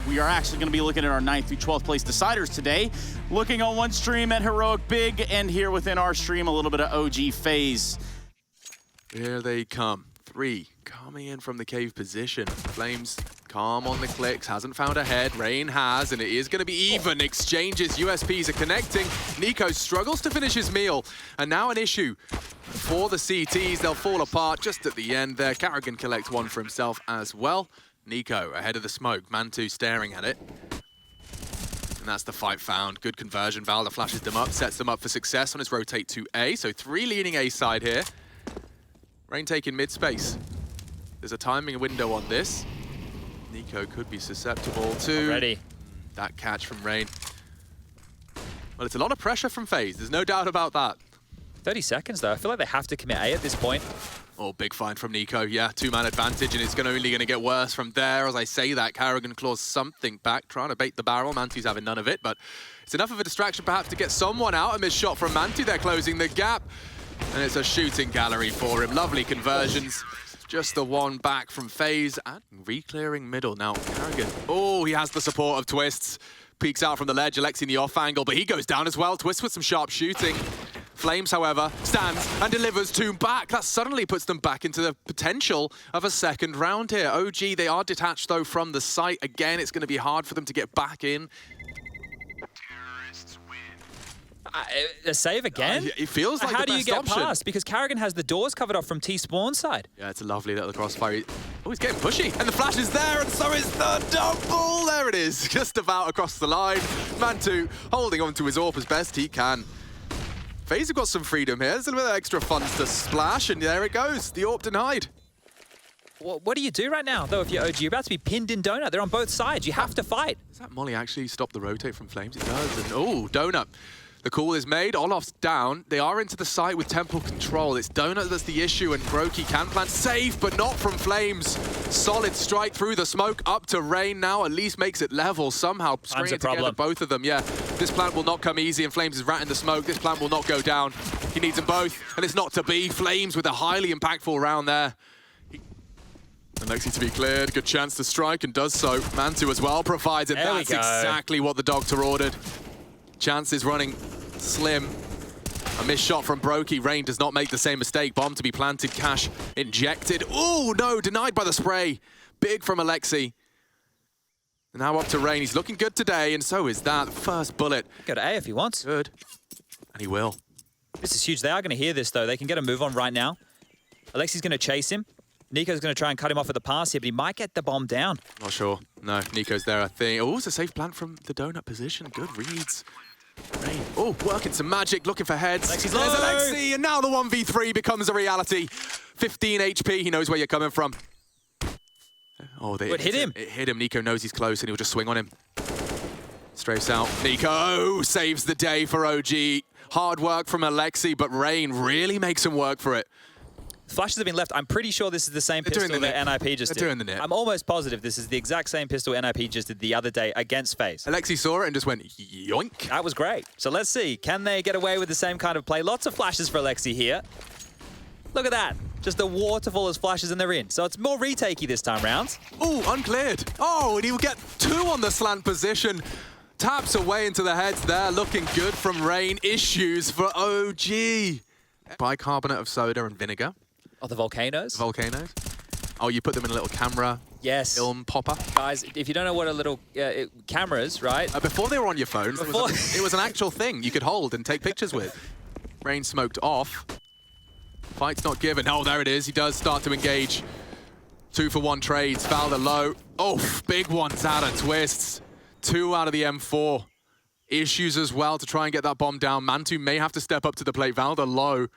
We are actually going to be looking at our 9th through 12th place deciders today. Looking on one stream at Heroic Big, and here within our stream, a little bit of OG FaZe. Here they come. 3 coming in from the cave position. Flames calm on the clicks, hasn't found a head. Rain has, and it is going to be even exchanges. USPs are connecting. Nico struggles to finish his meal, and now an issue for the CTs. They'll fall apart just at the end there. Carrigan collects one for himself as well. Nico ahead of the smoke. Mantu staring at it. And that's the fight found. Good conversion. Valda flashes them up, sets them up for success on his rotate to A. So 3 leading A side here. Rain taking mid space. There's a timing window on this. Nico could be susceptible to that catch from Rain. Well, it's a lot of pressure from FaZe. There's no doubt about that. 30 seconds, though. I feel like they have to commit A at this point. Oh, big find from Nico. Yeah, 2-man advantage, and it's only going to get worse from there. As I say that, Carrigan claws something back, trying to bait the barrel. Mantu's having none of it, but it's enough of a distraction perhaps to get someone out. A missed shot from Mantu. They're closing the gap, and it's a shooting gallery for him. Lovely conversions. Just the one back from FaZe, and re-clearing middle. Now, Carrigan, oh, he has the support of Twists. Peeks out from the ledge, Alexi in the off angle, but he goes down as well. Twist with some sharp shooting. Flames, however, stands and delivers 2 back. That suddenly puts them back into the potential of a second round here. OG, they are detached, though, from the site. Again, it's going to be hard for them to get back in. A save again? It feels like How the do you best get option. past? Because Carrigan has the doors covered off from T-spawn side. Yeah, it's a lovely little crossfire. Oh, he's getting pushy. And the flash is there, and so is the double. There it is, just about across the line. Mantu holding on to his AWP as best he can. FaZe have got some freedom here. There's a little bit of extra funds to splash, and there it goes. The AWP denied. What do you do right now, though, if you're OG? You're about to be pinned in Donut. They're on both sides. You have to fight. Does that molly actually stop the rotate from Flames? It does. And oh, Donut. The call is made. Olaf's down. They are into the site with temple control. It's Donut that's the issue, and Brokey can plant. Safe, but not from Flames. Solid strike through the smoke up to Rain now. At least makes it level somehow. Stringing together both of them. Yeah, this plant will not come easy, and Flames is ratting the smoke. This plant will not go down. He needs them both, and it's not to be. Flames with a highly impactful round there. Alexi to be cleared. Good chance to strike, and does so. Mantu as well provides it. That's exactly what the Doctor ordered. Chances running slim. A missed shot from Brokey. Rain does not make the same mistake. Bomb to be planted. Cash injected. Oh, no. Denied by the spray. Big from Alexi. Now up to Rain. He's looking good today, and so is that. First bullet. Go to A if he wants. Good. And he will. This is huge. They are going to hear this, though. They can get a move on right now. Alexi's going to chase him. Nico's going to try and cut him off at the pass here, but he might get the bomb down. Not sure. No, Nico's there, I think. Oh, it's a safe plant from the Donut position. Good reads. Rain. Oh, working some magic, looking for heads. There's Alexi, and now the 1v3 becomes a reality. 15 HP, he knows where you're coming from. Oh, it hit him. It hit him. Nico knows he's close, and he'll just swing on him. Strafes out. Nico saves the day for OG. Hard work from Alexi, but Rain really makes him work for it. Flashes have been left. I'm pretty sure this is the same pistol that NIP just did. They're doing the net. I'm almost positive this is the exact same pistol NIP just did the other day against FaZe. Alexi saw it and just went yoink. That was great. So let's see. Can they get away with the same kind of play? Lots of flashes for Alexi here. Look at that. Just a waterfall of flashes and they're in. So it's more retakey this time round. Oh, uncleared. Oh, and he'll get 2 on the slant position. Taps away into the heads there. Looking good from Rain. Issues for OG. Bicarbonate of soda and vinegar. Oh, the volcanoes? The volcanoes. Oh, you put them in a little camera. Yes. Film popper. Guys, if you don't know what a little cameras, right? Before they were on your phones, it was an actual thing you could hold and take pictures with. Rain smoked off. Fight's not given. Oh, there it is. He does start to engage. 2-for-1 trades. Valda low. Oh, big ones out of Twists. 2 out of the M4. Issues as well to try and get that bomb down. Mantu may have to step up to the plate. Valda low.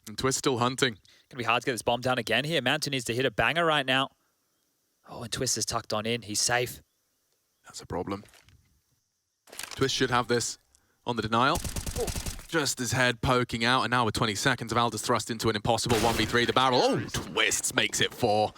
And Twist still hunting. Gonna be hard to get this bomb down again here. Mantu needs to hit a banger right now. Oh, and Twist is tucked on in. He's safe. That's a problem. Twist should have this on the denial. Oh. Just his head poking out, and now with 20 seconds, Valda's thrust into an impossible 1v3. The barrel, oh, Twists makes it 4.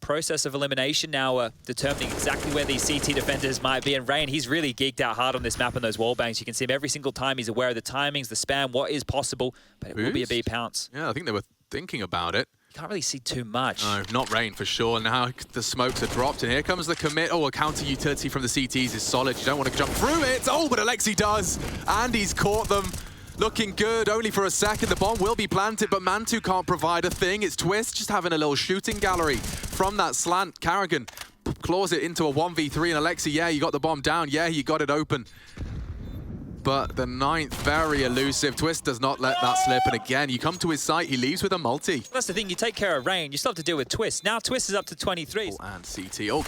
Process of elimination now determining exactly where these CT defenders might be. And Rain, he's really geeked out hard on this map and those wall bangs. You can see him every single time. He's aware of the timings, the spam, what is possible, but it will be a B pounce. Yeah, I think they were thinking about it. can't really see too much. No, not Rain for sure. Now the smokes are dropped, and here comes the commit. Oh, a counter utility from the CTs is solid. You don't want to jump through it. Oh, but Alexi does. And he's caught them. Looking good, only for a second. The bomb will be planted, but Mantu can't provide a thing. It's Twist just having a little shooting gallery from that slant. Carrigan claws it into a 1v3, and Alexi, yeah, you got the bomb down. Yeah, you got it open. But the 9th, very elusive. Twist does not let that slip, and again, you come to his site, he leaves with a multi. That's the thing, you take care of Rain, you still have to deal with Twist. Now Twist is up to 23. Oh, and CT. Oh,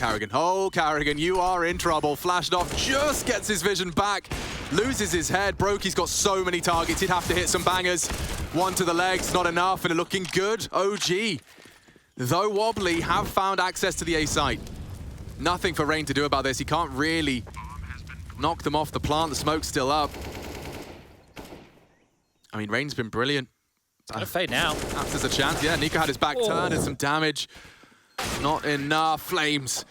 Carrigan, you are in trouble. Flashed off, just gets his vision back. Loses his head. Brokey's got so many targets, he'd have to hit some bangers. One to the legs, not enough, and looking good. OG, though wobbly, have found access to the A site. Nothing for Rain to do about this. He can't really knock them off the plant. The smoke's still up. I mean, Rain's been brilliant. It's gonna fade now. Perhaps there's a chance. Yeah, Nico had his back turned and some damage. Not enough. Flames.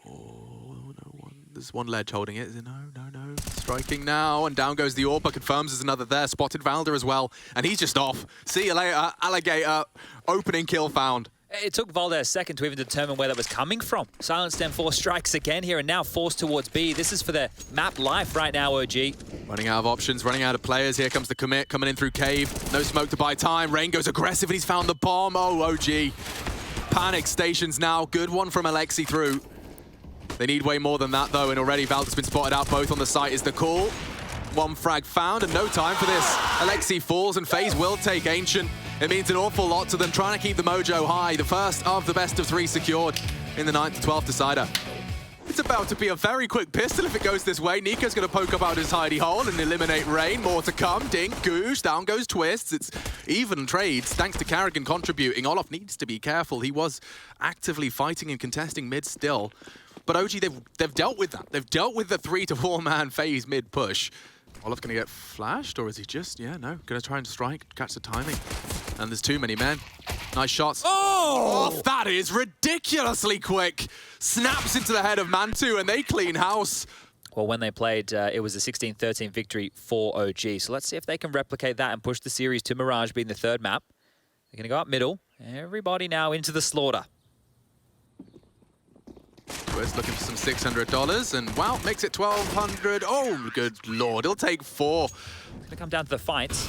Oh, no one. There's one ledge holding it. Is it? No. Striking now, and down goes the AWPer. Confirms there's another there. Spotted Valder as well, and he's just off. See you later, Alligator. Opening kill found. It took Valder a second to even determine where that was coming from. Silenced M4 strikes again here and now forced towards B. This is for their map life right now, OG. Running out of options, running out of players. Here comes the commit, coming in through cave. No smoke to buy time. Rain goes aggressive and he's found the bomb. Oh, OG. Panic stations now. Good one from Alexi through. They need way more than that though, and already Valder's been spotted out. Both on the site is the call. One frag found and no time for this. Alexi falls and FaZe will take Ancient. It means an awful lot to them, trying to keep the mojo high. The first of the best of 3 secured in the 9th to 12th decider. It's about to be a very quick pistol if it goes this way. Nico's going to poke up out his hidey hole and eliminate Rain. More to come. Dink, Goosh, down goes Twists. It's even trades, thanks to Carrigan contributing. Olof needs to be careful. He was actively fighting and contesting mid still. But OG, they've dealt with that. They've dealt with the 3 to 4 man FaZe mid push. Olof going to get flashed, or is he just, yeah, no, going to try and strike, catch the timing. And there's too many men. Nice shots. Oh, that is ridiculously quick. Snaps into the head of Mantu, and they clean house. Well, when they played, it was a 16-13 victory for OG. So let's see if they can replicate that and push the series to Mirage being the 3rd map. They're going to go up middle. Everybody now into the slaughter. Twist looking for some $600, and wow, makes it 1,200. Oh, good lord, he'll take 4. It's going to come down to the fights.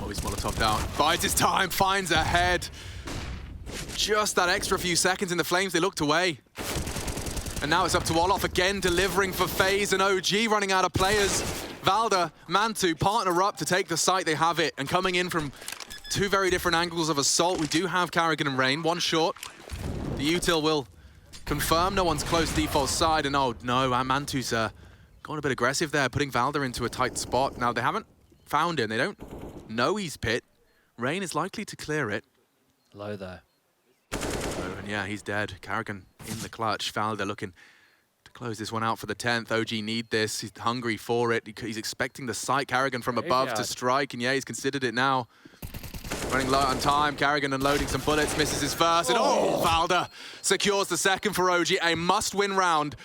Oh, he's Molotov down. Bides his time, finds a head. Just that extra few seconds in the flames, they looked away. And now it's up to Olof again, delivering for FaZe and OG, running out of players. Valder, Mantu partner up to take the site, they have it. And coming in from 2 very different angles of assault, we do have Carrigan and Rain, one short. The util will confirm, no one's close default side, and oh no, Mantu's going a bit aggressive there, putting Valder into a tight spot. Now they haven't found him, they don't know he's pit. Rain is likely to clear it. Low though. Oh, and yeah, he's dead. Carrigan in the clutch. Valder looking to close this one out for the 10th. OG need this, he's hungry for it. He's expecting the sight, Carrigan from above to strike, and yeah, he's considered it now. Running low on time, Carrigan unloading some bullets, misses his first, and oh, Valder secures the 2nd for OG, a must-win round.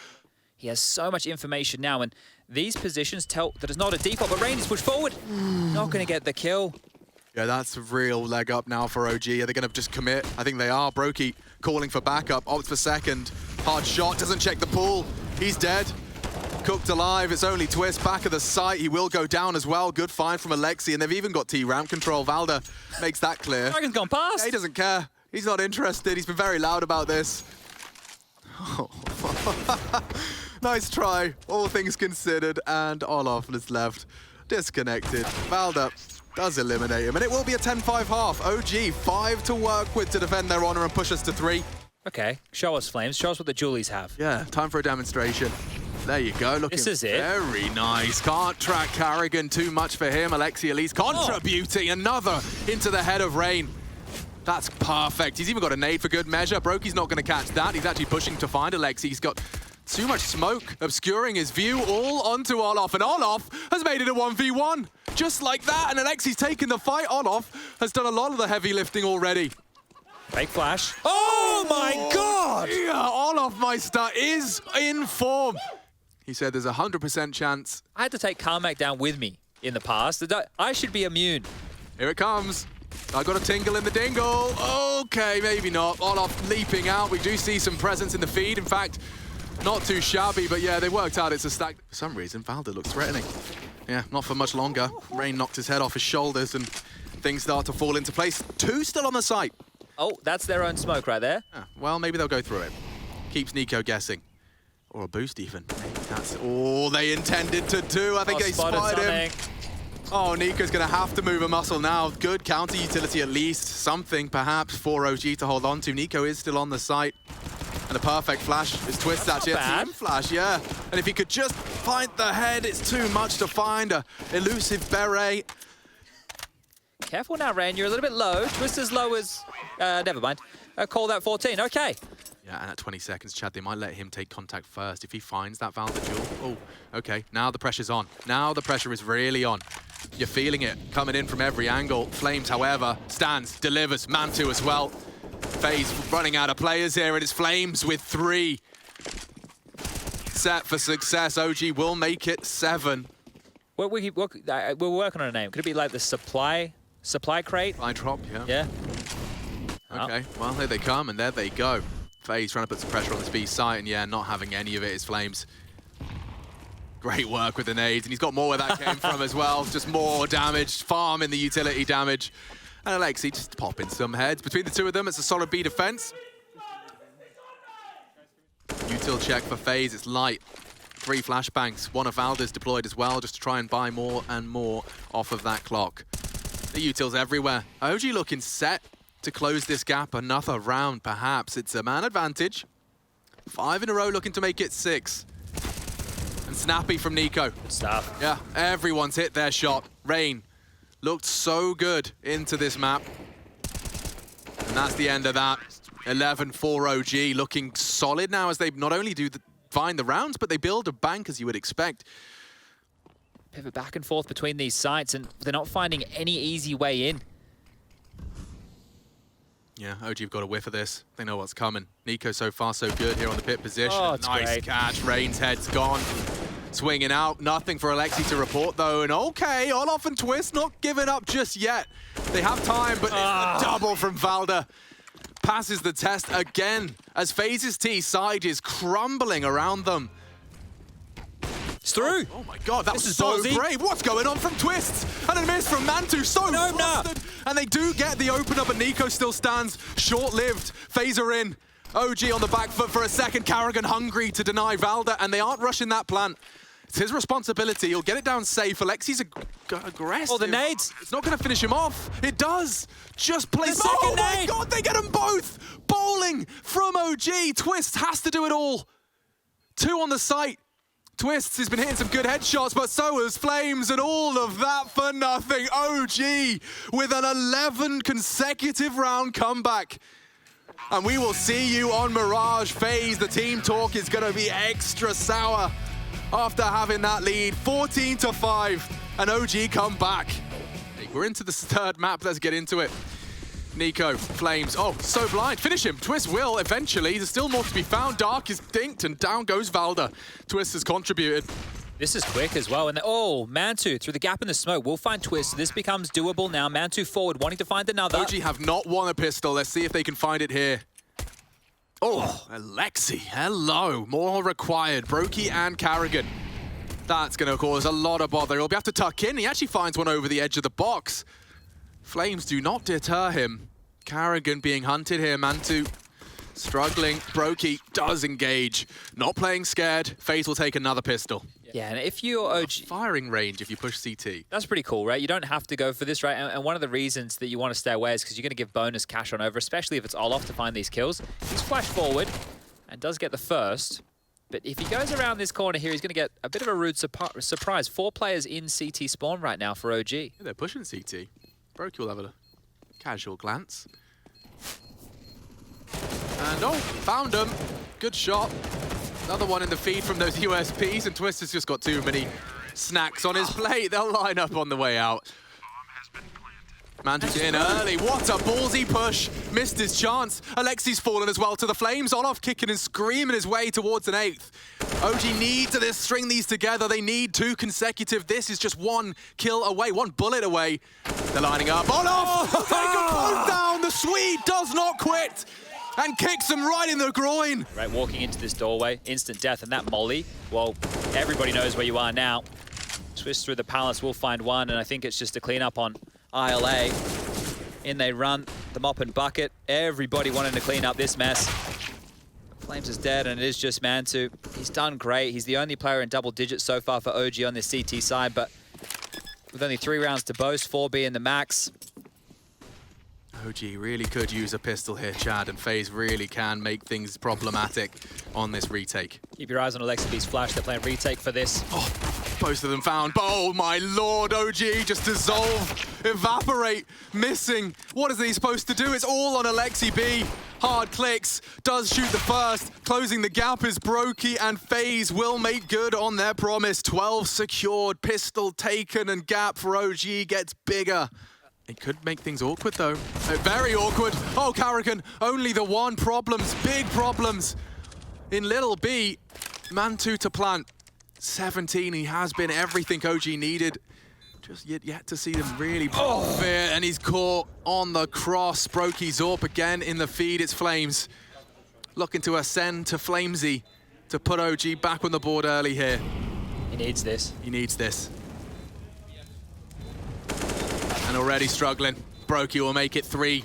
He has so much information now, and these positions tell that it's not a default, but Rain is pushed forward. Not going to get the kill. Yeah, that's a real leg up now for OG. Are they going to just commit? I think they are. Brokey calling for backup, opts for 2nd. Hard shot, doesn't check the pool. He's dead. Cooked alive, it's only Twist back of the site. He will go down as well. Good find from Alexi, and they've even got T-ramp control. Valder makes that clear. Dragon's gone past. Yeah, he doesn't care. He's not interested. He's been very loud about this. Oh. Nice try, all things considered, and Olof is left disconnected. Valder does eliminate him, and it will be a 10-5 half. OG, 5 to work with to defend their honor and push us to 3. Okay, show us Flames. Show us what the Julies have. Yeah, time for a demonstration. There you go, looking this is it. Very nice. Can't track Carrigan, too much for him. Alexi at least contributing another into the head of Rain. That's perfect. He's even got a nade for good measure. Brokey's not going to catch that. He's actually pushing to find Alexi. He's got too much smoke obscuring his view, all onto Olof, and Olof has made it a 1v1. Just like that, and Alexi's taken the fight. Olof has done a lot of the heavy lifting already. Fake flash. Oh my God! Yeah, Olof Meister is in form. He said there's a 100% chance. I had to take Carmack down with me in the past. I should be immune. Here it comes. I got a tingle in the dingle. Okay, maybe not. Olaf leaping out. We do see some presence in the feed. In fact, not too shabby, but yeah, they worked out it's a stack. For some reason, Valda looks threatening. Yeah, not for much longer. Rain knocked his head off his shoulders and things start to fall into place. 2 still on the site. Oh, that's their own smoke right there. Yeah, well, maybe they'll go through it. Keeps Nico guessing. Or a boost even. Maybe that's all they intended to do. I think they spotted him. Oh, Nico's going to have to move a muscle now. Good counter utility at least. Something perhaps for OG to hold on to. Nico is still on the site. And the perfect flash is Twist actually. A team flash, yeah. And if he could just find the head, it's too much to find. A elusive beret. Careful now, Rain. You're a little bit low. Twist as low as... never mind. Call that 14. Okay. Yeah, and at 20 seconds, Chad, they might let him take contact first. If he finds that Valda jewel, oh, okay. Now the pressure's on. Now the pressure is really on. You're feeling it coming in from every angle. Flames, however, stands, delivers. Mantu as well. FaZe running out of players here, and it's Flames with 3. Set for success. OG will make it 7. We're working on a name. Could it be like the supply crate? Line drop, yeah. Yeah. Okay, well, here they come, and there they go. FaZe trying to put some pressure on this B site, and yeah, not having any of it is Flames. Great work with the nades, and he's got more where that came from as well. Just more damage, farming the utility damage. And Alexi just popping some heads. Between the two of them, it's a solid B defense. Util check for FaZe, it's light. 3 flashbangs, one of Valda's deployed as well, just to try and buy more and more off of that clock. The util's everywhere. OG looking set to close this gap another round, perhaps. It's a man advantage. 5 in a row looking to make it 6. And snappy from Nico. Good stuff. Yeah, everyone's hit their shot. Rain looked so good into this map. And that's the end of that. 11 for OG, looking solid now as they not only do find the rounds, but they build a bank as you would expect. Pivot back and forth between these sites, and they're not finding any easy way in. Yeah, OG have got a whiff of this. They know what's coming. Nico so far so good here on the pit position. Oh, nice great catch. Rain's head's gone. Swinging out. Nothing for Alexi to report though. And okay, Olaf and Twist not giving up just yet. They have time, but it's the double from Valda. Passes the test again as FaZe's T side is crumbling around them. It's through. Oh my god, that This was is so ballsy. brave. What's going on from Twist? And a miss from Mantu, so flustered. And they do get the opener, but Nico still stands. Short-lived. FaZe are in. OG on the back foot for a second. Carrigan hungry to deny Valda, and they aren't rushing that plant. It's his responsibility. He'll get it down safe. Alexi's aggressive. Oh, the nades. It's not going to finish him off. It does. Just play. The second oh my nade. god, they get them both. Bowling from OG. Twist has to do it all. 2 on the site. Twists has been hitting some good headshots, but so has Flames, and all of that for nothing. OG with an 11 consecutive round comeback. And we will see you on Mirage. FaZe, the team talk is going to be extra sour after having that lead. 14-5, and OG come back. We're into the 3rd map. Let's get into it. Nico, Flames, oh, so blind. Finish him. Twist will eventually. There's still more to be found. Dark is dinked, and down goes Valda. Twist has contributed. This is quick as well. And oh, Mantu through the gap in the smoke will find Twist. This becomes doable now. Mantu forward, wanting to find another. OG have not won a pistol. Let's see if they can find it here. Oh, Alexi, hello. More required. Brokey and Carrigan. That's going to cause a lot of bother. He'll be have to tuck in. He actually finds one over the edge of the box. Flames do not deter him. Carrigan being hunted here. Mantu struggling. Brokey does engage. Not playing scared. FaZe will take another pistol. Yeah, and if you're OG... Firing range if you push CT. That's pretty cool, right? You don't have to go for this, right? And one of the reasons that you want to stay away is because you're going to give bonus cash on over, especially if it's Olaf to find these kills. He's flashed forward and does get the first. But if he goes around this corner here, he's going to get a bit of a rude surprise. 4 players in CT spawn right now for OG. Yeah, they're pushing CT. Brokey will have a casual glance. And oh, found him. Good shot. Another one in the feed from those USPs, and Twist has just got too many snacks on his plate. They'll line up on the way out. Mantis in early. What a ballsy push. Missed his chance. Alexi's fallen as well to the flames. Olof kicking and screaming his way towards an 8th. OG need to string these together. They need 2 consecutive. This is just 1 kill away, 1 bullet away. They're lining up. Olof! Take them both down. The Swede does not quit and kicks him right in the groin. Right, walking into this doorway, instant death, and that molly, well, everybody knows where you are now. Twist through the palace, will find one, and I think it's just a cleanup on ILA. In they run, the mop and bucket. Everybody wanting to clean up this mess. Flames is dead, and it is just Mantu. He's done great. He's the only player in double digits so far for OG on this CT side, but with only 3 rounds to boast, 4 being the max. OG really could use a pistol here, Chad, and FaZe really can make things problematic on this retake. Keep your eyes on Alexa B's flash. They're playing retake for this. Oh, both of them found. Oh my lord, OG just dissolve, evaporate, missing. What is he supposed to do? It's all on Alexi B. Hard clicks, does shoot the first. Closing the gap is Brokey, and FaZe will make good on their promise. 12 secured, pistol taken, and gap for OG gets bigger. It could make things awkward, though. Very awkward. Oh, Carrigan, only the 1. Problems, big problems. In Little B, Mantu to plant. 17, he has been everything OG needed. Just yet to see them really profit, and he's caught on the cross. Brokey Zorp again in the feed. It's Flames. Looking to ascend to Flamesy to put OG back on the board early here. He needs this. He needs this. And already struggling. Brokey will make it 3.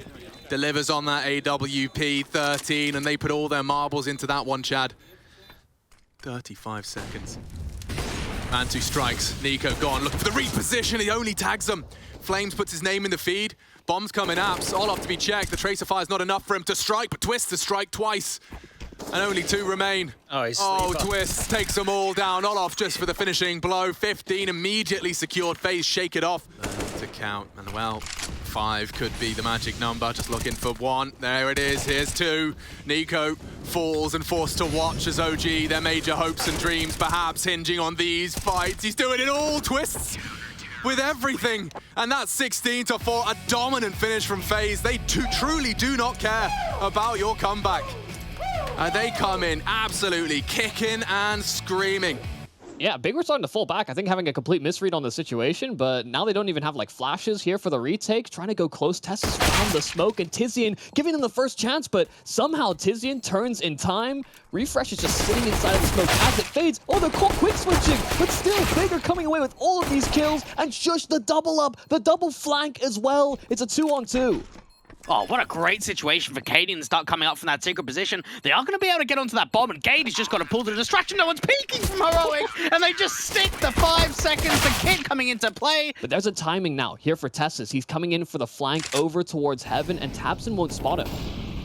Delivers on that AWP, 13, and they put all their marbles into that one, Chad. 35 seconds. Mantu strikes. Nico gone, looking for the reposition. He only tags them. Flames puts his name in the feed. Bombs coming apps. All have to be checked. The tracer fire's not enough for him to strike, but Twist to strike twice. And only 2 remain. Oh, Twist takes them all down. Olof just for the finishing blow. 15 immediately secured. FaZe shake it off. To count, and well, 5 could be the magic number. Just looking for 1. There it is. Here's 2. Nico falls and forced to watch as OG, their major hopes and dreams, perhaps hinging on these fights. He's doing it all. Twists with everything. And that's 16-4. A dominant finish from FaZe. They truly do not care about your comeback. They come in absolutely kicking and screaming. Yeah, Big were starting to fall back. I think having a complete misread on the situation, but now they don't even have like flashes here for the retake. Trying to go close. Tessus found the smoke, and Tizian giving them the first chance, but somehow Tizian turns in time. Refresh is just sitting inside of the smoke as it fades. Oh, they're quick switching, but still Big are coming away with all of these kills, and Shush the double up, the double flank as well. It's a 2-on-2. Oh, what a great situation for Katie to start coming up from that secret position. They are going to be able to get onto that bomb, and Katie's just got to pull the distraction. No one's peeking from Heroic, and they just stick the 5 seconds. The kit coming into play. But there's a timing now here for Tessus. He's coming in for the flank over towards Heaven, and Tabson won't spot him.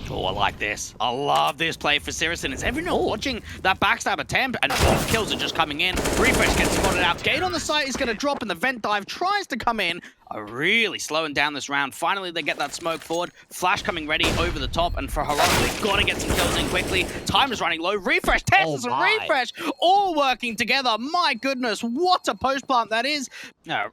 Oh, I like this. I love this play for Sirison. Is everyone watching that backstab attempt? And both kills are just coming in. Refresh gets spotted out. Gate on the site is going to drop, and the vent dive tries to come in. Are really slowing down this round. Finally, they get that smoke forward. Flash coming ready over the top, and for Heroic, they've got to get some kills in quickly. Time is running low. Refresh, Tessus, and Refresh all working together. My goodness, what a post plant that is.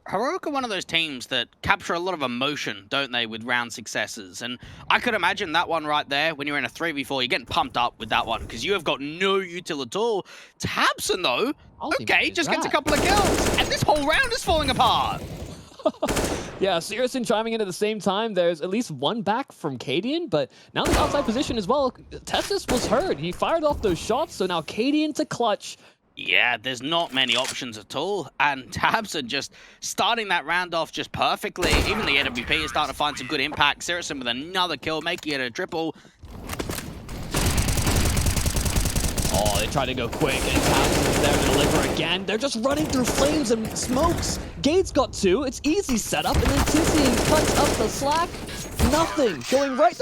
Heroic are one of those teams that capture a lot of emotion, don't they, with round successes? And I could imagine that one right there, when you're in a 3v4, you're getting pumped up with that one because you have got no util at all. Tabson, though, okay, just gets a couple of kills, and this whole round is falling apart. Yeah, Sirison chiming in at the same time. There's at least 1 back from Cadian, but now the outside position as well. Tessus was hurt. He fired off those shots, so now Cadian to clutch. Yeah, there's not many options at all, and Tabson just starting that round off just perfectly. Even the AWP is starting to find some good impact. Sirison with another kill, making it a triple. Oh, they try to go quick, and Tabson is there to deliver again. They're just running through flames and smokes. Gate's got 2. It's easy setup, and then Tizian cuts up the slack. Nothing. Going right.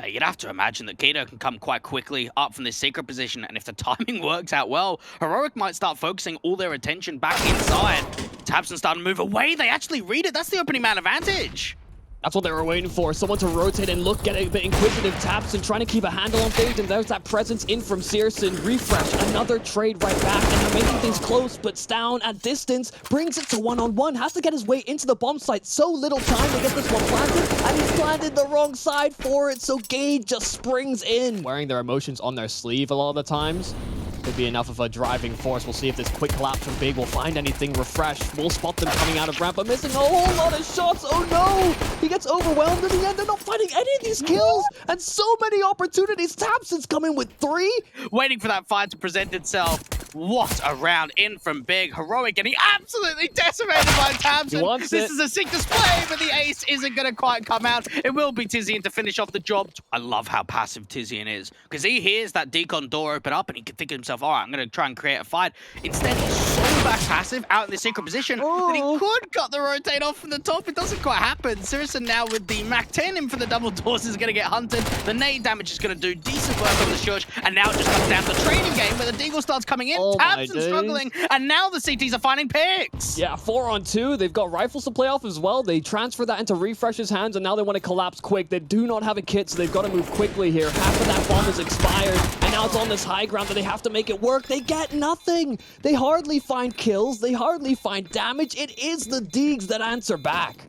You'd have to imagine that Kato can come quite quickly up from this secret position, and if the timing works out well, Heroic might start focusing all their attention back inside. Tabson starting to move away. They actually read it. That's the opening man advantage. That's what they were waiting for. Someone to rotate and look, get a bit inquisitive. Taps and trying to keep a handle on things. And there's that presence in from Searson. Refresh, another trade right back. And they're making things close, but Stown at distance brings it to one-on-one. Has to get his way into the bomb site. So little time to get this one planted. And he's planted the wrong side for it. So Gade just springs in. Wearing their emotions on their sleeve a lot of the times. Could be enough of a driving force. We'll see if this quick collapse from Big will find anything. Refresh. We'll spot them coming out of ramp, but missing a whole lot of shots. Oh no! He gets overwhelmed in the end. They're not finding any of these kills. And so many opportunities. Tapson's coming with 3. Waiting for that fight to present itself. What a round in from Big. Heroic getting absolutely decimated by Tapson. This is a sick display, but the ace isn't going to quite come out. It will be Tizian to finish off the job. I love how passive Tizian is, because he hears that decon door open up and he can think to himself, all right, I'm going to try and create a fight. Instead, he's so back passive out in the secret position that he could cut the rotate off from the top. It doesn't quite happen. Searson now with the Mac 10 in for the double doors is going to get hunted. The nade damage is going to do decent work on the Shush, and now it just comes down to the trading game where the Deagle starts coming in. Tabson struggling, and now the CTs are finding picks. Yeah, 4-on-2. They've got rifles to play off as well. They transfer that into Refresh's hands, and now they want to collapse quick. They do not have a kit, so they've got to move quickly here. Half of that bomb is expired, and now it's on this high ground that they have to make it work. They get nothing. They hardly find kills. They hardly find damage. It is the Deegs that answer back.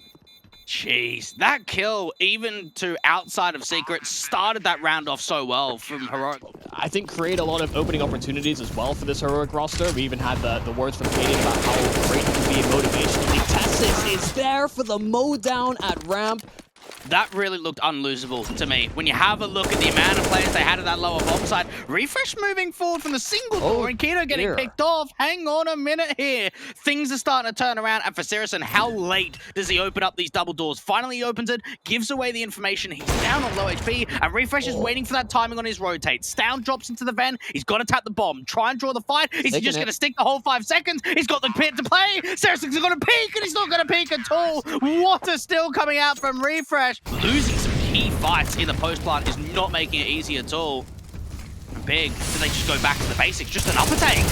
Jeez, that kill, even to outside of Secret, started that round off so well from Heroic. I think create a lot of opening opportunities as well for this Heroic roster. We even had the words from Katie about how great it can be motivationally. Tessis is there for the mow down at ramp. That really looked unlosable to me. When you have a look at the amount of players they had at that lower bomb side, Refresh moving forward from the single door and Keto getting picked off. Hang on a minute here. Things are starting to turn around. And for Searson, how late does he open up these double doors? Finally he opens it, gives away the information. He's down on low HP, and Refresh is waiting for that timing on his rotate. Stown drops into the vent. He's got to tap the bomb. Try and draw the fight. Is he just going to stick the whole 5 seconds? He's got the pit to play. Searson's going to peek, and he's not going to peek at all. What a steal coming out from Refresh. Losing some key fights in the post plant is not making it easy at all. Big, do they just go back to the basics? Just an upper take.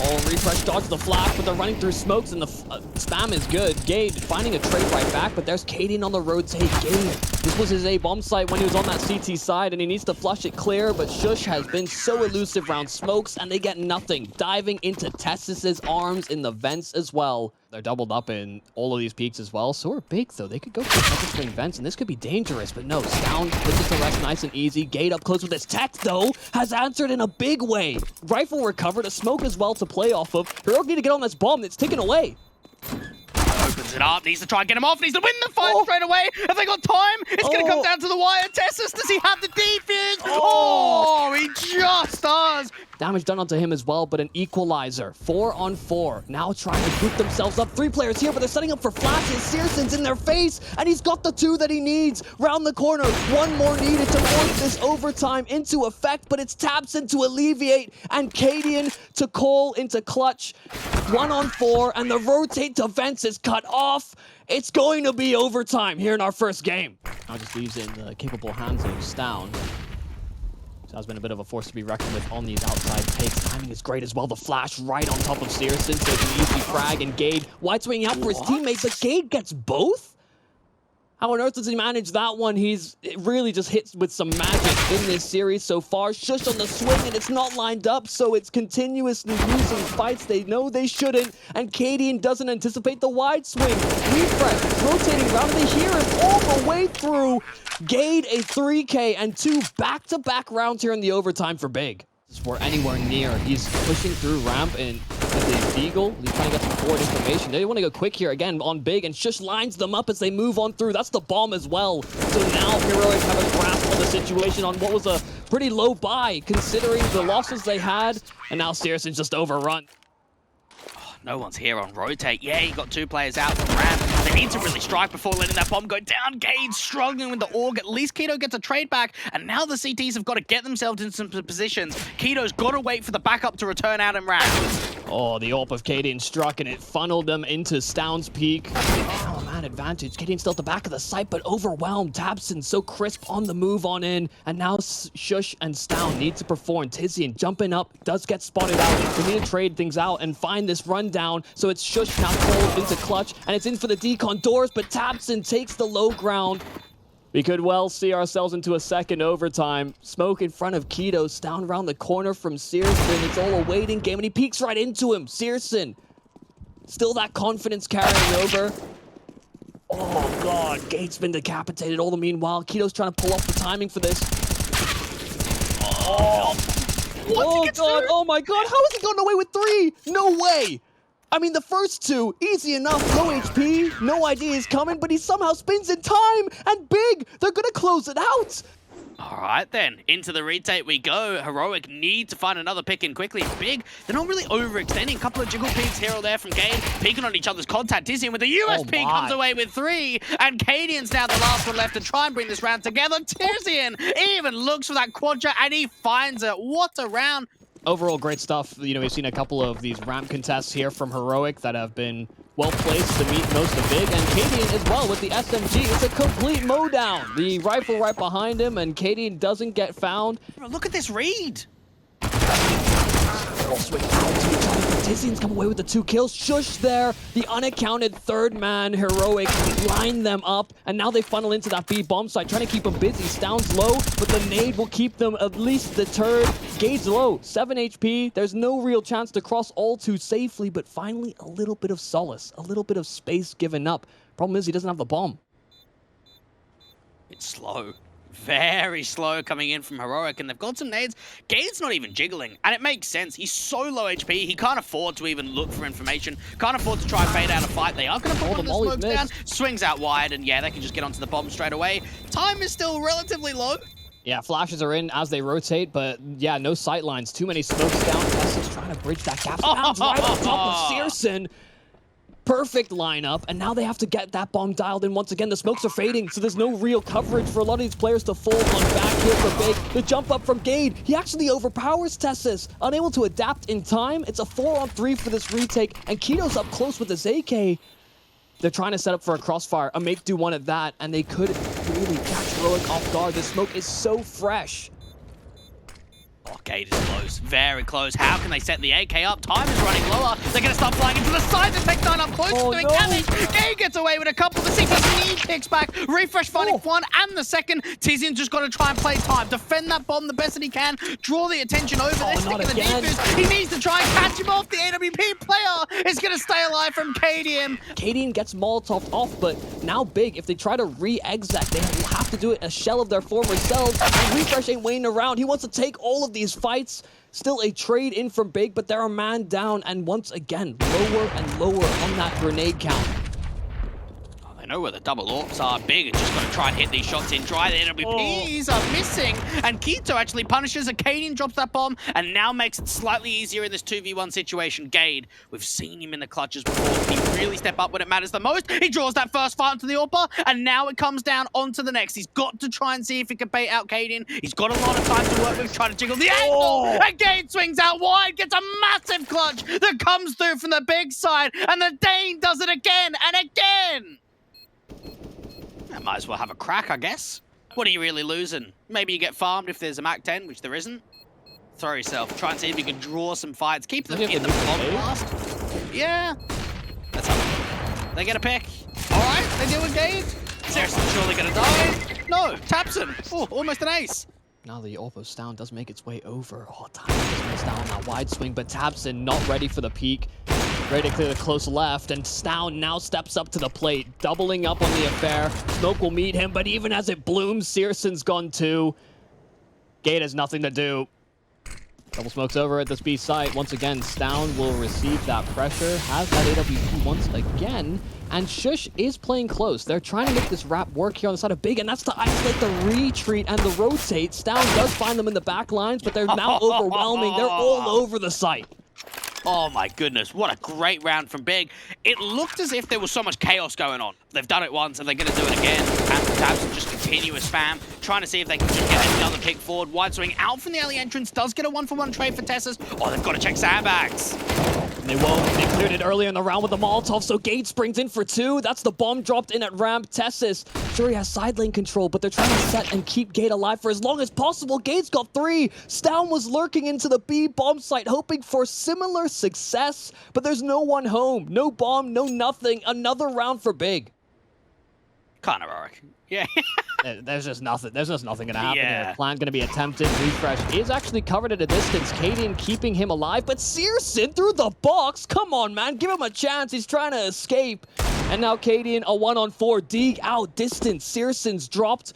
Oh, Refresh dodged the flash, but they're running through smokes, and the spam is good. Gade finding a trade right back, but there's Kaden on the rotate. Gade, this was his A bomb site when he was on that CT side, and he needs to flush it clear, but Shush has been so elusive around smokes, and they get nothing. Diving into Tessis' arms in the vents as well. They're doubled up in all of these peaks as well. So are Big, though. They could go for between vents, and this could be dangerous. But no, Stown puts it to rest nice and easy. Gade up close with his tech, though, has answered in a big way. Rifle recovered, a smoke as well to play off of. Heroic need to get on this bomb that's taken away. Opens it up, needs to try and get him off, needs to win the fight straight away. Have they got time? It's going to come down to the wire. Tessis, does he have the defense? Oh, he just does. Damage done onto him as well, but an equalizer. 4-on-4. Now trying to group themselves up. 3 players here, but they're setting up for flashes. Searson's in their face, and he's got the 2 that he needs. Round the corner, 1 more needed to force this overtime into effect, but it's Tabson to alleviate, and Cadian to call into clutch. 1-on-4, and the rotate to vents is cut off. It's going to be overtime here in our first game. Now just leaves it in the capable hands of Stown. So that's been a bit of a force to be reckoned with on these outside takes. Timing is great as well. The flash right on top of Searson, so it's an easy frag. And Gade wide swinging out for his teammates, but Gade gets both? How on earth does he manage that one? It really just hits with some magic in this series so far. Shush on the swing, and it's not lined up, so it's continuously losing fights they know they shouldn't. And Cadian doesn't anticipate the wide swing. Refresh rotating around, they hear him all the way through. Gade a 3K and 2 back-to-back rounds here in the overtime for Big. We're anywhere near. He's pushing through ramp and with the Deagle. He's trying to get some forward information. They want to go quick here again on Big, and Shush lines them up as they move on through. That's the bomb as well. So now Heroic have a grasp on the situation on what was a pretty low buy considering the losses they had, and now Searson's just overrun. No one's here on rotate. Yeah, you got 2 players out from ramp. They need to really strike before letting that bomb go down. Gade struggling with the AUG. At least Keto gets a trade back, and now the CTs have got to get themselves in some positions. Keto's got to wait for the backup to return out in ramp. Oh, the AWP of Cadian struck, and it funneled them into Stown's peak. Oh, man, advantage. Getting still at the back of the site, but overwhelmed. tabseN so crisp on the move on in. And now Sjuush and Stown need to perform. Tizian jumping up, does get spotted out. They need to trade things out and find this rundown. So it's Sjuush now pulled into clutch, and it's in for the decon doors, but tabseN takes the low ground. We could well see ourselves into a second overtime. Smoke in front of Ketos, down around the corner from searson. It's all a waiting game, and he peeks right into him. searson, still that confidence carrying over. Oh god, Gate's been decapitated all the meanwhile. Ketos trying to pull off the timing for this. Oh, god, oh my god, how has he gotten away with 3? No way! I mean, the first 2, easy enough, low HP, no idea he's coming, but he somehow spins in time, and Big, they're gonna close it out! All right, then. Into the retake we go. Heroic need to find another pick in quickly. Big, they're not really overextending. A couple of jiggle peeks here or there from Gade. Peeking on each other's contact. Tizian with the USP comes away with 3. And Cadian's now the last one left to try and bring this round together. Tizian even looks for that quadra, and he finds it. What a round. Overall, great stuff. You know, we've seen a couple of these ramp contests here from Heroic that have been well-placed to meet most of Big, and Cadian as well with the SMG. It's a complete mowdown. The rifle right behind him, and Cadian doesn't get found. Look at this read. All swing out to each other. Tizian's come away with the 2 kills. Sjuush there, the unaccounted third man. Heroic line them up, and now they funnel into that B bomb site, trying to keep them busy. Stown's low, but the nade will keep them at least deterred. Gade's low, 7 HP. There's no real chance to cross all too safely, but finally a little bit of solace, a little bit of space given up. Problem is he doesn't have the bomb. It's slow. Very slow coming in from Heroic, and they've got some nades. Gade's not even jiggling, and it makes sense. He's so low HP, he can't afford to even look for information, can't afford to try and fade out a fight. They are going to put one of the smokes down, swings out wide, and yeah, they can just get onto the bomb straight away. Time is still relatively low. Yeah, flashes are in as they rotate, but yeah, no sight lines. Too many smokes down. Tessa's trying to bridge that gap. Bounce right on top of searson. Perfect lineup, and now they have to get that bomb dialed in once again. The smokes are fading, so there's no real coverage for a lot of these players to fold on back here for Big. The jump up from Gade, he actually overpowers Tessus. Unable to adapt in time. It's a 4-on-3 for this retake, and Ketos up close with his AK. They're trying to set up for a crossfire, a make do one at that, and they could really catch Heroic off guard. The smoke is so fresh. Oh, Gade is close, very close. How can they set the AK up? Time is running lower. They're going to start flying into the side. The Tech 9 up close, doing damage. Gade gets away with a couple. The CPH need picks back. Refresh finding one and the second. Tizian just got to try and play time. Defend that bomb the best that he can. Draw the attention over this. Stick in the defense. He needs to try and catch him off. The AWP player is going to stay alive from Cadian. Cadian gets Molotov off, but now Big, if they try to re-exec, they have to do it a shell of their former selves. And Refresh ain't waiting around. He wants to take all of these fights. Still a trade in from Big, but they're a man down, and once again, lower and lower on that grenade count. They know where the double AWPs are. Big is just got to try and hit these shots in dry. The NWPs are missing, and Keto actually punishes. Cadian drops that bomb, and now makes it slightly easier in this 2v1 situation. Gade, we've seen him in the clutches before. He really step up when it matters the most. He draws that first fight onto the AWPer, and now it comes down onto the next. He's got to try and see if he can bait out Cadian. He's got a lot of time to work with, trying to jiggle the angle, and Gade swings out wide, gets a massive clutch that comes through from the Big side, and the Dane does it again and again. I might as well have a crack, I guess. What are you really losing? Maybe you get farmed if there's a Mac 10, which there isn't. Throw yourself. Try and see if you can draw some fights. Keep them in the bomb blast. Yeah. That's how they get a pick. All right, they deal with Gade. Seriously, surely gonna die. No, tabseN. Oh, almost an ace. Now the AWP of Stown does make its way over. Oh, time is missed out on that wide swing, but tabseN not ready for the peak. Ready to clear the close left, and Stown now steps up to the plate, doubling up on the affair. Smoke will meet him, but even as it blooms, searson's gone too. Gade has nothing to do. Double smokes over at this B site. Once again, Stown will receive that pressure, has that AWP once again, and Sjuush is playing close. They're trying to make this wrap work here on the side of Big, and that's to isolate the retreat and the rotate. Stown does find them in the back lines, but they're now overwhelming. They're all over the site. Oh my goodness, what a great round from Big. It looked as if there was so much chaos going on. They've done it once and they're going to do it again. And the tabseN just continuous spam, trying to see if they can just get another pick forward. Wide swing out from the early entrance, does get a 1-for-1 trade for Tessus. Oh, they've got to check sandbags. They won't. They cleared it earlier in the round with the Molotov, so Gate springs in for 2. That's the bomb dropped in at ramp. Tessis, sure he has side lane control, but they're trying to set and keep Gate alive for as long as possible. Gate's got 3. Stown was lurking into the B bomb site, hoping for similar success, but there's no one home. No bomb, no nothing. Another round for Big. Kind of heroic. Yeah. There's just nothing. There's just nothing gonna happen Yeah. here. Plant gonna be attempted. Refresh is actually covered at a distance. Cadian keeping him alive, but Searson through the box. Come on, man. Give him a chance. He's trying to escape. And now Cadian a 1-on-4. Deeg out distance. Searson's dropped.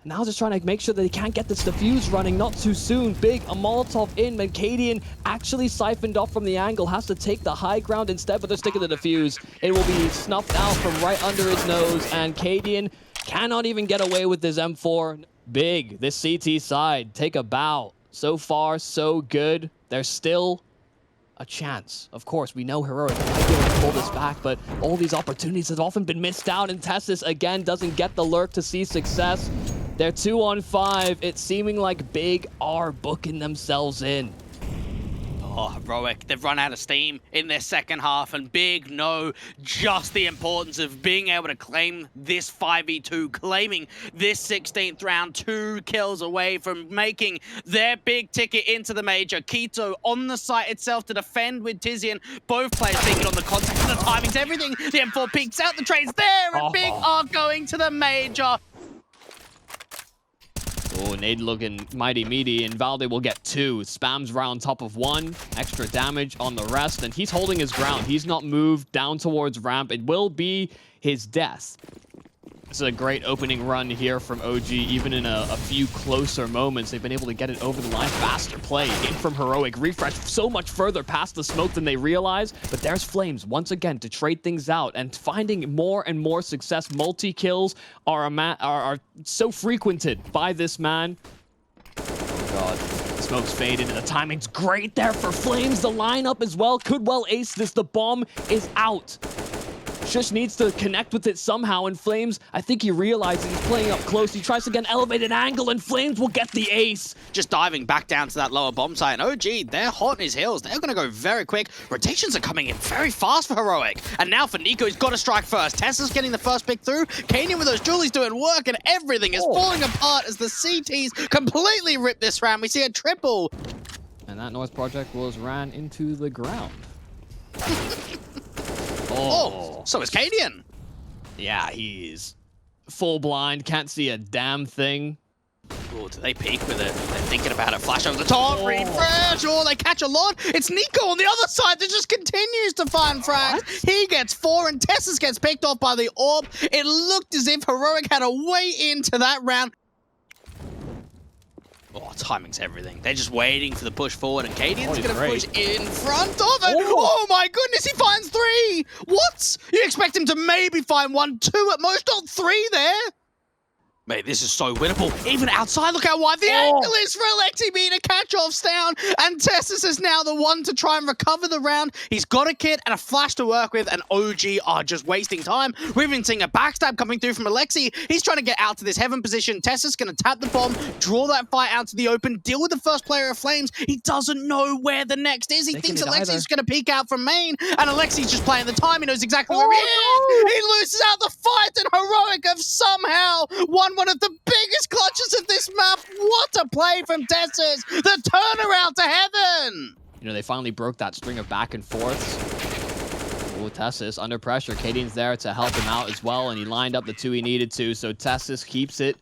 Now just trying to make sure that he can't get this defuse running. Not too soon. Big, a Molotov in. Cadian actually siphoned off from the angle. Has to take the high ground instead, but they're sticking the defuse. It will be snuffed out from right under his nose, and Cadian cannot even get away with his M4. Big, this CT side, take a bow. So far, so good. There's still a chance. Of course, we know Heroic might be able to pull this back, but all these opportunities have often been missed out, and Tessis, again, doesn't get the lurk to see success. They're 2-on-5. It's seeming like Big are booking themselves in. Oh, Heroic. They've run out of steam in their second half, and Big know just the importance of being able to claim this 5v2, claiming this 16th round, 2 kills away from making their big ticket into the major. Quito on the site itself to defend with Tizian. Both players thinking on the context of the timings, everything. The M4 peeks out, the trade's there, and Big are going to the major. Oh, Nade looking mighty meaty, and Valde will get 2. Spams round top of 1. Extra damage on the rest, and he's holding his ground. He's not moved down towards ramp. It will be his death. This is a great opening run here from OG. Even in a few closer moments, they've been able to get it over the line. Faster play in from Heroic. Refresh so much further past the smoke than they realize. But there's Flames once again to trade things out and finding more and more success. Multi-kills are so frequented by this man. Oh, God. The smoke's faded and the timing's great there for Flames. The lineup as well could well ace this. The bomb is out. Shush needs to connect with it somehow, and Flames, I think he realizes he's playing up close. He tries to get an elevated angle, and Flames will get the ace. Just diving back down to that lower bomb site, and OG, they're hot in his heels. They're going to go very quick. Rotations are coming in very fast for Heroic. And now for Nico, he's got to strike first. Tessa's getting the first pick through. Kanan with those Julies doing work, and everything is falling apart as the CTs completely rip this round. We see a triple. And that noise project was ran into the ground. Oh, so is Cadian. Yeah, he's full blind, can't see a damn thing. Oh, do they peek with it? They're thinking about it. Flash over the top, refresh. Oh, they catch a lot. It's Nico on the other side that just continues to find frags. He gets 4, and Tessus gets picked off by the orb. It looked as if Heroic had a way into that round. Oh, timing's everything. They're just waiting for the push forward, and Cadian's going to push in front of it. Oh my goodness, he finds 3. What? You expect him to maybe find 1, 2 at most, not 3 there? Mate, this is so winnable. Even outside, look how wide the angle is for Alexi being a catch-off down. And Tessus is now the one to try and recover the round. He's got a kit and a flash to work with, and OG are just wasting time. We've even seen a backstab coming through from Alexi. He's trying to get out to this heaven position. Tessus going to tap the bomb, draw that fight out to the open, deal with the first player of Flames. He doesn't know where the next is. He thinks Alexi's going to peek out from main, and Alexi's just playing the time. He knows exactly where he is. He loses out the fight, and Heroic have somehow won one of the biggest clutches of this map. What a play from Tessus. The turnaround to heaven. You know, they finally broke that string of back and forths. Oh, Tessus under pressure. Cadian's there to help him out as well, and he lined up the 2 he needed to, so Tessus keeps it.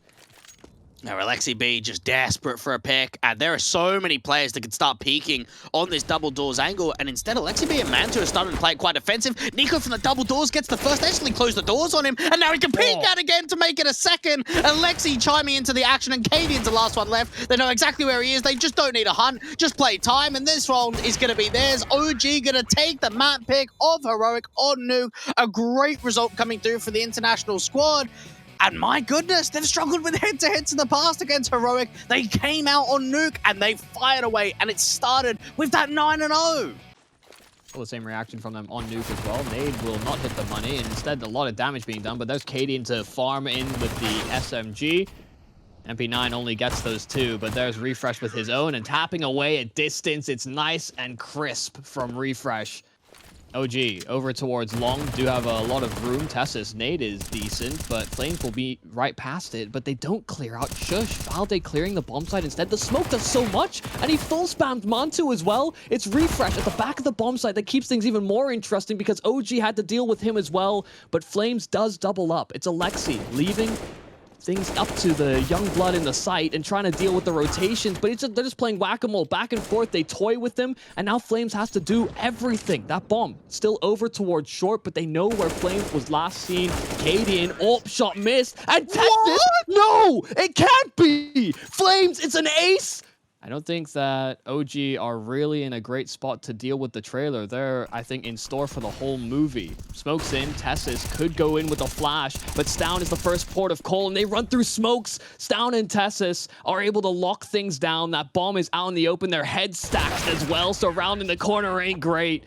Now, Alexi B just desperate for a pick, and there are so many players that could start peeking on this double doors angle, and instead Alexi B and Mantu are starting to play quite defensive. Nico from the double doors gets the first, actually close the doors on him, and now he can peek out again to make it a second. Alexi chiming into the action, and Cadian's the last one left. They know exactly where he is. They just don't need a hunt, just play time, and this round is going to be theirs. OG going to take the map pick of Heroic on Nuke. A great result coming through for the international squad. And my goodness, they've struggled with head-to-heads in the past against Heroic. They came out on Nuke and they fired away, and it started with that 9-0. Well, the same reaction from them on Nuke as well. Nade will not hit the money, and instead a lot of damage being done, but there's Cadian to farm in with the SMG. MP9 only gets those 2, but there's Refresh with his own, and tapping away at distance. It's nice and crisp from Refresh. OG over towards long, do have a lot of room. Tessa's nade is decent, but Flames will be right past it, but they don't clear out Shush. Valde clearing the bomb site instead. The smoke does so much, and he full spammed Mantu as well. It's Refresh at the back of the bomb site that keeps things even more interesting because OG had to deal with him as well, but Flames does double up. It's Alexi leaving things up to the young blood in the site and trying to deal with the rotations, but they're just playing whack-a-mole back and forth. They toy with them, and now Flames has to do everything. That bomb still over towards short, but they know where Flames was last seen. Cadian, shot missed, and Texas, no, it can't be! Flames, it's an ace! I don't think that OG are really in a great spot to deal with the trailer. They're, I think, in store for the whole movie. Smokes in, Tessis could go in with a flash, but Stown is the first port of call, and they run through smokes. Stown and Tessis are able to lock things down. That bomb is out in the open. Their head stacked as well, so round in the corner ain't great.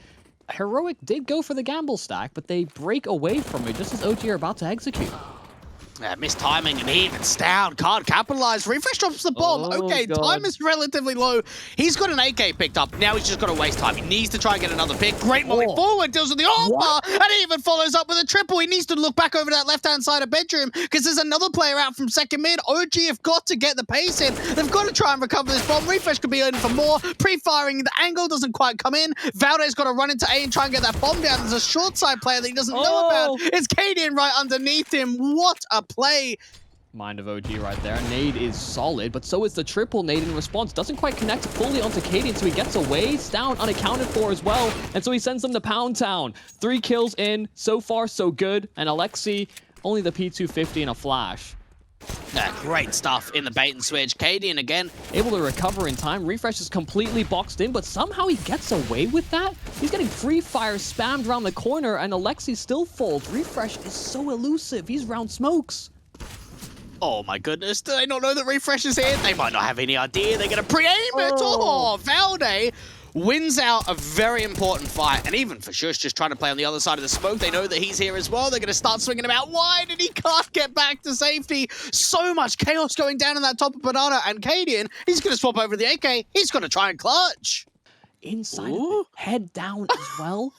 Heroic did go for the gamble stack, but they break away from it just as OG are about to execute. Missed timing, and even Stown can't capitalize. Refresh drops the bomb. Okay, God. Time is relatively low. He's got an AK picked up. Now he's just got to waste time. He needs to try and get another pick. Great moving forward, deals with the armor, and he even follows up with a triple. He needs to look back over that left-hand side of bedroom because there's another player out from second mid. OG have got to get the pace in. They've got to try and recover this bomb. Refresh could be in for more. Pre-firing, the angle doesn't quite come in. Valde's got to run into A and try and get that bomb down. There's a short side player that he doesn't know about. It's Cadian right underneath him. What a play. Mind of OG right there. Nade is solid, but so is the triple nade in response. Doesn't quite connect fully onto Cadian, so he gets away. Stown unaccounted for as well, and so he sends them to Pound Town. 3 kills in. So far, so good. And Alexi, only the P250 and a flash. Great stuff in the bait and switch. Cadian again. Able to recover in time. Refresh is completely boxed in, but somehow he gets away with that. He's getting free fire spammed around the corner, and Alexi still folds. Refresh is so elusive. He's round smokes. Oh my goodness, do they not know that Refresh is here? They might not have any idea. They're going to pre-aim it. Oh, Valde wins out a very important fight. And even for Shush, just trying to play on the other side of the smoke, they know that he's here as well. They're going to start swinging him out wide, and he can't get back to safety. So much chaos going down in that top of Banana. And Cadian, he's going to swap over the AK. He's going to try and clutch. Inside of it, head down as well.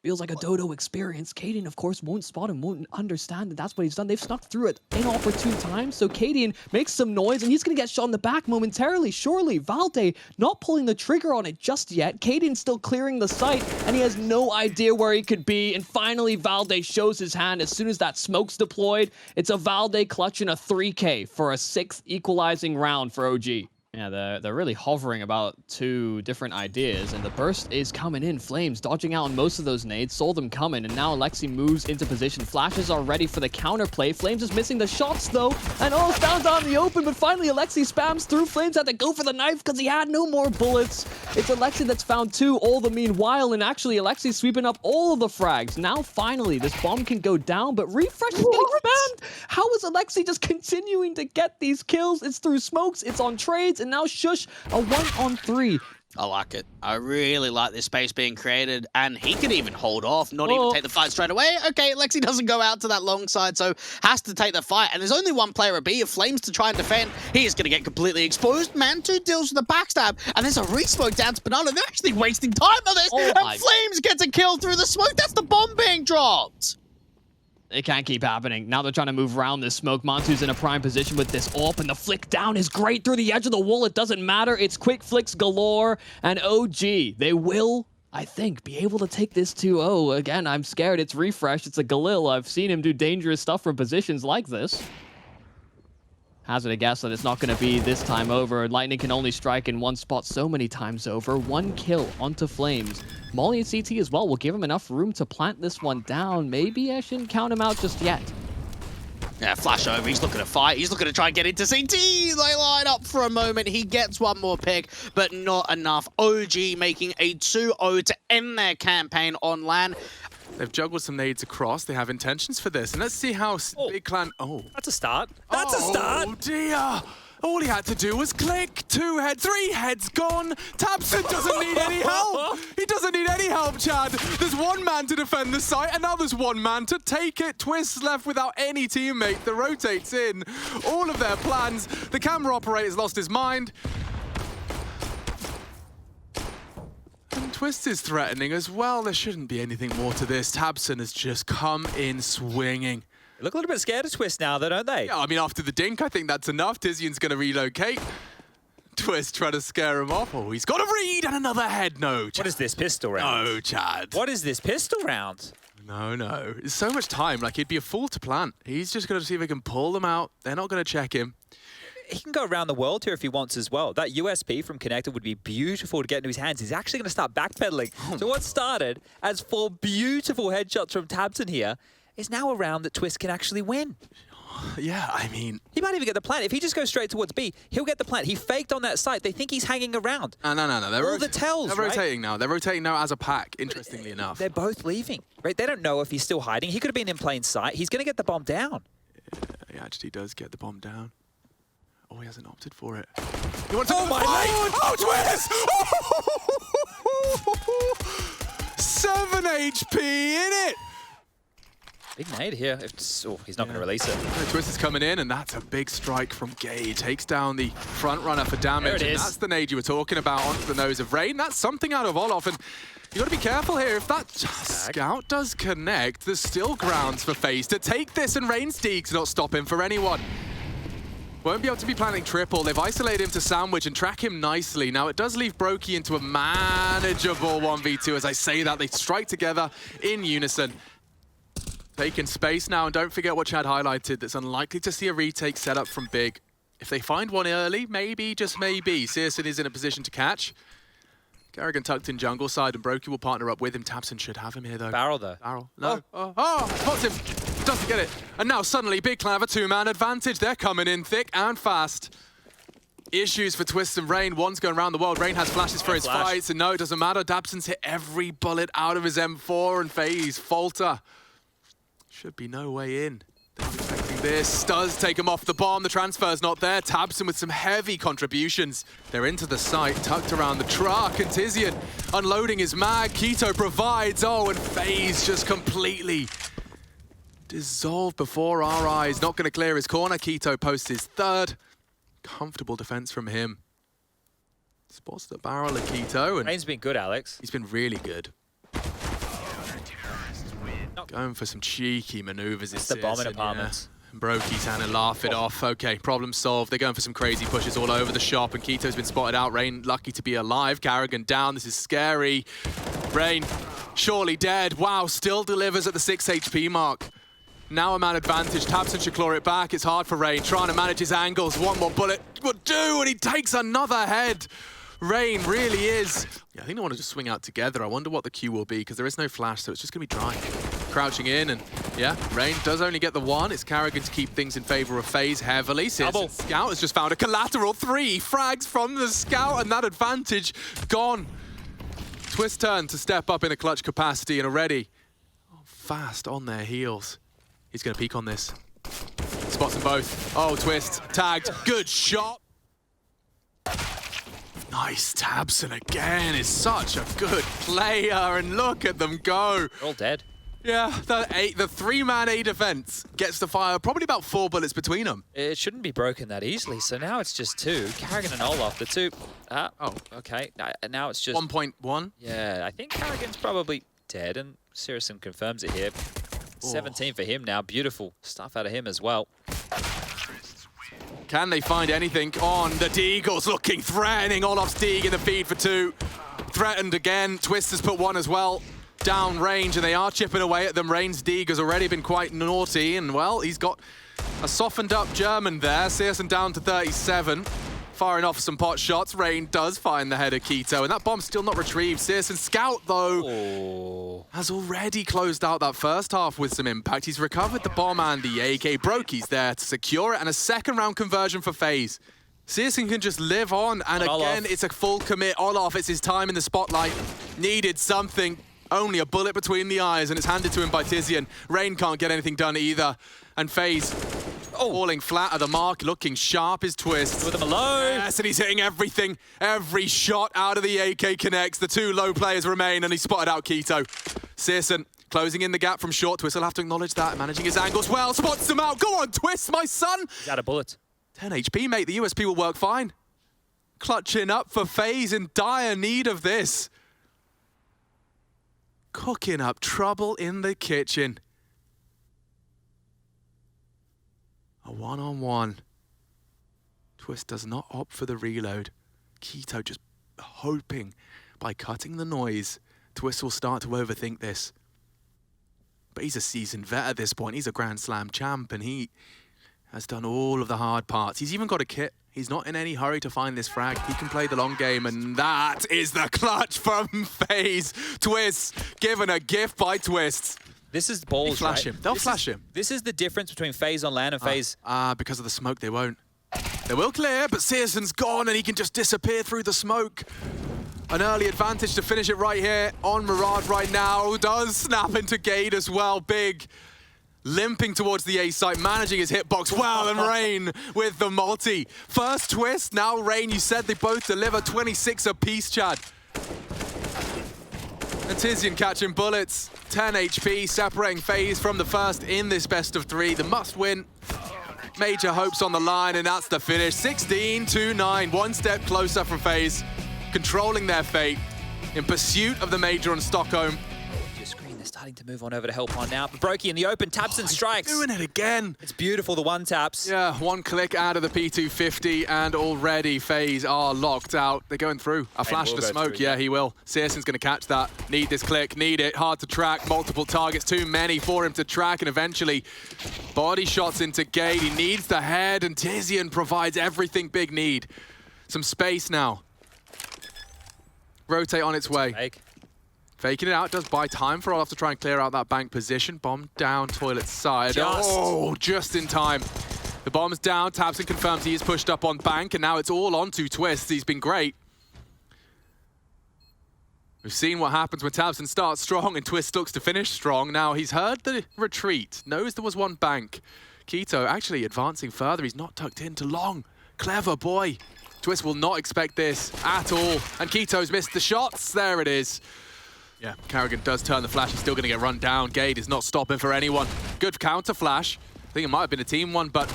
Feels like a Dodo experience. Cadian, of course, won't spot him, won't understand that that's what he's done. They've snuck through it inopportune times, so Cadian makes some noise, and he's going to get shot in the back momentarily. Surely, Valde not pulling the trigger on it just yet. Cadian still clearing the site, and he has no idea where he could be, and finally, Valde shows his hand as soon as that smoke's deployed. It's a Valde clutching a 3K for a 6th equalizing round for OG. Yeah, they're really hovering about 2 different ideas, and the burst is coming in. Flames dodging out on most of those nades, saw them coming, and now Alexi moves into position. Flashes are ready for the counterplay. Flames is missing the shots, though, and Stown's out in the open, but finally Alexi spams through. Flames had to go for the knife because he had no more bullets. It's Alexi that's found 2 all the meanwhile, and actually Alexi's sweeping up all of the frags. Now, finally, this bomb can go down, but Refresh is getting spammed. How is Alexi just continuing to get these kills? It's through smokes, it's on trades, and now Shush, a 1-on-3. I like it. I really like this space being created, and he could even hold off, not even take the fight straight away. Okay, Lexi doesn't go out to that long side, so has to take the fight, and there's only one player, a B, of Flames to try and defend. He is going to get completely exposed. Mantu deals with the backstab, and there's a re-smoke down to Banana. They're actually wasting time on this, and Flames gets a kill through the smoke. That's the bomb being dropped. It can't keep happening. Now they're trying to move around this smoke. Mantu's in a prime position with this AWP, and the flick down is great through the edge of the wall. It doesn't matter. It's quick flicks galore, and OG, they will, I think, be able to take this 2-0. Again, I'm scared. It's Refresh. It's a Galil. I've seen him do dangerous stuff from positions like this. Hazard a guess that it's not going to be this time over. Lightning can only strike in one spot so many times over. 1 kill onto Flames. Molly and CT as well will give him enough room to plant this one down. Maybe I shouldn't count him out just yet. Yeah, flash over. He's looking to fight. He's looking to try and get into CT. They line up for a moment. He gets one more pick, but not enough. OG making a 2-0 to end their campaign on LAN. They've juggled some nades across. They have intentions for this. And let's see how Big Clan... That's a start. That's a start. Oh, dear. All he had to do was click. 2 heads, 3 heads gone. Tabson doesn't need any help. He doesn't need any help, Chad. There's 1 man to defend the site, and now there's 1 man to take it. Twist left without any teammate that rotates in. All of their plans. The camera operator's lost his mind. Twist is threatening as well. There shouldn't be anything more to this. tabseN has just come in swinging. They look a little bit scared of Twist now, though, don't they? Yeah, I mean, after the dink, I think that's enough. Tizian's going to relocate. Twist trying to scare him off. Oh, he's got a read and another head. No, Chad. What is this pistol round? No, Chad. What is this pistol round? No. There's so much time. Like, he'd be a fool to plant. He's just going to see if he can pull them out. They're not going to check him. He can go around the world here if he wants as well. That USP from Connector would be beautiful to get into his hands. He's actually going to start backpedaling. So what started as 4 beautiful headshots from tabseN here is now a round that Twist can actually win. Yeah, I mean... He might even get the plant. If he just goes straight towards B, he'll get the plant. He faked on that site. They think he's hanging around. No. All the tells, They're rotating now. They're rotating now as a pack, interestingly enough. They're both leaving, right? They don't know if he's still hiding. He could have been in plain sight. He's going to get the bomb down. Yeah, he actually does get the bomb down. Oh, he hasn't opted for it. He wants to Oh, my lord! Oh, Twist! 7 HP in it! Big nade here. Oh, he's not going to release it. Twist is coming in, and that's a big strike from Gay. He takes down the front runner for damage. There it and is. That's the nade you were talking about onto the nose of Rain. That's something out of Olof, and you got to be careful here. If that scout does connect, there's still grounds for FaZe to take this, and Rain's Deeg's not stopping for anyone. Won't be able to be planning triple. They've isolated him to sandwich and track him nicely. Now, it does leave Brokey into a manageable 1v2. As I say that, they strike together in unison. Taking space now, and don't forget what Chad highlighted, that's unlikely to see a retake set up from Big. If they find one early, maybe, just maybe, CSGO is in a position to catch. Garrigan tucked in jungle side, and Brokey will partner up with him. tabseN should have him here, though. Barrel, though. Barrel. No. Spots him. Doesn't get it. And now suddenly, Big Clan have a 2-man advantage. They're coming in thick and fast. Issues for Twist and Rain. One's going around the world. Rain has flashes for his fights, and no, it doesn't matter. tabseN's hit every bullet out of his M4, and FaZe falter. Should be no way in. They're not expecting this. Does take him off the bomb. The transfer's not there. tabseN with some heavy contributions. They're into the site, tucked around the truck, and Tizian unloading his mag. k1to provides. Oh, and FaZe just completely dissolved before our eyes. Not going to clear his corner. k1to posts his 3rd. Comfortable defense from him. Spots the barrel of k1to, and Rain's been good, Alex. he's been really good. Going for some cheeky maneuvers. It's the bombing apartments. Yeah. Brokey's trying to laugh it off. Okay, problem solved. They're going for some crazy pushes all over the shop, and k1to's been spotted out. Rain lucky to be alive. Garrigan down. This is scary. Rain surely dead. Wow, still delivers at the 6 HP mark. Now a man advantage. tabseN should claw it back. It's hard for Rain. Trying to manage his angles. One more bullet will do, and he takes another head. Rain really is. Yeah, I think they want to just swing out together. I wonder what the Q will be, because there is no flash, so it's just going to be dry. Crouching in, and yeah, Rain does only get the 1. It's Garrigan to keep things in favor of FaZe heavily. Double. Scout has just found a collateral 3 frags from the Scout, and that advantage gone. Twist turn to step up in a clutch capacity, and already fast on their heels. He's going to peek on this. Spots them both. Oh, Twist tagged. Good shot. Nice. tabseN again is such a good player, and look at them go. They're all dead. Yeah, the 3-man A defense gets to fire probably about 4 bullets between them. It shouldn't be broken that easily, so now it's just 2. Garrigan and Olof, the 2. Oh, okay. Now it's just... 1.1. Yeah, I think Garrigan's probably dead, and CSGO confirms it here. 17 for him now. Beautiful stuff out of him as well. Can they find anything on the Deagles? Looking threatening. Olof's Deeg in the feed for 2. Threatened again. Twist has put 1 as well. Down range, and they are chipping away at them. Rain's Deeg has already been quite naughty, and well, he's got a softened up German there. CSGO down to 37. Firing off some pot shots. Rain does find the head of k1to, and that bomb's still not retrieved. CSGO Scout, though, has already closed out that first half with some impact. He's recovered the bomb and the AK. Brokey's there to secure it, and a 2nd round conversion for FaZe. CSGO can just live on, and again, it's a full commit. Olof, it's his time in the spotlight. Needed something. Only a bullet between the eyes, and it's handed to him by Tizian. Rain can't get anything done either. And FaZe falling flat at the mark, looking sharp is Twist. With him alone. Yes, and he's hitting everything. Every shot out of the AK connects. The 2 low players remain, and he spotted out k1to. CSGO closing in the gap from short. Twist will have to acknowledge that. Managing his angles well. Spots him out. Go on, Twist, my son. He's out of bullets. 10 HP, mate. The USP will work fine. Clutching up for FaZe in dire need of this. cooking up trouble in the kitchen. A one-on-one. Twist does not opt for the reload. k1to just hoping by cutting the noise, Twist will start to overthink this. But he's a seasoned vet at this point. He's a Grand Slam champ, and he has done all of the hard parts. He's even got a kit. He's not in any hurry to find this frag. He can play the long game, and that is the clutch from FaZe. Twist, given a gift by Twist. This is balls, Flash right? him. They'll flash him. This is the difference between FaZe on LAN and FaZe. Because of the smoke, they won't. They will clear, but Searson's gone, and he can just disappear through the smoke. An early advantage to finish it right here on Mirage right now. Does snap into Gade as well. Big. Limping towards the A site, managing his hitbox well, and Rain with the multi. First Twist, now Rain. You said they both deliver 26 apiece, Chad. And Tizian catching bullets. 10 HP, separating FaZe from the first in this best of 3. The must win. Major hopes on the line, and that's the finish. 16-9, one step closer from FaZe, controlling their fate in pursuit of the Major on Stockholm. Your screen, they're starting to move on over to help on now. But Brokey in the open, taps and strikes. Doing it again. It's beautiful, the one taps. Yeah, one click out of the P250, and already FaZe are locked out. They're going through. A flash to smoke. Yeah, he will. Searson's going to catch that. Need this click, need it. Hard to track. Multiple targets, too many for him to track, and eventually body shots into Gade. He needs the head, and Tizian provides everything Big need. Some space now. Rotate on its way. Fake. Faking it out, does buy time for Olaf to try and clear out that bank position. Bomb down, toilet side. Oh, just in time. The bomb's down, Tabson confirms he is pushed up on bank, and now it's all on to Twist. He's been great. We've seen what happens when Tabson starts strong and Twist looks to finish strong. Now he's heard the retreat, knows there was one bank. k1to actually advancing further. He's not tucked into long. Clever boy. Twist will not expect this at all. And k1to's missed the shots. There it is. Yeah, Carrigan does turn the flash. He's still going to get run down. Gade is not stopping for anyone. Good counter flash. I think it might have been a team one, but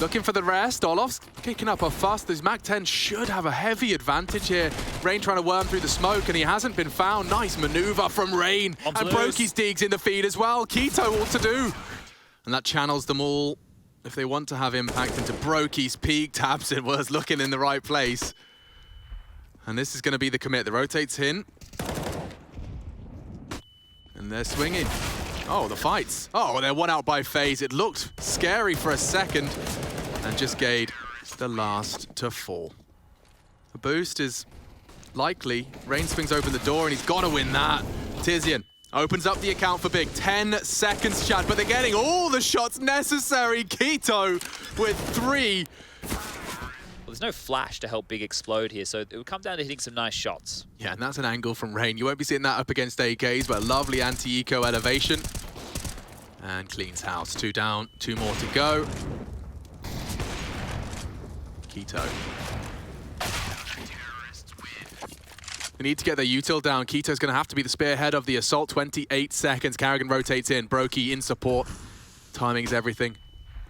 looking for the rest. Olaf's kicking up a fuss. This MAC-10 should have a heavy advantage here. Rain trying to worm through the smoke, and he hasn't been found. Nice maneuver from Rain. And Brokey's digs in the feed as well. k1to all to do. And that channels them all. If they want to have impact into Brokey's peak, Tabson was looking in the right place. And this is going to be the commit. The rotates in. And they're swinging. Oh, the fights. Oh, they're one out by FaZe. It looked scary for a second. And just Gade, the last to fall. The boost is likely. Rain swings open the door, and he's got to win that. Tizian opens up the account for Big. 10 seconds, Chad, but they're getting all the shots necessary. k1to with 3. Well, there's no flash to help Big explode here, so it will come down to hitting some nice shots. Yeah, and that's an angle from Rain. You won't be seeing that up against AKs, but a lovely anti-eco elevation. And cleans house. 2 down, 2 more to go. k1to. They need to get their util down. k1to's going to have to be the spearhead of the assault. 28 seconds. Carrigan rotates in. Brokey in support. Timing is everything.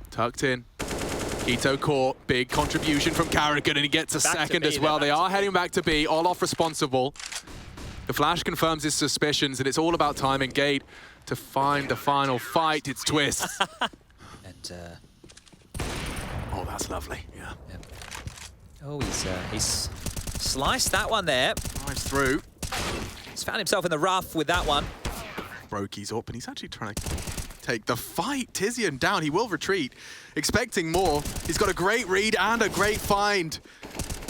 Tucked in. k1to caught. Big contribution from Carrigan, and he gets a second as well. They are heading back to B. Olaf responsible. The flash confirms his suspicions, and it's all about timing. Gade to find the final fight. It's Twist. And oh, that's lovely. Yeah. Yep. Oh, he's sliced that one there. Drives through. He's found himself in the rough with that one. Brokey's up, and he's actually trying to take the fight. Tizian down. He will retreat, expecting more. He's got a great read and a great find.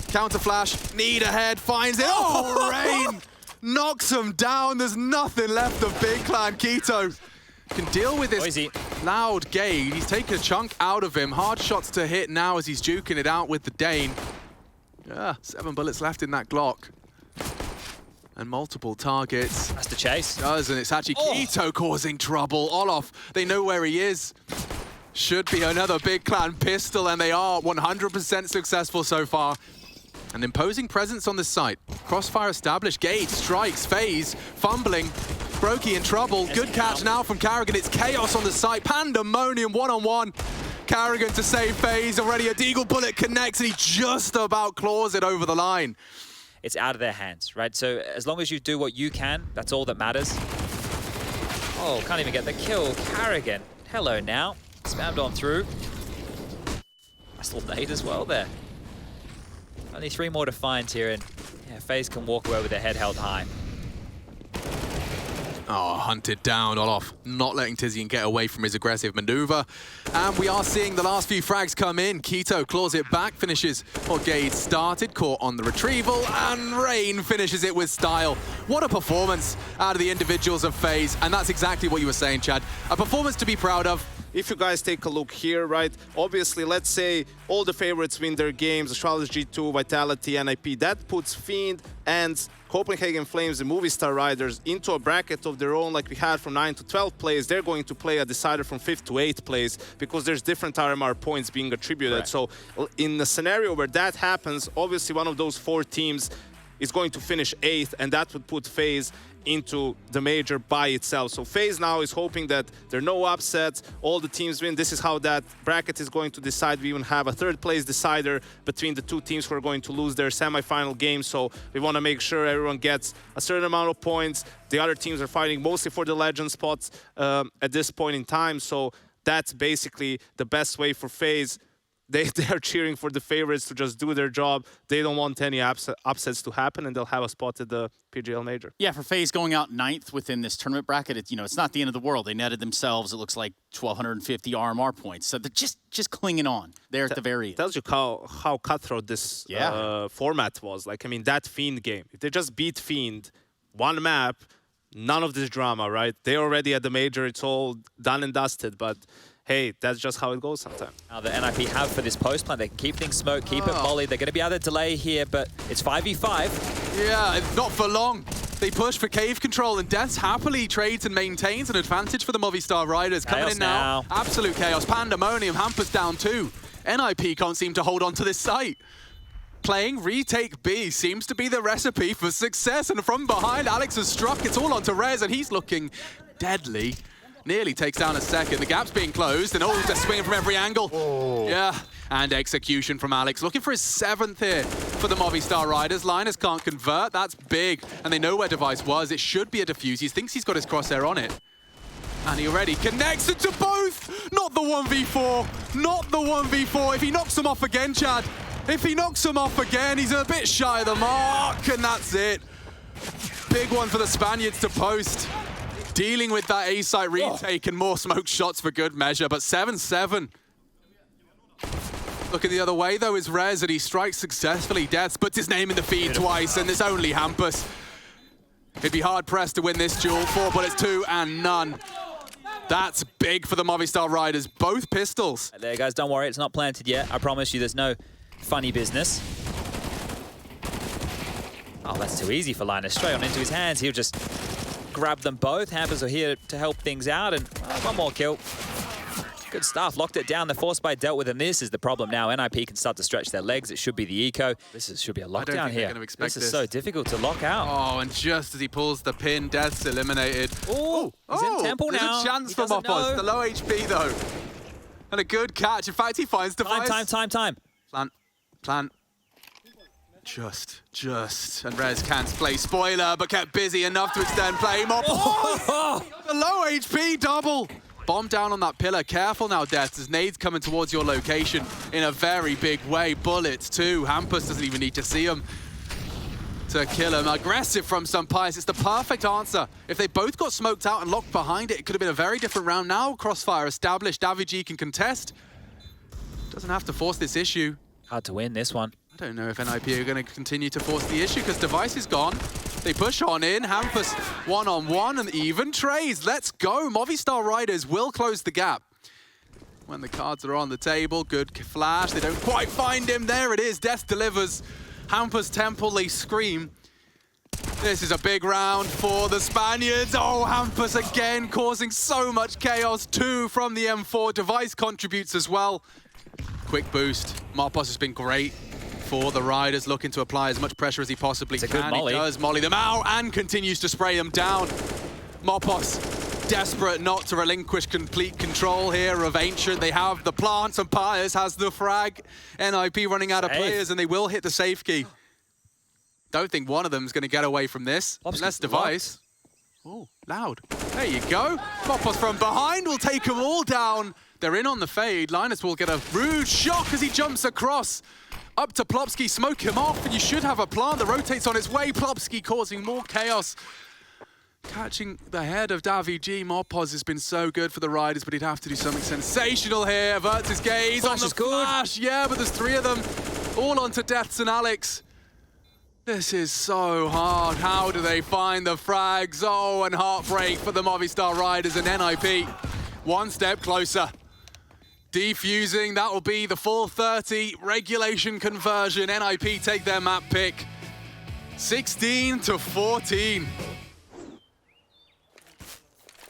Counter flash. Need ahead. Finds it. Oh, Rain knocks him down. There's nothing left of Big Clan. k1to can deal with this loud Gade. He's taken a chunk out of him. Hard shots to hit now as he's duking it out with the Dane. Yeah, 7 bullets left in that Glock. And multiple targets. That's the chase. Does, and it's actually k1to causing trouble. Olaf, they know where he is. Should be another Big Clan pistol, and they are 100% successful so far. An imposing presence on the site. Crossfire established. Gade strikes. FaZe fumbling. Brokey in trouble. Good catch now from Carrigan. It's chaos on the site. Pandemonium one-on-one. Carrigan to save FaZe. Already a deagle bullet connects, and he just about claws it over the line. It's out of their hands, right? So as long as you do what you can, that's all that matters. Oh, can't even get the kill. Carrigan, hello now. Spammed on through. Nice little nade as well there. Only 3 more to find here, and yeah, FaZe can walk away with their head held high. Oh, hunted down, Olof, not letting Tizian get away from his aggressive maneuver. And we are seeing the last few frags come in. Keto claws it back, finishes what Gade started, caught on the retrieval, and Rain finishes it with style. What a performance out of the individuals of FaZe, and that's exactly what you were saying, Chad. A performance to be proud of. If you guys take a look here, right, obviously, let's say all the favorites win their games, Astralis G2, Vitality, NIP, that puts Fiend and Copenhagen Flames and Movistar Riders into a bracket of their own, like we had from 9 to 12 plays. They're going to play a decider from 5th to 8th plays because there's different RMR points being attributed. Right. So in the scenario where that happens, obviously one of those 4 teams is going to finish 8th, and that would put FaZe into the major by itself. So FaZe now is hoping that there are no upsets, all the teams win. This is how that bracket is going to decide. We even have a 3rd place decider between the 2 teams who are going to lose their semifinal game. So we want to make sure everyone gets a certain amount of points. The other teams are fighting mostly for the legend spots at this point in time. So that's basically the best way for FaZe. They are cheering for the favorites to just do their job. They don't want any upsets to happen, and they'll have a spot at the PGL Major. Yeah, for FaZe going out 9th within this tournament bracket, it's not the end of the world. They netted themselves, it looks like, 1,250 RMR points. So they're just clinging on there at the very end. Tells you how cutthroat this format was. Like, I mean, that Fiend game. If they just beat Fiend, one map, none of this drama, right? They're already at the Major. It's all done and dusted, but hey, that's just how it goes sometimes. Now the NIP have for this post plan, they can keep things smoked, keep it molly. They're going to be able to delay here, but it's 5v5. Yeah, not for long. They push for cave control, and Deaths happily trades and maintains an advantage for the Movistar Riders. Coming Chaos in now. Absolute chaos. Pandemonium, Hampus down 2. NIP can't seem to hold on to this site. Playing retake B seems to be the recipe for success, and from behind, Alex has struck. It's all onto Rez, and he's looking deadly. Nearly takes down a second. The gap's being closed, and they're swinging from every angle. Yeah, and execution from Alex. Looking for his 7th here for the Movistar Riders. Linus can't convert. That's big, and they know where Device was. It should be a defuse. He thinks he's got his crosshair on it. And he already connects it to both. Not the 1v4. Not the 1v4. If he knocks him off again, Chad. If he knocks him off again, he's a bit shy of the mark, and that's it. Big one for the Spaniards to post. Dealing with that A-site retake and more smoke shots for good measure, but 7-7. Looking the other way, though, is Rez, and he strikes successfully. Deaths puts his name in the feed twice, and it's only Hampus. He'd be hard-pressed to win this duel. 4 bullets, 2 and none. That's big for the Movistar Riders. Both pistols. There, guys, don't worry, it's not planted yet. I promise you there's no funny business. Oh, that's too easy for Linus. Straight on into his hands. He'll just grab them both. Hampers are here to help things out, and one more kill. Good stuff. Locked it down. The force by dealt with, and this is the problem now. NIP can start to stretch their legs. It should be the eco. Should be a lockdown here. This is so difficult to lock out. Oh, and just as he pulls the pin, Death's eliminated. Oh, he's in temple now. There's a chance for Moppos. The low HP, though. And a good catch. In fact, he finds Device. Time. Plant. Just. And Rez can't play spoiler, but kept busy enough to extend play. Oh! The low HP double. Bomb down on that pillar. Careful now, Death. There's nades coming towards your location in a very big way. Bullets, too. Hampus doesn't even need to see him to kill him. Aggressive from Sampais. It's the perfect answer. If they both got smoked out and locked behind it, it could have been a very different round. Now, Crossfire established. Davigi can contest. Doesn't have to force this issue. Hard to win this one. I don't know if NIP are going to continue to force the issue because Device is gone. They push on in. Hampus one-on-one and even trays. Let's go. Movistar Riders will close the gap. When the cards are on the table, good flash. They don't quite find him. There it is. Death delivers. Hampus Temple, they scream. This is a big round for the Spaniards. Oh, Hampus again causing so much chaos. 2 from the M4. Device contributes as well. Quick boost. Marpos has been great for the Riders, looking to apply as much pressure as he possibly can. Good molly. He does molly them out and continues to spray them down. Marpos desperate not to relinquish complete control here of Ancient. They have the plants, and Pius has the frag. NIP running out of players, and they will hit the safe key. Don't think one of them is going to get away from this. Unless Device. Oh, loud. There you go. Mopos from behind will take them all down. They're in on the fade. Linus will get a rude shock as he jumps across. Up to Plopsky, smoke him off, and you should have a plant that rotates on its way. Plopsky causing more chaos. Catching the head of Davi G. Mopos has been so good for the Riders, but he'd have to do something sensational here. Averts his gaze on the flash. Yeah, but there's 3 of them. All onto Deaths and Alex. This is so hard. How do they find the frags? Oh, and heartbreak for the Movistar Riders and NIP. One step closer. Defusing, that will be the full 30 regulation conversion. NIP take their map pick. 16-14.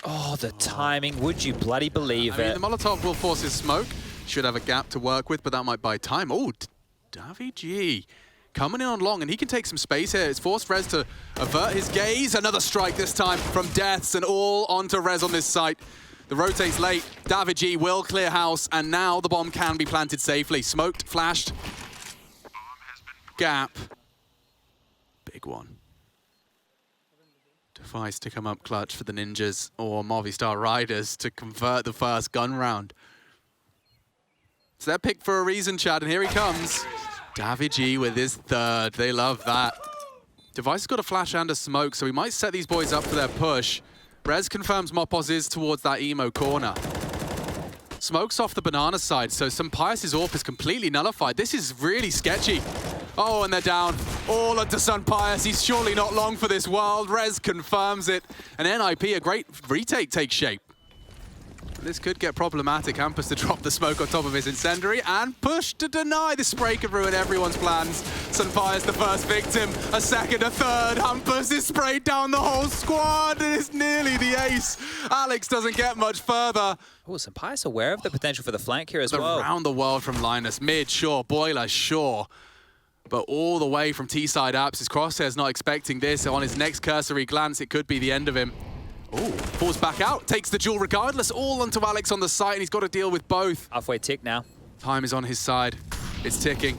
Oh, the timing. Would you bloody believe it? The Molotov will force his smoke. Should have a gap to work with, but that might buy time. Oh, Davi G coming in on long, and he can take some space here. It's forced Rez to avert his gaze. Another strike this time from Deaths, and all onto Rez on this site. The rotate's late. Davi G will clear house, and now the bomb can be planted safely. Smoked, flashed. Gap. Big one. Device to come up clutch for the Ninjas or Movistar Riders to convert the first gun round. It's their pick for a reason, Chad, and here he comes. Davi G with his 3rd. They love that. Device has got a flash and a smoke, so we might set these boys up for their push. Rez confirms Mopos is towards that emo corner. Smoke's off the banana side, so Pius's AWP is completely nullified. This is really sketchy. Oh, and they're down. All onto Pius. He's surely not long for this world. Rez confirms it. And NIP, a great retake takes shape. This could get problematic. Hampus to drop the smoke on top of his incendiary and push to deny. The spray could ruin everyone's plans. Pius the first victim, a second, a third. Hampus is sprayed down the whole squad, and it's nearly the ace. Alex doesn't get much further. Oh, Pius aware of the potential for the flank here as well. Around the world from Linus. Mid, sure. Boiler, sure. But all the way from T-side apps, his crosshair's not expecting this. On his next cursory glance, it could be the end of him. Oh, falls back out, takes the duel regardless, all onto Alex on the site, and he's got to deal with both. Halfway tick now. Time is on his side. It's ticking.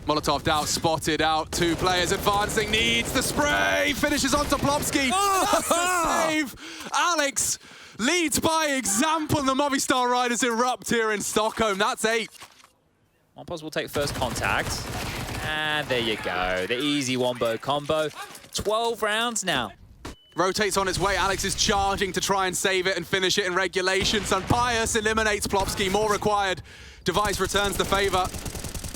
Molotov out, spotted out. 2 players advancing, needs the spray. Finishes onto Plopsky. That's the save. Alex leads by example. The Movistar Riders erupt here in Stockholm. That's 8. Mopos will take first contact. And there you go. The easy wombo combo. 12 rounds now. Rotates on its way. Alex is charging to try and save it and finish it in regulation. Pius eliminates Plopsky. More required. Device returns the favor.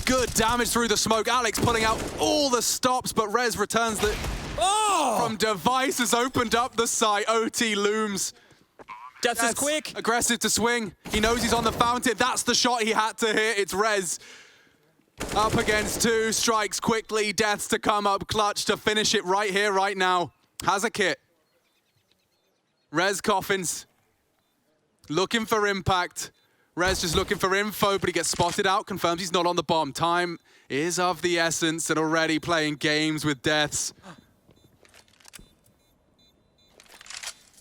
Good damage through the smoke. Alex pulling out all the stops, but Rez returns the... Oh! From Device has opened up the site. OT looms. Deaths is quick. Aggressive to swing. He knows he's on the fountain. That's the shot he had to hit. It's Rez. Up against 2. Strikes quickly. Deaths to come up clutch to finish it right here, right now. Has a kit. Rez coffins, looking for impact. Rez just looking for info, but he gets spotted out, confirms he's not on the bomb. Time is of the essence, and already playing games with Deaths.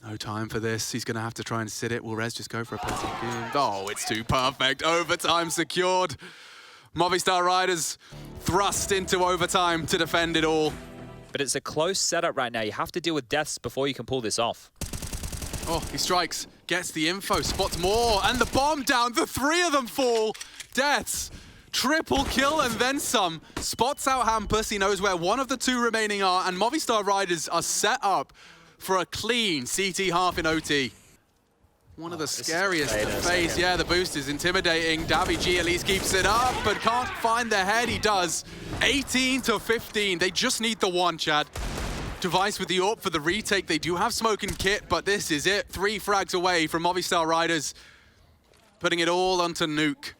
No time for this. He's going to have to try and sit it. Will Rez just go for a penalty? Oh, it's too perfect. Overtime secured. Movistar Riders thrust into overtime to defend it all. But it's a close setup right now. You have to deal with Deaths before you can pull this off. Oh, he strikes, gets the info, spots more, and the bomb down. The 3 of them fall. Deaths, triple kill and then some. Spots out Hampus. He knows where one of the 2 remaining are, and Movistar Riders are set up for a clean CT half in OT. One of the scariest to face. Yeah, the boost is intimidating. Davi G at least keeps it up, but can't find the head. He does. 18-15. They just need the 1, Chad. Device with the AWP for the retake. They do have smoke and kit, but this is it. 3 frags away from Movistar Riders. Putting it all onto Nuke.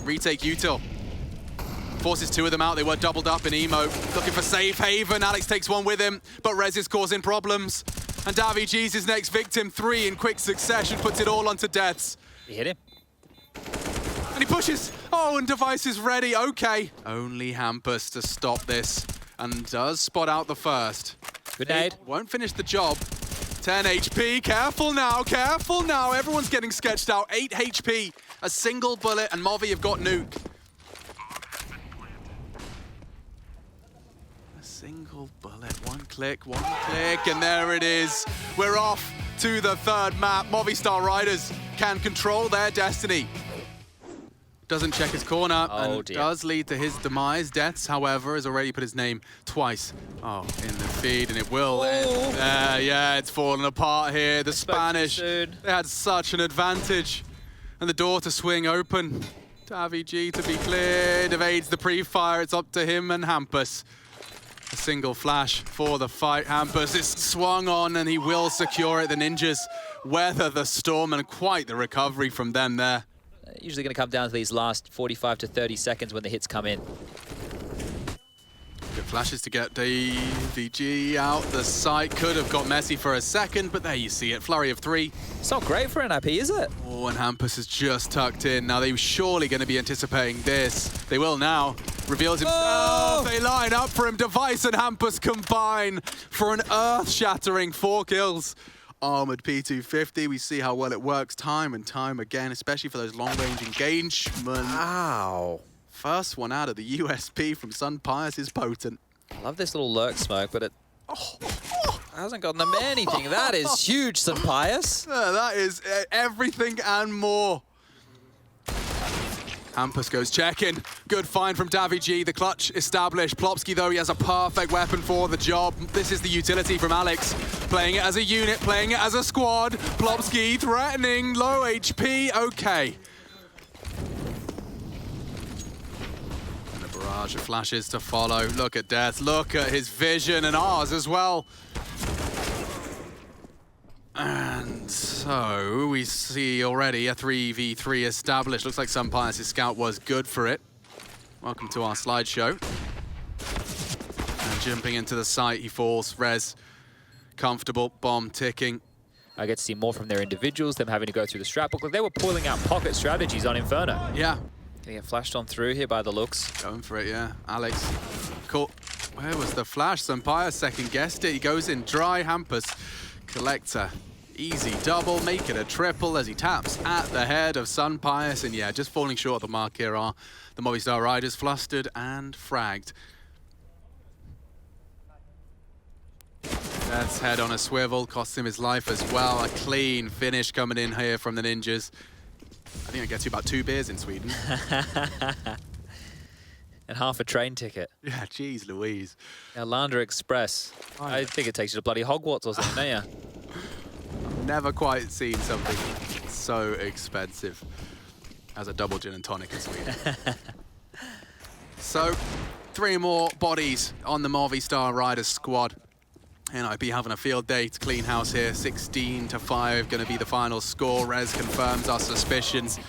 Retake util. Forces 2 of them out. They were doubled up in emo. Looking for safe haven. Alex takes one with him, but Rez is causing problems. And Davi G's his next victim. 3 in quick succession. Puts it all onto Deaths. He hit him. And he pushes. Oh, and Device is ready. Okay. Only Hampus to stop this. And does spot out the first. Good nade. Won't finish the job. 10 HP. Careful now. Careful now. Everyone's getting sketched out. 8 HP. A single bullet. And Movi have got Nuke. single bullet, one click, and there it is. We're off to the third map. Movistar Riders can control their destiny. Doesn't check his corner and does lead to his demise. Deaths, however, has already put his name twice. Oh, in the feed, and it will end there. Yeah, it's falling apart here. The Spanish, they had such an advantage. And the door to swing open. Davig to be cleared, evades the pre-fire. It's up to him and Hampus. A single flash for the fight. Hampus is swung on and he will secure it. The Ninjas weather the storm and quite the recovery from them there. Usually going to come down to these last 45 to 30 seconds when the hits come in. Good flashes to get Davig out. The site could have got messy for a second, but there you see it. Flurry of 3. It's not great for NIP, is it? Oh, and Hampus is just tucked in. Now, they were surely going to be anticipating this. They will now. Reveals himself. Oh! They line up for him. Device and Hampus combine for an earth-shattering 4 kills. Armored P250, we see how well it works time and time again, especially for those long-range engagements. Wow. First one out of the USP from Sun Pius is potent. I love this little lurk smoke, but it hasn't gotten them anything. That is huge, Sun Pius. That is everything and more. Hampus goes checking. Good find from Davig. The clutch established. Plopsky, though, he has a perfect weapon for the job. This is the utility from Alex. Playing it as a unit, playing it as a squad. Plopsky threatening, low HP, okay. And a barrage of flashes to follow. Look at Death, look at his vision and ours as well. And so we see already a 3v3 established. Looks like Sun Pius' scout was good for it. Welcome to our slideshow. And jumping into the site, he falls. Rez, comfortable, bomb ticking. I get to see more from their individuals, them having to go through the strat book. Like they were pulling out pocket strategies on Inferno. Yeah. Gonna get flashed on through here by the looks. Going for it, yeah. Alex, cool. Where was the flash? Sun Pius second guessed it. He goes in dry. Hampus. Collector, easy double, make it a triple as he taps at the head of Sun Pius. And yeah, just falling short of the mark here are the Movistar Riders, flustered and fragged. That's head on a swivel, cost him his life as well. A clean finish coming in here from the Ninjas. I think it gets you about 2 beers in Sweden. And half a train ticket. Yeah, geez Louise. Now, Lander Express. I think it takes you to bloody Hogwarts or something, don't you? I've never quite seen something so expensive as a double gin and tonic in Sweden. So, 3 more bodies on the Movistar Riders squad. NIP having a field day to clean house here. 16-5 going to be the final score. Rez confirms our suspicions.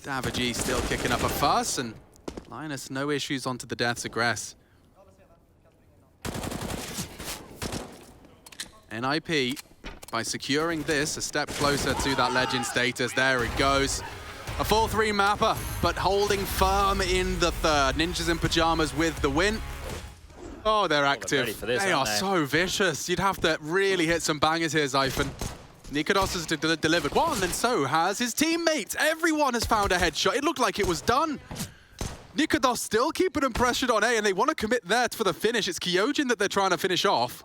Davig still kicking up a fuss, and Linus, no issues onto the deaths aggress. NIP, by securing this, a step closer to that legend status. There it goes. A full 3 mapper, but holding firm in the third. Ninjas in pajamas with the win. Oh, they're active. They are so vicious. You'd have to really hit some bangers here, Zyphon. Nikodos has delivered one, and so has his teammates. Everyone has found a headshot. It looked like it was done. Nikodos still keeping them pressured on A, and they want to commit there for the finish. It's Kyojin that they're trying to finish off.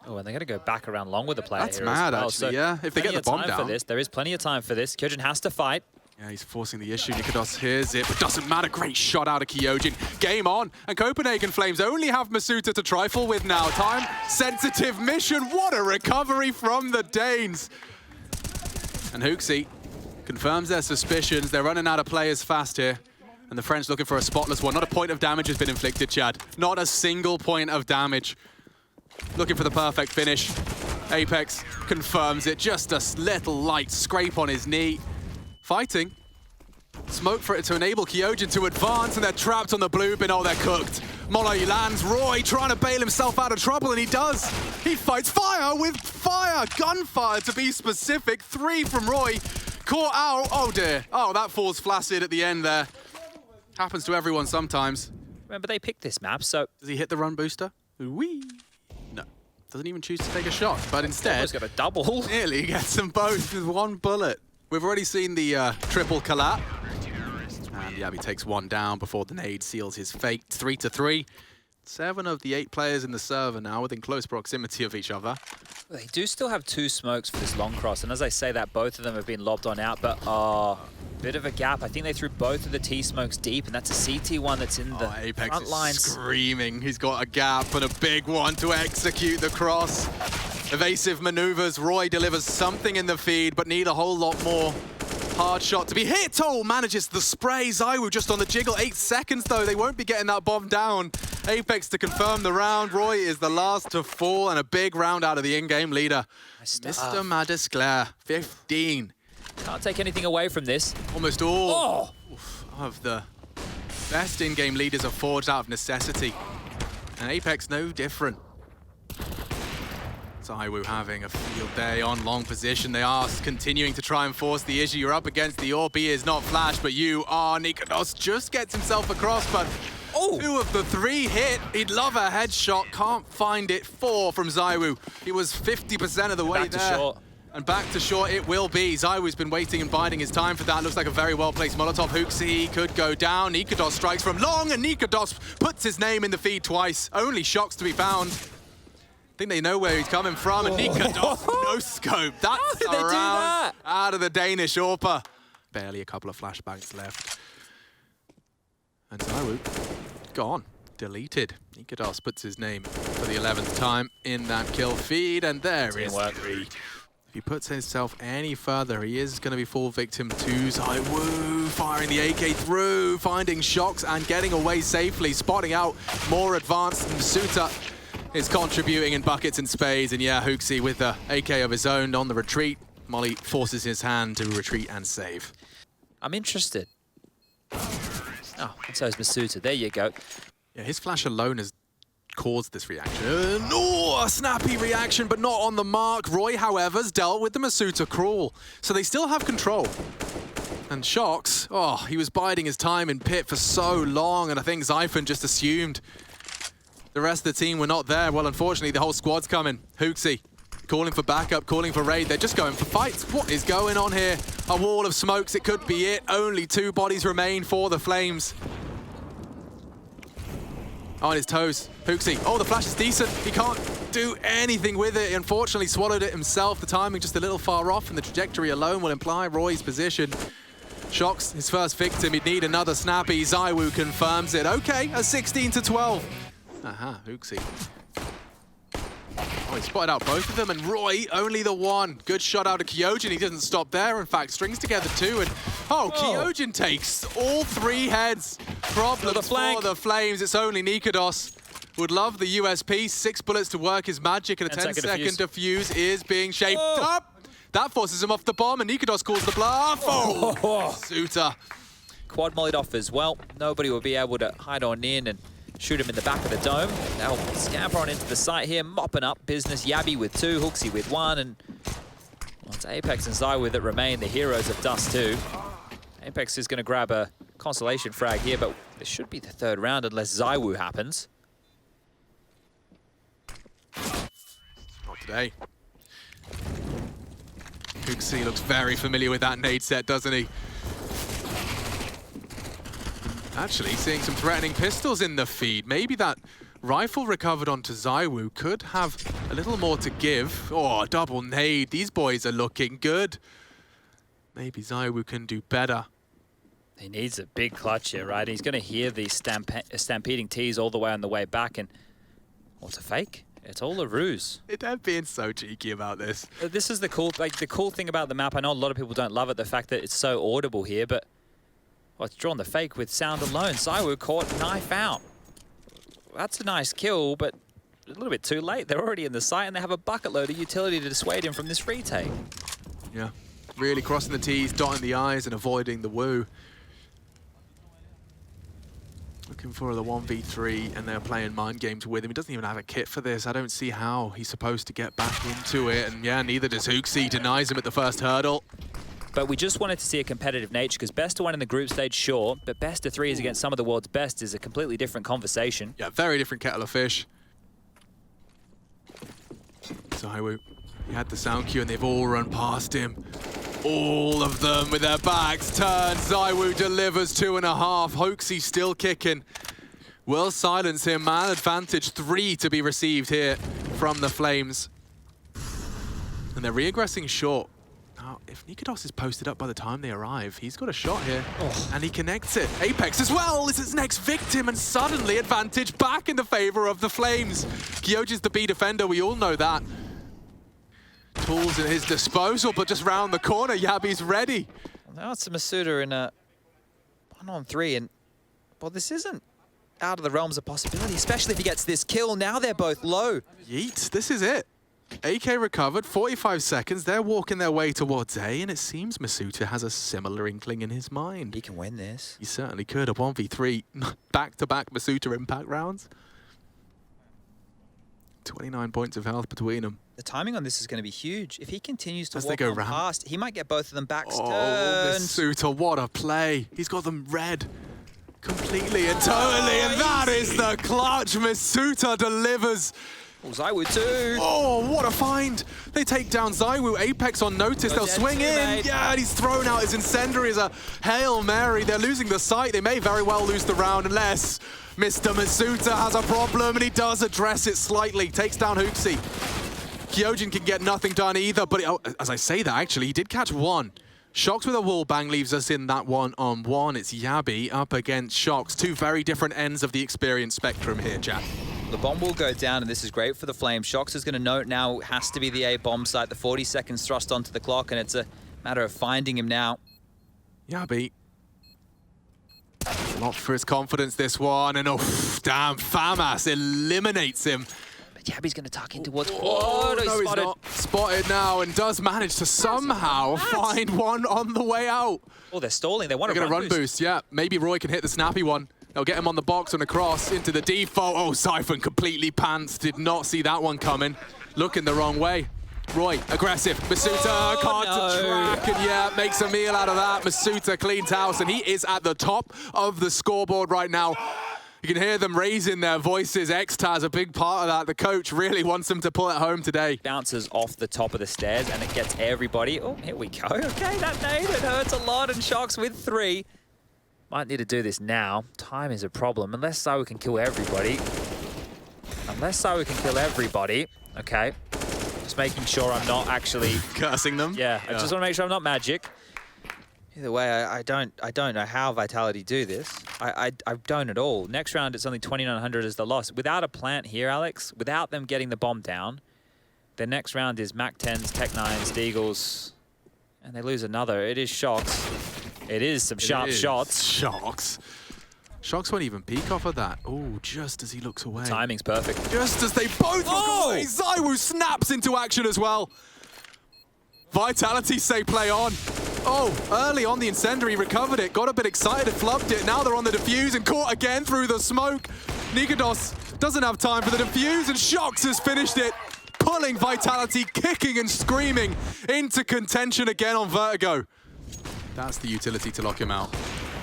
Oh, and they're going to go back around long with the player. That's mad, actually, so yeah. If they get the bomb down. There is plenty of time for this. Kyojin has to fight. Yeah, he's forcing the issue. Nikodos hears it, but doesn't matter. Great shot out of Kyojin. Game on, and Copenhagen Flames only have Masuta to trifle with now. Time-sensitive mission. What a recovery from the Danes. And Hooksy confirms their suspicions. They're running out of players fast here. And the French looking for a spotless one. Not a point of damage has been inflicted, Chad. Not a single point of damage. Looking for the perfect finish. Apex confirms it. Just a little light scrape on his knee. Fighting. Smoke for it to enable Kyojin to advance, and they're trapped on the blue bin. Oh, they're cooked. Molly lands. Roy trying to bail himself out of trouble, and he does. He fights fire with fire. Gunfire, to be specific. 3 from Roy. Caught out. Oh, dear. Oh, that falls flaccid at the end there. Happens to everyone sometimes. Remember, they picked this map, so... Does he hit the run booster? Whee! No. Doesn't even choose to take a shot, but instead... He's got a double. Nearly gets them both with 1 bullet. We've already seen the triple collab. And Yabi takes 1 down before the nade seals his fate. 3-3. 7 of the 8 players in the server now within close proximity of each other. They do still have 2 smokes for this long cross, and as I say that, both of them have been lobbed on out, but bit of a gap. I think they threw both of the T-smokes deep, and that's a CT one that's in the Apex front is lines. screaming. He's got a gap and a big one to execute the cross. Evasive maneuvers. Roy delivers something in the feed, but need a whole lot more. Hard shot to be hit. Oh, manages the spray. ZywOo just on the jiggle. 8 seconds, though. They won't be getting that bomb down. Apex to confirm the round. Roy is the last to fall, and a big round out of the in-game leader. Mr. Madisclair, 15. Can't take anything away from this. Almost all of the best in-game leaders are forged out of necessity. And Apex no different. ZywOo having a field day on long position. They are continuing to try and force the issue. You're up against the AWP. He is not flash, but you are. Nikodos just gets himself across, but 2 of the 3 hit. He'd love a headshot. Can't find it. 4 from ZywOo. He was 50% of the way there. Back to short. And back to short it will be. ZywOo's been waiting and biding his time for that. Looks like a very well-placed Molotov. HooXi could go down. Nikodos strikes from long, and Nikodos puts his name in the feed twice. Only Shocks to be found. I think they know where he's coming from, and Nikodos no scope. That's did they do that? Out of the Danish AWPer. Barely a couple of flashbangs left. And ZywOo gone. Deleted. Nikodos puts his name for the 11th time in that kill feed, and there is 3. If he puts himself any further, he is going to be fall victim to ZywOo, firing the AK through, finding Shocks and getting away safely, spotting out more advanced. Masuta is contributing in buckets and spades, and yeah, HooXi with the AK of his own on the retreat. Molly forces his hand to retreat and save. I'm interested. Oh, and so is Masuta. There you go. Yeah, his flash alone has caused this reaction. A snappy reaction, but not on the mark. Roy, however, has dealt with the Masuta crawl, so they still have control. And Shocks, he was biding his time in pit for so long, and I think Zyphon just assumed the rest of the team were not there. Well, unfortunately, the whole squad's coming. HooXi calling for backup, calling for raid. They're just going for fights. What is going on here? A wall of smokes, it could be it. Only 2 bodies remain for the Flames. On his toes, HooXi. Oh, the flash is decent. He can't do anything with it. He unfortunately swallowed it himself. The timing just a little far off, and the trajectory alone will imply Roy's position. Shocks, his first victim. He'd need another snappy. ZywOo confirms it. Okay, a 16-12. HooXi. Oh, he spotted out both of them, and Roy, only the one. Good shot out of Kyojin. He doesn't stop there. In fact, strings together 2, and Kyojin takes all 3 heads. Problems for the Flames. It's only Nikodos. Would love the USP. 6 bullets to work his magic, and a 10-second defuse is being shaped up. That forces him off the bomb, and Nikodos calls the bluff. Suta. Quad mollied off as well. Nobody will be able to hide on in and shoot him in the back of the dome. They'll scamper on into the site here, mopping up business. Yabby with 2, HooXi with 1, and it's Apex and ZywOo that remain the heroes of Dust 2. Apex is going to grab a consolation frag here, but this should be the 3rd round unless ZywOo happens. Not today. HooXi looks very familiar with that nade set, doesn't he? Actually, seeing some threatening pistols in the feed. Maybe that rifle recovered onto ZywOo could have a little more to give. Oh, double nade. These boys are looking good. Maybe ZywOo can do better. He needs a big clutch here, right? He's going to hear these stampeding T's all the way on the way back, and what's a fake? It's all a ruse. They're being so cheeky about this. This is the cool thing about the map. I know a lot of people don't love it, the fact that it's so audible here, but it's drawn the fake with sound alone. ZywOo caught knife out. That's a nice kill, but a little bit too late. They're already in the site, and they have a bucket load of utility to dissuade him from this retake. Yeah, really crossing the T's, dotting the I's, and avoiding the woo. Looking for the 1v3, and they're playing mind games with him. He doesn't even have a kit for this. I don't see how he's supposed to get back into it. And yeah, neither does HooXi. Denies him at the first hurdle. But we just wanted to see a competitive nature, because best of 1 in the group stage, sure, but best of 3 is against some of the world's best is a completely different conversation. Yeah, very different kettle of fish. ZywOo, he had the sound cue, and they've all run past him. All of them with their backs turned. ZywOo delivers 2.5. HooXi still kicking. will silence him. Man advantage 3 to be received here from the Flames. And they're re-aggressing short. Now, if Nikodos is posted up by the time they arrive, he's got a shot here. And he connects it. Apex as well is his next victim, and suddenly advantage back in the favor of the Flames. Kyoji's the B defender, we all know that. Tools at his disposal, but just round the corner, Yabi's ready. Now it's a Masuda in a 1-on-3, and well, this isn't out of the realms of possibility, especially if he gets this kill. Now they're both low. Yeet, this is it. AK recovered, 45 seconds. They're walking their way towards A, and it seems Masuda has a similar inkling in his mind. He can win this. He certainly could. A 1v3, back-to-back Masuda impact rounds. 29 points of health between them. The timing on this is going to be huge. If he continues to As walk they go on round. past, he might get both of them back Oh, turned. Masuda, what a play. He's got them red completely and totally, and that is the clutch. Masuda delivers. Oh, Zywoo too. Oh, what a find. They take down Zywoo. Apex on notice. They'll swing in. Yeah, and he's thrown out his incendiary as a Hail Mary. They're losing the site. They may very well lose the round unless Mr. Masuda has a problem, and he does address it slightly. Takes down Hooksy. Kyojin can get nothing done either, but as I say that, actually, he did catch one. Shox with a wall bang leaves us in that 1-on-1. It's Yabi up against Shox. Two very different ends of the experience spectrum here, Jack. The bomb will go down, and this is great for the Flames. Shox is going to note now it has to be the A bomb site. The 40 seconds thrust onto the clock, and it's a matter of finding him now. Yabi. A lot for his confidence, this one. And oh, damn, FAMAS eliminates him. But Yabi's going to tuck in towards... Oh, he's no, he's spotted. not. Spotted now, and does manage to somehow find one on the way out. Oh, they're stalling. They want They're to going to run boost, yeah. Maybe Roy can hit the snappy one. They'll get him on the box and across into the default. Oh, Siphon completely pants. Did not see that one coming. Looking the wrong way. Roy, aggressive. Masuda can't track, and yeah, makes a meal out of that. Masuda cleans house, and he is at the top of the scoreboard right now. You can hear them raising their voices. Xtaz, a big part of that. The coach really wants them to pull it home today. Bounces off the top of the stairs, and it gets everybody. Oh, here we go. Okay, that nade, it hurts a lot, and Shox with 3. Might need to do this now. Time is a problem. Unless Zywoo can kill everybody. Okay. Just making sure I'm not actually... Cursing them? Yeah, I just want to make sure I'm not magic. Either way, I don't know how Vitality do this. I don't at all. Next round, it's only 2,900 as the loss. Without a plant here, Alex, without them getting the bomb down, the next round is Mac-10s, Tech-9s, Deagles, and they lose another. It is Shox. It is some sharp shots. Shox. Shox won't even peek off of that. Oh, just as he looks away. Timing's perfect. Just as they both look away, Zywoo snaps into action as well. Vitality say play on. Oh, early on the incendiary, recovered it, got a bit excited, flubbed it. Now they're on the defuse and caught again through the smoke. Nikodos doesn't have time for the defuse, and Shox has finished it. Pulling Vitality, kicking and screaming into contention again on Vertigo. That's the utility to lock him out.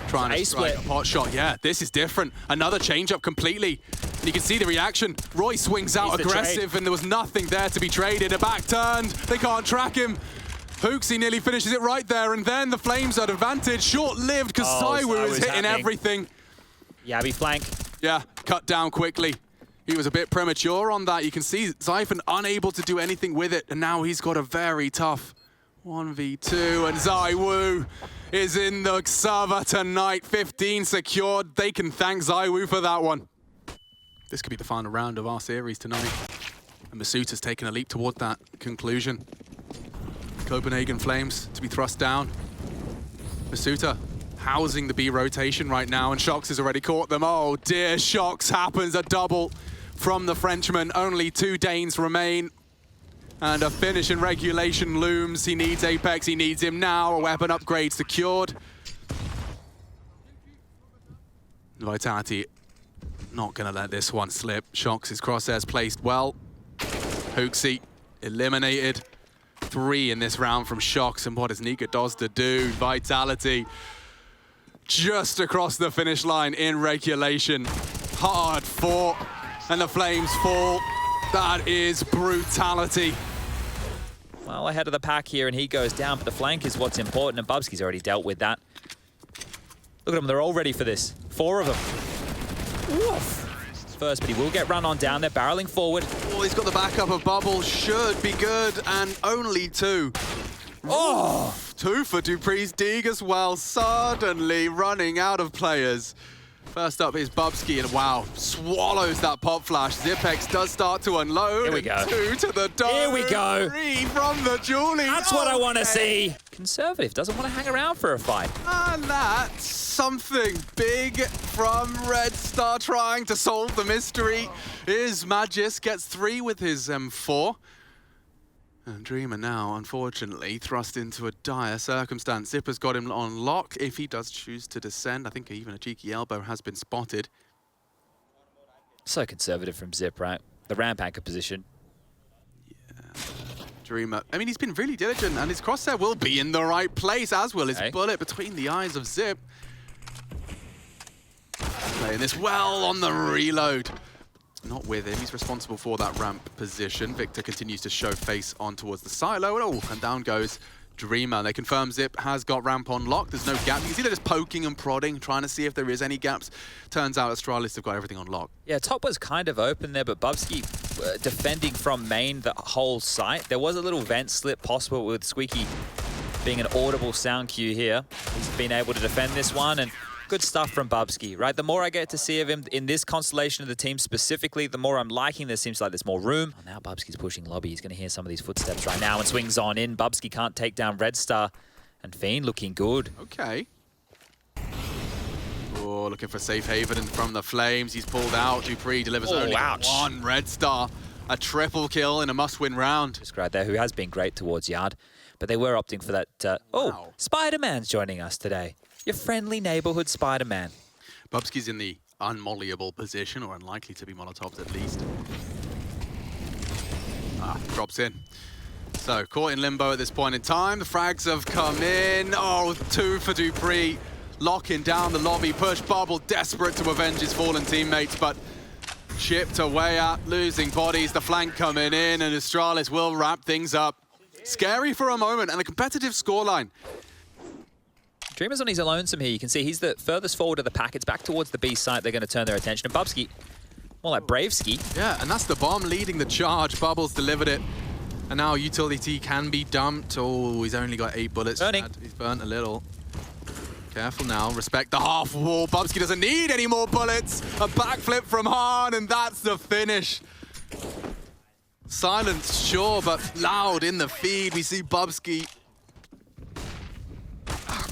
Trying to strike a pot shot. Yeah, this is different. Another change-up completely. And you can see the reaction. Roy swings out aggressive, and there was nothing there to be traded. A back turned. They can't track him. Hooksy nearly finishes it right there, and then the Flames at advantage. Short-lived because Zywoo is hitting everything. Yabi flank. Yeah, cut down quickly. He was a bit premature on that. You can see Zyphon unable to do anything with it, and now he's got a very tough 1v2, and Zywoo is in the server tonight. 15 secured. They can thank Zywoo for that one. This could be the final round of our series tonight. And Masuda's taken a leap toward that conclusion. Copenhagen Flames to be thrust down. Masuda housing the B rotation right now, and Shox has already caught them. Oh dear, Shox happens, a double from the Frenchman. Only 2 Danes remain. And a finish in regulation looms. He needs Apex, he needs him now. A weapon upgrade secured. Vitality not gonna let this one slip. Shox, his crosshairs placed well. Hooksy eliminated. 3 in this round from Shox, and what is Nikodos to do? Vitality just across the finish line in regulation. Hard fought, and the Flames fall. That is brutality. Well, ahead of the pack here, and he goes down, but the flank is what's important, and Bubsky's already dealt with that. Look at them, they're all ready for this. 4 of them. First, but he will get run on down there, barreling forward. Oh, he's got the backup of Bubble. Should be good, and only 2. Oh! 2 for Dupree's Dig as well. Suddenly running out of players. First up is Bubsky, and wow, swallows that pop flash. Zipex does start to unload. Here we go. 2 to the dome. Here we go. 3 from the Julie. That's what I want to see. Conservative doesn't want to hang around for a fight. And that's something big from Red Star trying to solve the mystery. Is Magis gets 3 with his M4. And Dreamer now, unfortunately, thrust into a dire circumstance. Zipper's got him on lock if he does choose to descend. I think even a cheeky elbow has been spotted. So conservative from Zip, right? The ramp anchor position. Yeah. Dreamer, I mean, he's been really diligent, and his crosshair will be in the right place, as will his bullet between the eyes of Zip. Playing this well on the reload. Not with him, he's responsible for that ramp position. Victor continues to show face on towards the silo. Oh, and down goes Dreamer. They confirm Zip has got ramp on lock. There's no gap. You can see they're just poking and prodding, trying to see if there is any gaps. Turns out Astralis have got everything on lock. Yeah, top was kind of open there, but Bubsky defending from main the whole site. There was a little vent slip possible with Squeaky being an audible sound cue here. He's been able to defend this one, and good stuff from Bubsky, right? The more I get to see of him in this constellation of the team specifically, the more I'm liking. There seems like there's more room. Oh, now Bubsky's pushing lobby. He's going to hear some of these footsteps right now and swings on in. Bubsky can't take down Red Star, and Fiend looking good. Okay. Oh, looking for safe haven from the Flames. He's pulled out. Dupree delivers only one Red Star. A triple kill in a must-win round. Just right there, who has been great towards Yard, but they were opting for that. Wow. Spider-Man's joining us today. Your friendly neighborhood Spider-Man. Bubsky's in the unmollyable position, or unlikely to be Molotovs at least. Drops in. So, caught in limbo at this point in time. The frags have come in. Oh, 2 for Dupree. Locking down the lobby, push Bubble, desperate to avenge his fallen teammates, but chipped away at, losing bodies. The flank coming in, and Astralis will wrap things up. Scary for a moment, and a competitive scoreline. Dreamer's on his lonesome here. You can see he's the furthest forward of the pack. It's back towards the B site. They're going to turn their attention. And Bubsky, more like Bravesky. Yeah, and that's the bomb leading the charge. Bubbles delivered it. And now utility can be dumped. Oh, he's only got 8 bullets. Burning. He's burnt a little. Careful now. Respect the half wall. Bubsky doesn't need any more bullets. A backflip from Hahn, and that's the finish. Silence, sure, but loud in the feed. We see Bubsky.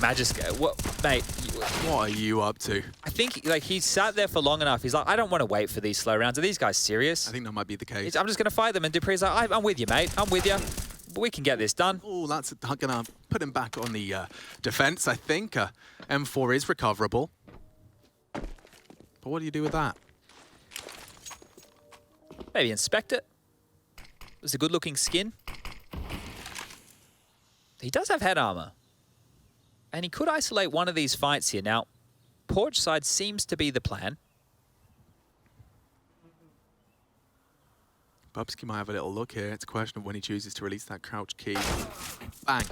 Magis, what, mate? What are you up to? I think like he sat there for long enough. He's like, I don't want to wait for these slow rounds. Are these guys serious? I think that might be the case. I'm just going to fight them. And Dupree's like, I'm with you, mate. I'm with you. But we can get this done. Oh, that's going to put him back on the defense, I think. M4 is recoverable. But what do you do with that? Maybe inspect it. It's a good-looking skin. He does have head armor. And he could isolate one of these fights here. Now, porch side seems to be the plan. Bubsky might have a little look here. It's a question of when he chooses to release that crouch key. Bang.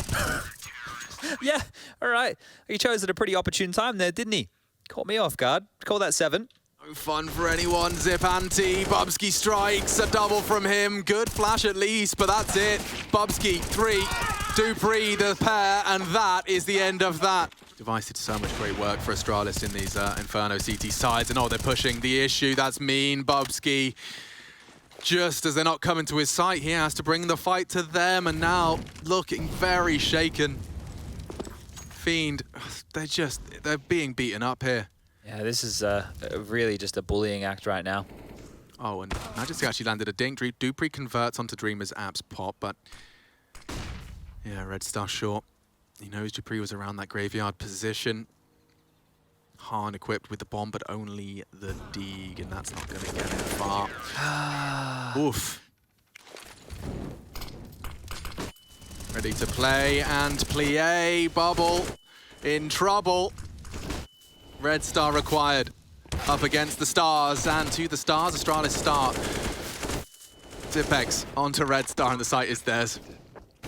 Yeah, all right. He chose at a pretty opportune time there, didn't he? Caught me off guard. Call that 7. No fun for anyone. Zip anti. Bubsky strikes. A double from him. Good flash at least, but that's it. Bubsky, 3. Dupree, the pair, and that is the end of that. Device did so much great work for Astralis in these Inferno CT sides, and oh, they're pushing the issue. That's mean. Bubsky, just as they're not coming to his site, he has to bring the fight to them, and now looking very shaken. Fiend, they're being beaten up here. Yeah, this is really just a bullying act right now. Oh, and Majesty actually landed a dink. Dupree converts onto Dreamer's apps pop, but yeah, Red Star short. He knows Dupree was around that graveyard position. Hahn equipped with the bomb, but only the Deeg, and that's not going to get him far. Oof. Ready to play and plie. Bubble in trouble. Red Star required. Up against the Stars, and to the Stars, Astralis start. Zipex onto Red Star, and the site is theirs.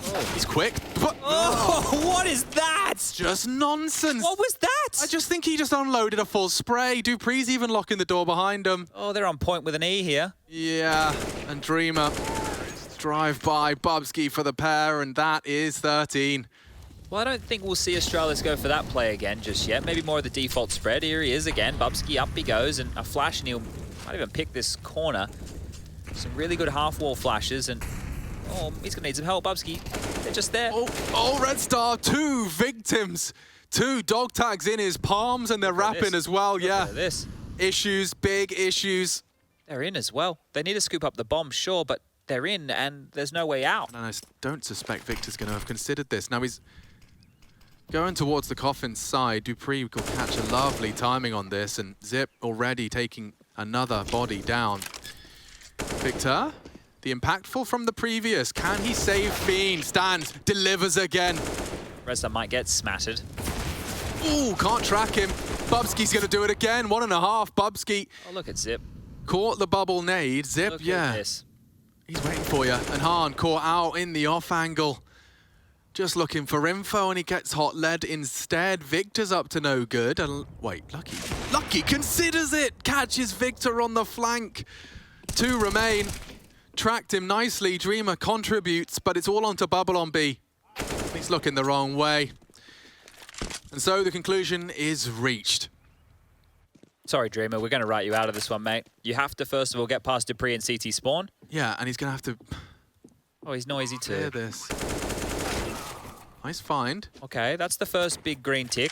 Oh, he's quick. Oh, what is that? Just nonsense. What was that? What? I just think he just unloaded a full spray. Dupree's even locking the door behind him. Oh, they're on point with an E here. Yeah, and Dreamer. Drive by Bubsky for the pair, and that is 13. Well, I don't think we'll see Astralis go for that play again just yet. Maybe more of the default spread. Here he is again. Bubsky, up he goes, and a flash, and he'll might even pick this corner. Some really good half-wall flashes, and oh, he's going to need some help. Bubsky, they're just there. Oh, Red Star, 2 victims. 2 dog tags in his palms, and they're rapping as well. Yeah. Look at this. Issues, big issues. They're in as well. They need to scoop up the bomb, sure, but they're in, and there's no way out. And I don't suspect Victor's going to have considered this. Now he's going towards the coffin's side. Dupree will catch a lovely timing on this, and Zip already taking another body down. Victor, the impactful from the previous. Can he save Fiend? Stands, delivers again. Resta might get smattered. Ooh, can't track him. Bubsky's going to do it again. 1.5. Bubsky Oh, look at Zip. caught the bubble nade. Zip, Look yeah. at this. He's waiting for you. And Hahn caught out in the off angle. Just looking for info, and he gets hot lead instead. Victor's up to no good. And wait, Lucky. Lucky considers it. Catches Victor on the flank. 2 remain. Tracked him nicely. Dreamer contributes, but it's all onto Bubble on B. He's looking the wrong way. And so the conclusion is reached. Sorry, Dreamer, we're going to write you out of this one, mate. You have to, first of all, get past Dupree and CT spawn. Yeah, and he's going to have to Oh, he's noisy clear too. this. Nice find. Okay, that's the first big green tick.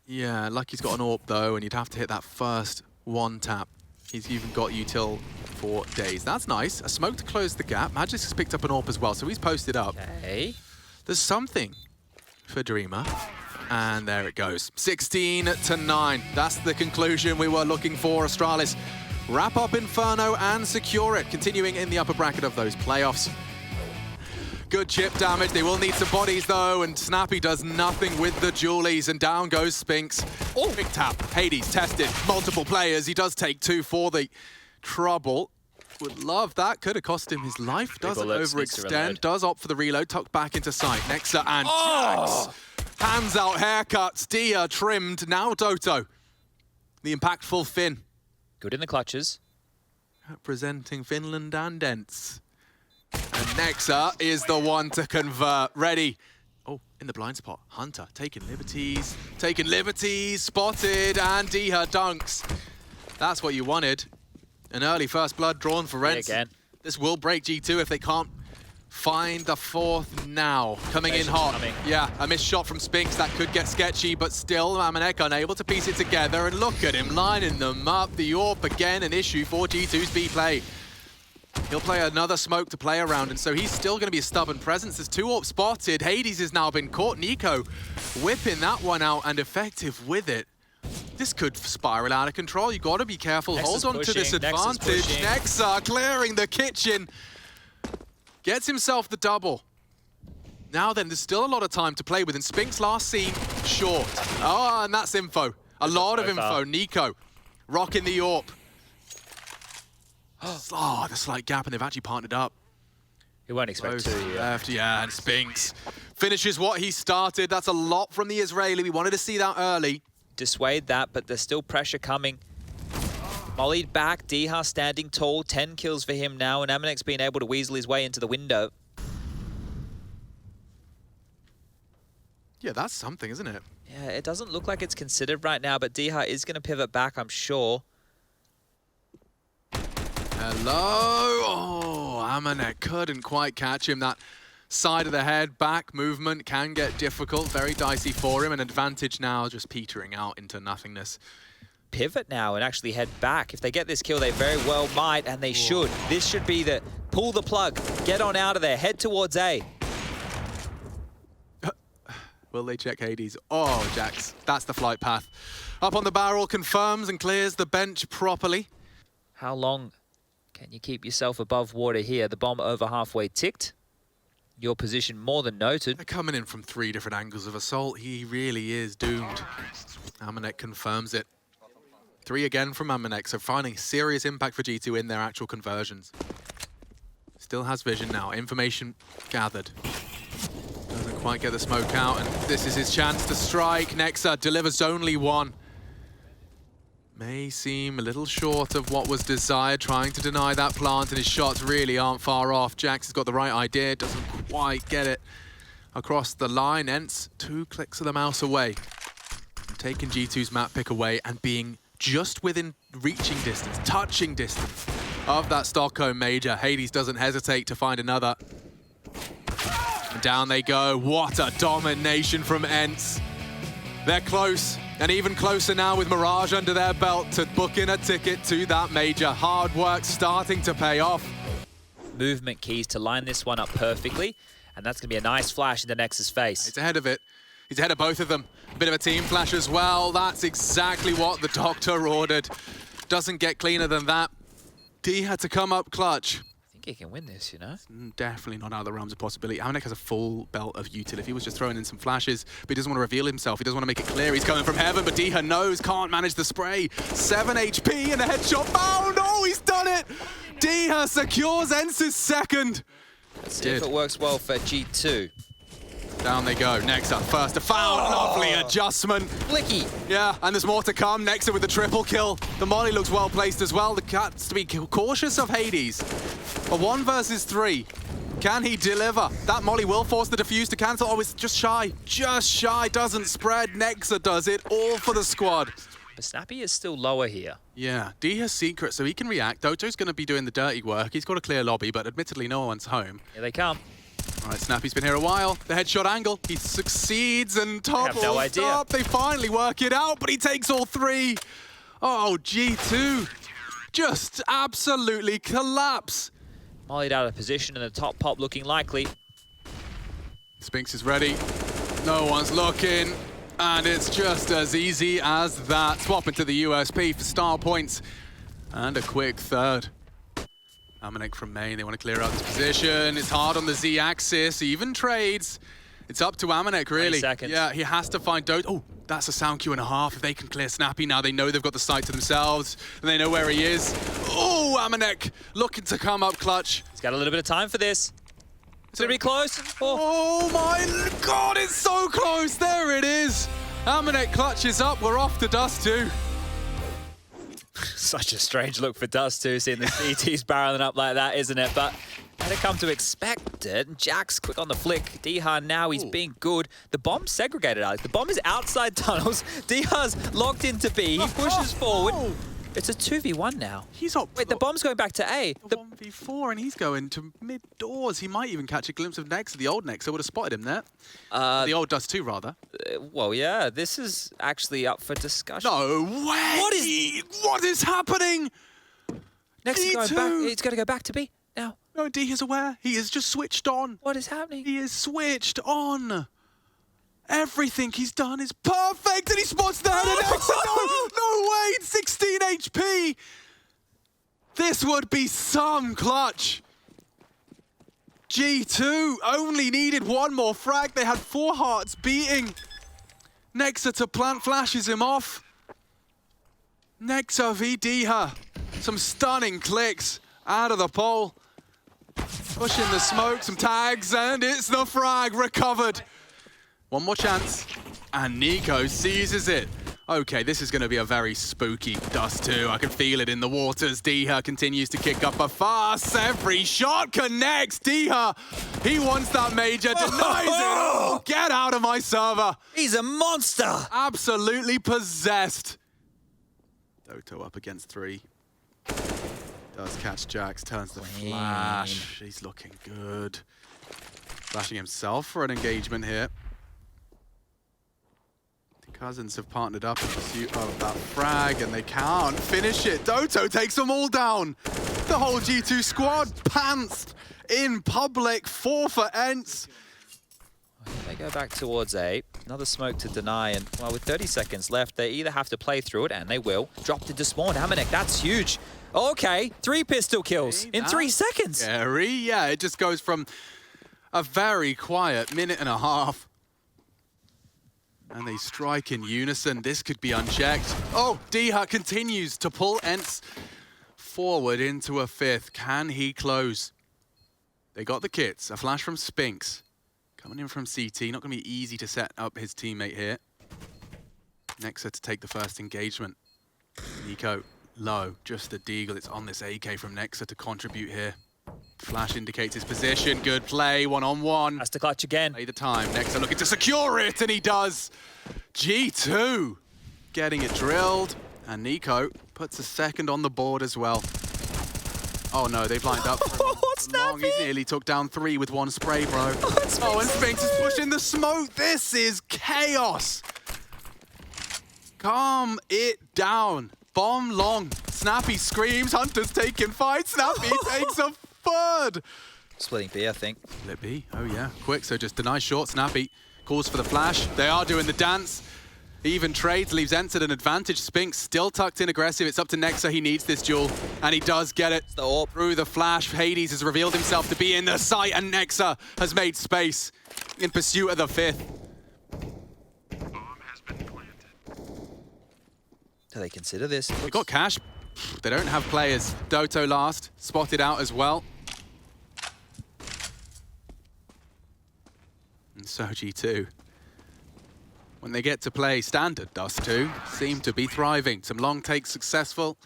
Yeah, Lucky's got an AWP though, and you'd have to hit that first 1 tap. He's even got you till 4 days. That's nice. A smoke to close the gap. Magic's has picked up an AWP as well, so he's posted up. Okay. There's something for Dreamer. And there it goes. 16-9. That's the conclusion we were looking for. Astralis wrap up Inferno and secure it, continuing in the upper bracket of those playoffs. Good chip damage. They will need some bodies, though, and Snappy does nothing with the Julies, and down goes Spinks. Oh, big tap. Hades tested. Multiple players. He does take 2 for the trouble. Would love that. Could have cost him his life. Doesn't overextend. Does opt for the reload. Tucked back into sight. Nexa and Jax. Hands out haircuts. Dia trimmed. Now Doto. The impactful Finn. Good in the clutches. Representing Finland and ENCE. And Nexa is the one to convert. Ready. Oh, in the blind spot. Hunter taking liberties. Taking liberties. Spotted. And Dia dunks. That's what you wanted. An early first blood drawn for ENCE. Again. This will break G2 if they can't find the 4th now. Coming in hot. Yeah, a missed shot from Spinks. That could get sketchy, but still Amanek unable to piece it together. And look at him lining them up. The AWP again, an issue for G2's B play. He'll play another smoke to play around, and so he's still going to be a stubborn presence. There's 2 AWP spotted. Hades has now been caught. Nico whipping that one out and effective with it. This could spiral out of control. You got to be careful. Nexa's Hold on to this advantage. Nexa clearing the kitchen. Gets himself the double. Now then, there's still a lot of time to play with, and Spinks last seen short. Oh, and that's info. A lot of info. Nico rocking the AWP. Oh, the slight gap, and they've actually partnered up. He won't expect to. Left, yeah, and Spinks finishes what he started. That's a lot from the Israeli. We wanted to see that early. Dissuade that, but there's still pressure coming. Mollied back, Diha standing tall, 10 kills for him now, and Amanek's being able to weasel his way into the window. Yeah, that's something, isn't it? Yeah, it doesn't look like it's considered right now, but Diha is going to pivot back, I'm sure. Hello. Oh, Amanek couldn't quite catch him. That side of the head back movement can get difficult. Very dicey for him. An advantage now just petering out into nothingness. Pivot now and actually head back. If they get this kill, they very well might, and they should. This should be the pull the plug, get on out of there, head towards A. Will they check Hades? Oh, Jax, that's the flight path. Up on the barrel, confirms and clears the bench properly. How long can you keep yourself above water here? The bomb over halfway ticked. Your position more than noted. They're coming in from 3 different angles of assault. He really is doomed. Amanek confirms it. 3 again from Amanek, so finding serious impact for G2 in their actual conversions. Still has vision now. Information gathered. Doesn't quite get the smoke out, and this is his chance to strike. Nexa delivers only one. May seem a little short of what was desired, trying to deny that plant, and his shots really aren't far off. Jax has got the right idea, doesn't quite get it across the line. ENCE 2 clicks of the mouse away. Taking G2's map pick away and being just within reaching distance, touching distance of that Stockholm Major. Hades doesn't hesitate to find another. And down they go. What a domination from ENCE. They're close, and even closer now with Mirage under their belt to book in a ticket to that major. Hard work starting to pay off. Movement keys to line this one up perfectly, and that's going to be a nice flash into Nex's face. He's ahead of it. He's ahead of both of them. A bit of a team flash as well. That's exactly what the doctor ordered. Doesn't get cleaner than that. D had to come up clutch. I think he can win this, you know? Definitely not out of the realms of possibility. Amanek has a full belt of util. If he was just throwing in some flashes, but he doesn't want to reveal himself. He doesn't want to make it clear he's coming from heaven, but Diha knows, can't manage the spray. 7 HP and a headshot found. Oh, he's done it! Diha secures ENCE's second. Let's see if it works well for G2. Down they go. Nexa first to foul. Lovely adjustment. Blicky. Yeah, and there's more to come. Nexa with the triple kill. The molly looks well placed as well. The cat's to be cautious of Hades. A 1 versus 3. Can he deliver? That molly will force the defuse to cancel. Oh, it's just shy. Just shy. Doesn't spread. Nexa does it. All for the squad. But Snappy is still lower here. Yeah, D has secret, so he can react. Doto's going to be doing the dirty work. He's got a clear lobby, but admittedly no one's home. Here they come. All right, Snappy's been here a while. The headshot angle. He succeeds and topples no idea. up. They finally work it out, but he takes all 3. Oh, G2 just absolutely collapse. Mollied out of position and the top pop looking likely. Spinks is ready. No one's looking. And it's just as easy as that. Swap into the USP for star points. And a quick third. Amanek from main, they want to clear out this position. It's hard on the Z-axis, even trades. It's up to Amanek, really. 20 seconds. Yeah, he has to find Dota. Oh, that's a sound Q and a half. If they can clear Snappy now, they know they've got the site to themselves, and they know where he is. Oh, Amanek looking to come up clutch. He's got a little bit of time for this. It's going to be close. Oh my God, it's so close. There it is. Amanek clutches up. We're off to Dust 2. Such a strange look for Dust 2, seeing the CTs barreling up like that, isn't it? But had come to expect it. Jax quick on the flick. Diha now, he's being good. The bomb's segregated, Alex. The bomb is outside tunnels. Diha's locked into B. He pushes forward. It's a 2v1 now. He's up. Wait, the bomb's going back to A. The 1v4, and he's going to mid doors. He might even catch a glimpse of Nexa. The old Nexa would have spotted him there. The old Dust 2, rather. Well, yeah, this is actually up for discussion. No way! What is happening? Next is going back. It's going to go back to B now. No, D is aware. He is just switched on. What is happening? He is switched on. Everything he's done is perfect, and he spots the head of Nexa. No way! It's 16 HP. This would be some clutch. G2 only needed one more frag. They had 4 hearts beating. Nexa to plant flashes him off. Nexa v Diha. Some stunning clicks out of the pole. Pushing the smoke, some tags, and it's the frag recovered. One more chance, and Nico seizes it. Okay, this is going to be a very spooky Dust 2. I can feel it in the waters. Diha continues to kick up a fuss. Every shot connects. Diha, he wants that major, denies it. Oh, get out of my server. He's a monster. Absolutely possessed. Doto up against 3. Does catch Jax, turns the flash. He's looking good. Flashing himself for an engagement here. Cousins have partnered up in pursuit of that frag, and they can't finish it. Doto takes them all down. The whole G2 squad pantsed in public. 4 for ENCE. They go back towards A. Another smoke to deny, and well, with 30 seconds left, they either have to play through it, and they will. Dropped into spawn. Amanek, that's huge. Okay, 3 pistol kills in 3 seconds. Scary, yeah. It just goes from a very quiet minute and a half. And they strike in unison. This could be unchecked. Oh, Diha continues to pull ENCE forward into a 5th. Can he close? They got the kits. A flash from Spinks. Coming in from CT, not going to be easy to set up his teammate here. Nexa to take the first engagement. Nico, low, just the deagle. It's on this AK from Nexa to contribute here. Flash indicates his position. Good play, one-on-one. Has to clutch again. Play the time. Nexa looking to secure it, and he does. G2 getting it drilled. And Nico puts a second on the board as well. Oh no, they've lined up for long. He nearly took down 3 with 1 spray, bro. Oh, and Sphinx is pushing the smoke. This is chaos. Calm it down. Bomb long. Snappy screams. Hunter's taking fight. Snappy takes a third. Splitting B, I think. Split B. Oh yeah. Quick, so just deny short. Snappy calls for the flash. They are doing the dance. Even trades, leaves ENCE at an advantage. Spinks still tucked in aggressive. It's up to Nexa. He needs this duel, and he does get it. Through the flash, Hades has revealed himself to be in the site, and Nexa has made space in pursuit of the 5th. Do they consider this? They got cash. They don't have players. Doto last, spotted out as well. And so G2. When they get to play standard, Dust2 seem to be thriving. Some long takes successful.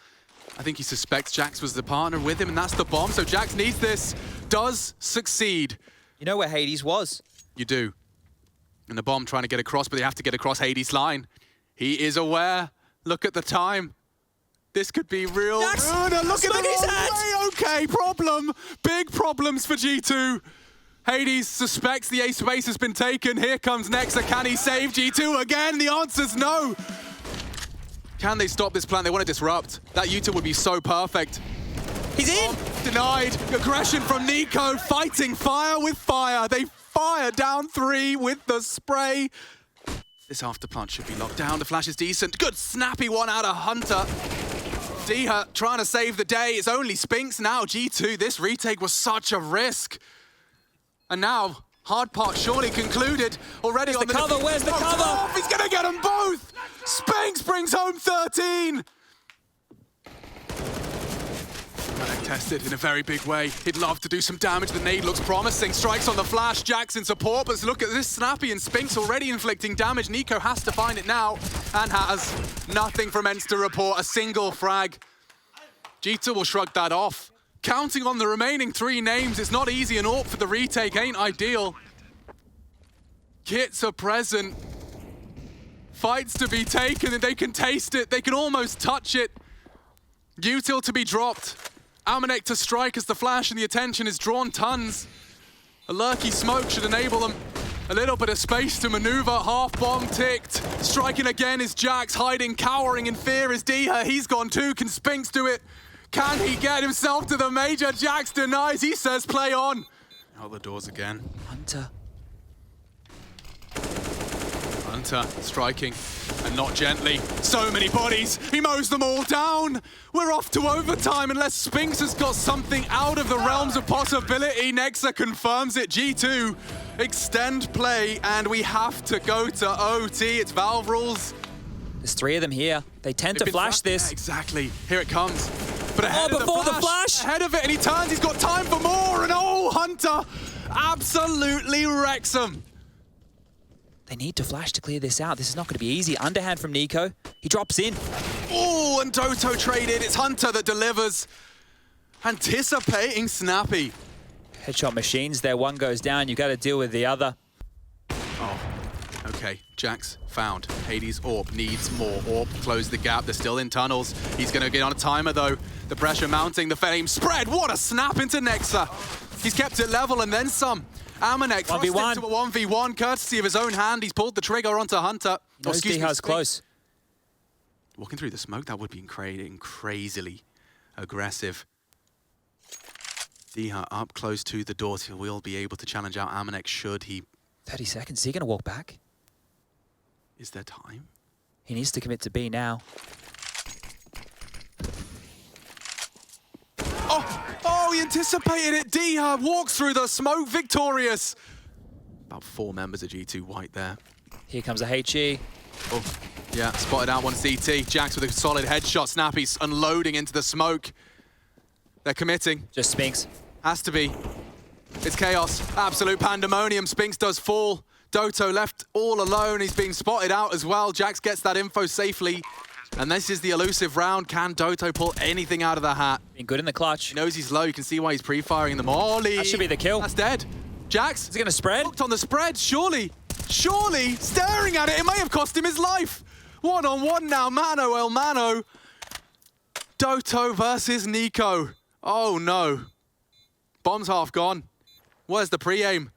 I think he suspects Jax was the partner with him, and that's the bomb. So Jax needs this. Does succeed. You know where Hades was? You do. And the bomb trying to get across, but they have to get across Hades' line. He is aware. Look at the time. This could be real. Jax, Look at the wrong way. Okay, problem. Big problems for G2. Hades suspects the ace space has been taken. Here comes Nexa. Can he save G2 again? The answer's no. Can they stop this plan? They want to disrupt. That util would be so perfect. He's in! Denied. Aggression from Nico. Fighting fire with fire. They fire down 3 with the spray. This after plant should be locked down. The flash is decent. Good snappy one out of Hunter. Diha trying to save the day. It's only Spinks now. G2, this retake was such a risk. And now, hard part surely concluded. Already on the cover, where's the cover? He's gonna get them both! Spinks brings home 13! Tested in a very big way. He'd love to do some damage. The nade looks promising. Strikes on the flash. Jax in support, but look at this. Snappy and Spinks already inflicting damage. Nico has to find it now, and has nothing from ENCE to report. A single frag. G2 will shrug that off. Counting on the remaining 3 names, it's not easy, and AWP for the retake ain't ideal. Kits are present. Fights to be taken, and they can taste it. They can almost touch it. Util to be dropped. Amanek to strike as the flash and the attention is drawn tons. A lurky smoke should enable them a little bit of space to maneuver. Half bomb ticked. Striking again is Jax, hiding, cowering in fear is Diha. He's gone too. Can Spinks do it? Can he get himself to the major? Jax denies. He says play on. Out the doors again. Hunter. Hunter striking, and not gently. So many bodies. He mows them all down. We're off to overtime unless Spinks has got something out of the realms of possibility. Nexa confirms it. G2 extend play, and we have to go to OT. It's Valve rules. There's 3 of them here. They tend to flash this. Yeah, exactly. Here it comes. But ahead of before the flash. Ahead of it, and he turns. He's got time for more. And oh, Hunter absolutely wrecks him. They need to flash to clear this out. This is not going to be easy. Underhand from Nico. He drops in. Oh, and Doto traded. It's Hunter that delivers. Anticipating Snappy. Headshot machines there. One goes down. You got to deal with the other. Oh, okay. Jax found. Hades AWP needs more. AWP close the gap. They're still in tunnels. He's going to get on a timer, though. The pressure mounting. The flame spread. What a snap into Nexa. He's kept it level and then some. Amanek thrust into a 1v1, courtesy of his own hand. He's pulled the trigger onto Hunter. Oh, excuse me, close. Walking through the smoke, that would be crazily aggressive. Diha up close to the door. He will be able to challenge out Amanek should he... 30 seconds. Is he going to walk back? Is there time? He needs to commit to B now. Oh, he anticipated it. Diha walks through the smoke, victorious. About 4 members of G2 white there. Here comes a HE. Oh, yeah, spotted out one CT. Jax with a solid headshot. Snappy's unloading into the smoke. They're committing. Just Spinks. Has to be. It's chaos, absolute pandemonium. Spinks does fall. Doto left all alone. He's being spotted out as well. Jax gets that info safely. And this is the elusive round. Can Doto pull anything out of the hat? Been good in the clutch. He knows he's low. You can see why he's pre-firing the molly. That should be the kill. That's dead. Jax. Is he going to spread? Hooked on the spread, surely. Surely. Staring at it. It may have cost him his life. 1-on-1 now. Mano el Mano. Doto versus Nico. Oh, no. Bomb's half gone. Where's the pre-aim?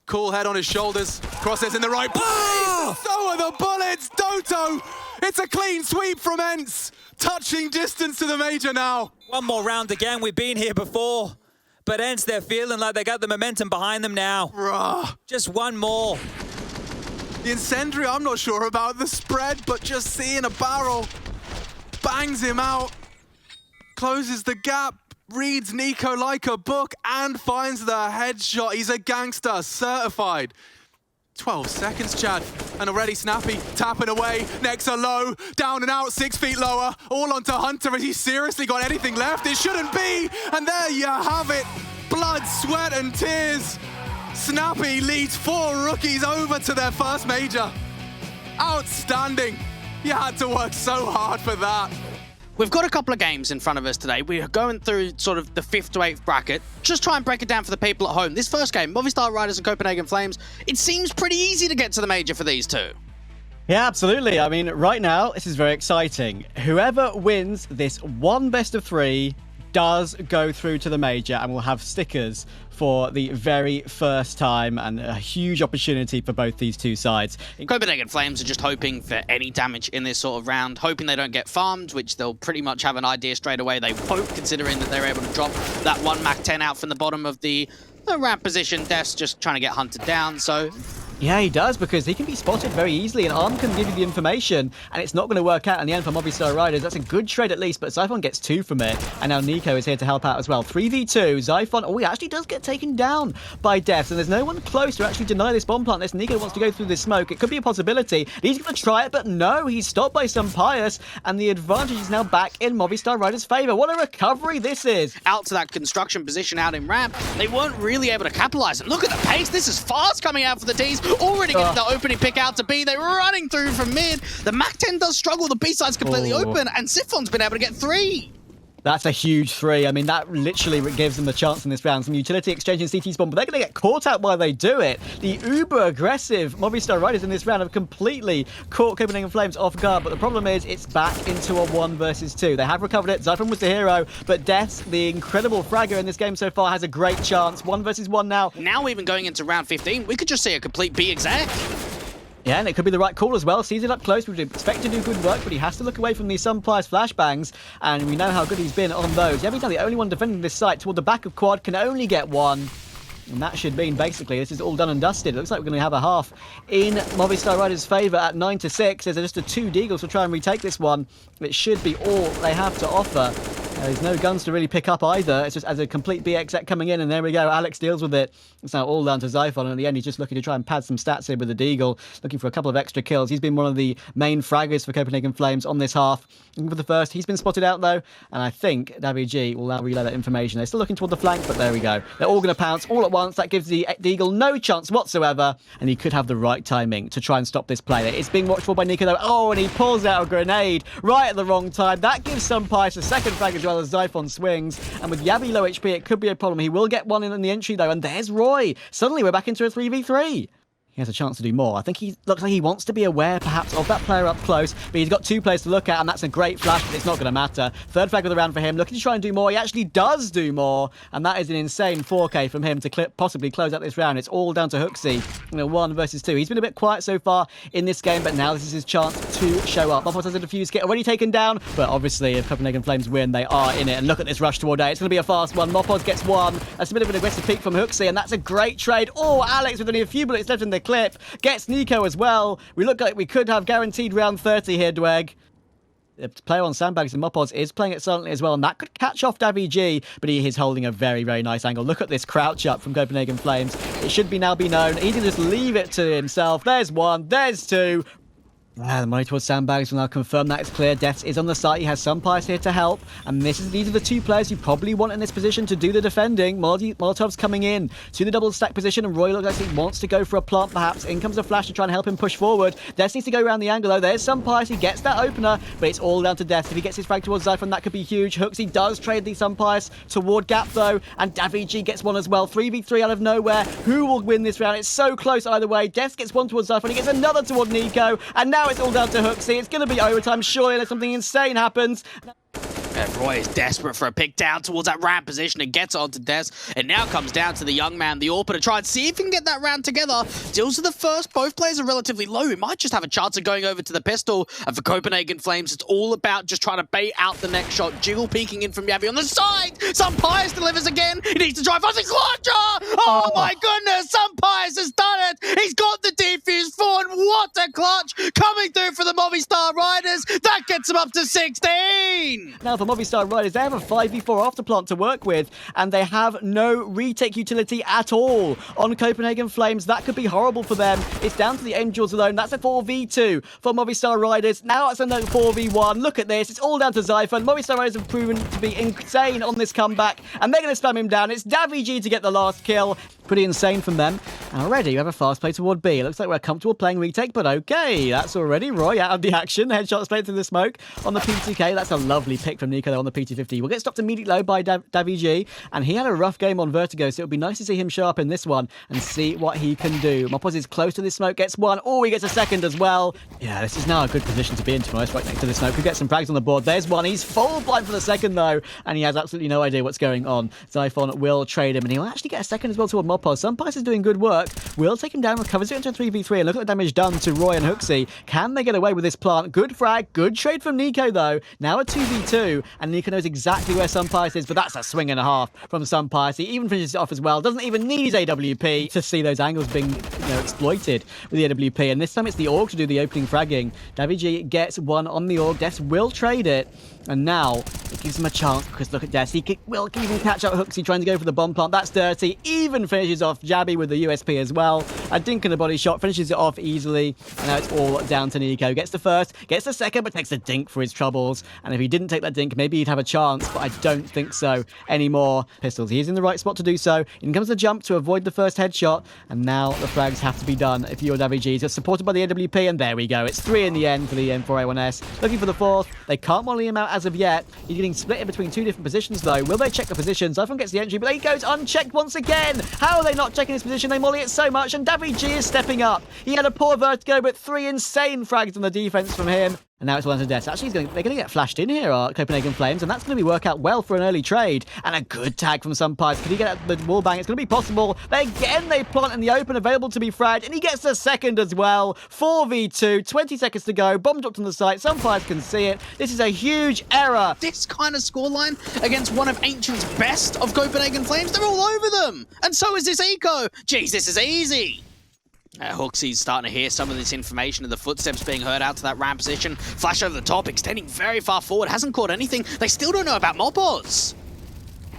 Cool head on his shoulders. Crosshairs in the right place. Oh! So are the bullets. Doto. It's a clean sweep from ENCE. Touching distance to the major now. One more round again. We've been here before. But ENCE, they're feeling like they got the momentum behind them now. Bruh. Just one more. The incendiary, I'm not sure about the spread, but just seeing a barrel bangs him out. Closes the gap. Reads Nico like a book and finds the headshot. He's a gangster, certified. 12 seconds, Chad. And already Snappy tapping away. Nexa low, down and out, 6 feet lower. All onto Hunter. Has he seriously got anything left? It shouldn't be. And there you have it. Blood, sweat and tears. Snappy leads 4 rookies over to their first major. Outstanding. You had to work so hard for that. We've got a couple of games in front of us today. We're going through sort of the 5th to 8th bracket. Just try and break it down for the people at home. This first game, Movistar Riders and Copenhagen Flames, it seems pretty easy to get to the major for these two. Yeah, absolutely. I mean, right now, this is very exciting. Whoever wins this one best of 3 does go through to the major and will have stickers for the very first time, and a huge opportunity for both these two sides. Copenhagen Flames are just hoping for any damage in this sort of round, hoping they don't get farmed, which they'll pretty much have an idea straight away. They hope, considering that they're able to drop that 1 Mach 10 out from the bottom of the ramp position. Death's just trying to get hunted down, so... Yeah, he does, because he can be spotted very easily, and Arm can give you the information, and it's not going to work out in the end for Movistar Riders. That's a good trade at least, but Zyphon gets 2 from it, and now Nico is here to help out as well. 3v2, Zyphon, oh, he actually does get taken down by Deaths, and there's no one close to actually deny this bomb plant unless Nico wants to go through this smoke. It could be a possibility. He's going to try it, but no, he's stopped by some Pious, and the advantage is now back in Movistar Riders' favour. What a recovery this is. Out to that construction position out in ramp, they weren't really able to capitalize. And look at the pace, this is fast coming out for the D's, already getting the opening pick out to B. They're running through from mid. The Mach 10 does struggle. The B side's completely open, and Siphon's been able to get 3. That's a huge 3. I mean, that literally gives them a chance in this round. Some utility exchange in CT spawn, but they're going to get caught out while they do it. The uber-aggressive Movistar Riders in this round have completely caught Copenhagen Flames off guard, but the problem is it's back into a 1 versus 2. They have recovered it. Zyphon was the hero, but Deaths, the incredible fragger in this game so far, has a great chance. 1 versus 1 now. Now even going into round 15, we could just see a complete B exec. Yeah, and it could be the right call as well. Sees it up close. We'd expect to do good work, but he has to look away from these Sunplies flashbangs, and we know how good he's been on those. Every time the only one defending this site toward the back of quad can only get 1. And that should mean, basically, this is all done and dusted. It looks like we're going to have a half in Movistar Riders' favour at 9-6. There's just a 2 Deagles to try and retake this one. It should be all they have to offer. There's no guns to really pick up either. It's just as a complete BXX coming in, and there we go. Alex deals with it. It's now all down to Zyphon, and in the end, he's just looking to try and pad some stats here with the Deagle, looking for a couple of extra kills. He's been one of the main fraggers for Copenhagen Flames on this half. Looking for the first. He's been spotted out, though, and I think Davi G will now relay that information. They're still looking toward the flank, but there we go. They're all going to pounce all at once. That gives the Deagle no chance whatsoever, and he could have the right timing to try and stop this play. It's being watched for by Nico, though. Oh, and he pulls out a grenade right at the wrong time. That gives Sunpice a second frag as well as Zyphon swings. And with Yavi low HP, it could be a problem. He will get 1 in the entry, though, and there's Roy. Suddenly, we're back into a 3v3. He has a chance to do more. I think he looks like he wants to be aware, perhaps, of that player up close, but he's got 2 players to look at, and that's a great flash, but it's not going to matter. Third flag of the round for him, looking to try and do more. He actually does do more, and that is an insane 4K from him to possibly close out this round. It's all down to Hooksy in a 1 versus 2. He's been a bit quiet so far in this game, but now this is his chance to show up. Moppos has a defuse kit already taken down, but obviously if Copenhagen Flames win, they are in it. And look at this rush toward A. It's going to be a fast one. Moppos gets 1. That's a bit of an aggressive peek from Hooksy, and that's a great trade. Oh, Alex with only a few bullets left in the clip gets Nico as well. We look like we could have guaranteed round 30 here, Dweg. The player on sandbags and Moppos is playing it silently as well, and that could catch off Davi G, but he is holding a very, very nice angle. Look at this crouch up from Copenhagen Flames. It should now be known. He can just leave it to himself. There's 1, there's 2. The money towards Sandbags will now confirm that it's clear. Deaths is on the site. He has some Pies here to help. And these are the two players you probably want in this position to do the defending. Molotov's coming in to the double stack position, and Roy looks like he wants to go for a plant perhaps. In comes a flash to try and help him push forward. Deaths needs to go around the angle though. There's some Pies. He gets that opener, but it's all down to Deaths. If he gets his frag towards Zyphon, that could be huge. Hooksy does trade the some Pies toward Gap though, and DaVG gets one as well. 3v3 out of nowhere. Who will win this round? It's so close either way. Deaths gets one towards Zyphon. He gets another toward Nico, and now it's all down to Hooksy. It's going to be overtime, surely, unless something insane happens. And Roy is desperate for a pick down towards that ramp position and gets onto Des. It now comes down to the young man, the AWPer, to try and see if he can get that round together. Deals with the first. Both players are relatively low. He might just have a chance of going over to the pistol. And for Copenhagen Flames, it's all about just trying to bait out the next shot. Jiggle peeking in from Yavi on the side. Some Pies delivers again. He needs to drive fast. Clutcher! Oh my goodness! Some Pies has done it. He's got the defuse forward. What a clutch coming through for the Movistar Riders. That gets him up to 16. Now for Movistar Riders, they have a 5v4 after plant to work with, and they have no retake utility at all on Copenhagen Flames. That could be horrible for them. It's down to the aim duels alone. That's a 4v2 for Movistar Riders. Now it's another 4v1. Look at this. It's all down to Zyphon. Movistar Riders have proven to be insane on this comeback, and they're going to spam him down. It's DaVG to get the last kill. Pretty insane from them. And already you have a fast play toward B. It looks like we're comfortable playing retake, but okay. That's already Roy out of the action. Headshot straight through the smoke on the P2K. That's a lovely pick from Nico though on the P250. We'll get stopped immediately low by DaVG, and he had a rough game on Vertigo, so it would be nice to see him show up in this one and see what he can do. Mopos is close to this smoke, gets one. Oh, he gets a second as well. Yeah, this is now a good position to be in, to be honest, right next to the smoke. Could get some frags on the board. There's one. He's full blind for the second though, and he has absolutely no idea what's going on. Zyphon will trade him, and he'll actually get a second as well toward Mopos. Some Pies is doing good work. Will take him down, recovers it into a 3v3, and look at the damage done to Roy and Hooksy. Can they get away with this plant? Good frag, good trade from Nico though. Now a 2v2, and Nico knows exactly where Some Pies is, but that's a swing and a half from Some Pies. He even finishes it off as well. Doesn't even need his AWP to see those angles being exploited with the AWP, and this time it's the AUG to do the opening fragging. DaVG gets one on the AUG. Des will trade it, and now it gives him a chance because look at Des. He will even catch out Hooksy trying to go for the bomb plant. That's dirty. Even finishes off Jabby with the USP as well. A dink and a body shot finishes it off easily, and now it's all down to Nico. Gets the first, gets the second, but takes a dink for his troubles. And if he didn't take that dink, maybe he'd have a chance, but I don't think so anymore. Pistols, he's in the right spot to do so. In comes the jump to avoid the first headshot, and now the frags have to be done if you're DaVG. He's supported by the AWP, and there we go. It's 3 in the end for the M4A1S. Looking for the fourth. They can't molly him out as of yet. He's getting split in between two different positions though. Will they check the positions? Zyphon gets the entry, but he goes unchecked once again. How are they not checking his position? They molly it so much, and DaVG is stepping up. He had a poor Vertigo, but 3 insane frags on the defense from him. And now it's one to death. Actually, they're going to get flashed in here, Copenhagen Flames, and that's going to work out well for an early trade. And a good tag from Some Pies. Could he get the wall bang? It's going to be possible. They plant in the open, available to be fragged, and he gets the second as well. 4v2, 20 seconds to go. Bomb dropped on the site. Some Pies can see it. This is a huge error. This kind of scoreline against one of Ancient's best of Copenhagen Flames, they're all over them. And so is this eco. Jeez, this is easy. Hooksy's starting to hear some of this information of the footsteps being heard out to that ramp position. Flash over the top, extending very far forward. Hasn't caught anything. They still don't know about Mopos.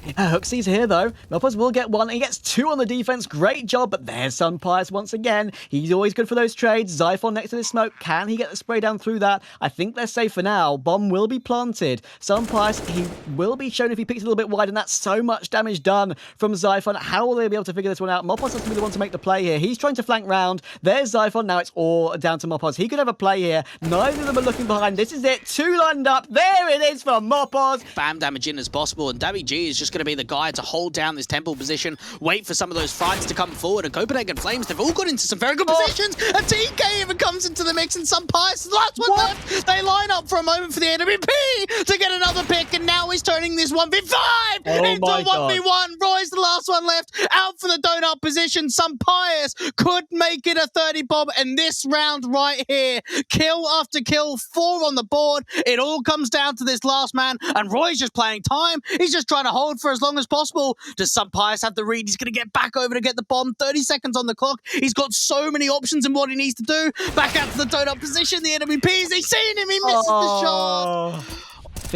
Yeah, Hooksy's here though. Mopos will get one. He gets 2 on the defense. Great job, but there's Some Pies once again. He's always good for those trades. Zyphon next to the smoke. Can he get the spray down through that? I think they're safe for now. Bomb will be planted. Some Pies, he will be shown if he picks a little bit wide, and that's so much damage done from Zyphon. How will they be able to figure this one out? Mopos has to be the one to make the play here. He's trying to flank round. There's Zyphon. Now it's all down to Mopos. He could have a play here. Neither of them are looking behind. This is it. 2 lined up. There it is for Mopos. Bam damage in as possible, and DaVG is just going to be the guy to hold down this temple position, wait for some of those fights to come forward, and Copenhagen Flames, they've all got into some very good positions. A TK even comes into the mix, and Some Pies, the last one left. They line up for a moment for the AWP to get another pick, and now he's turning this 1v5 into a 1v1. Roy's the last one left, out for the donut position. Some Pies could make it a 30 bomb, and this round right here, kill after kill, 4 on the board. It all comes down to this last man, and Roy's just playing time. He's just trying to hold for as long as possible. Does Some Pies have the read? He's going to get back over to get the bomb. 30 seconds on the clock. He's got so many options in what he needs to do. Back out to the donut position. The AWPs, he's seen him. He misses the shot.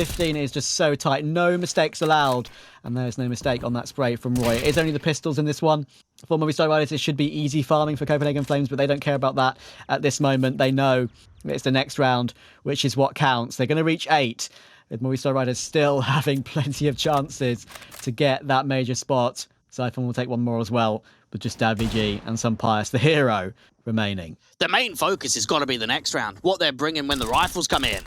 15 is just so tight. No mistakes allowed. And there's no mistake on that spray from Roy. It is only the pistols in this one. For Movistar Riders, it should be easy farming for Copenhagen Flames, but they don't care about that at this moment. They know it's the next round, which is what counts. They're going to reach 8, with Movistar Riders still having plenty of chances to get that major spot. Zyphon will take one more as well, with just DavVG and Sunpius, the hero, remaining. The main focus has got to be the next round, what they're bringing when the rifles come in.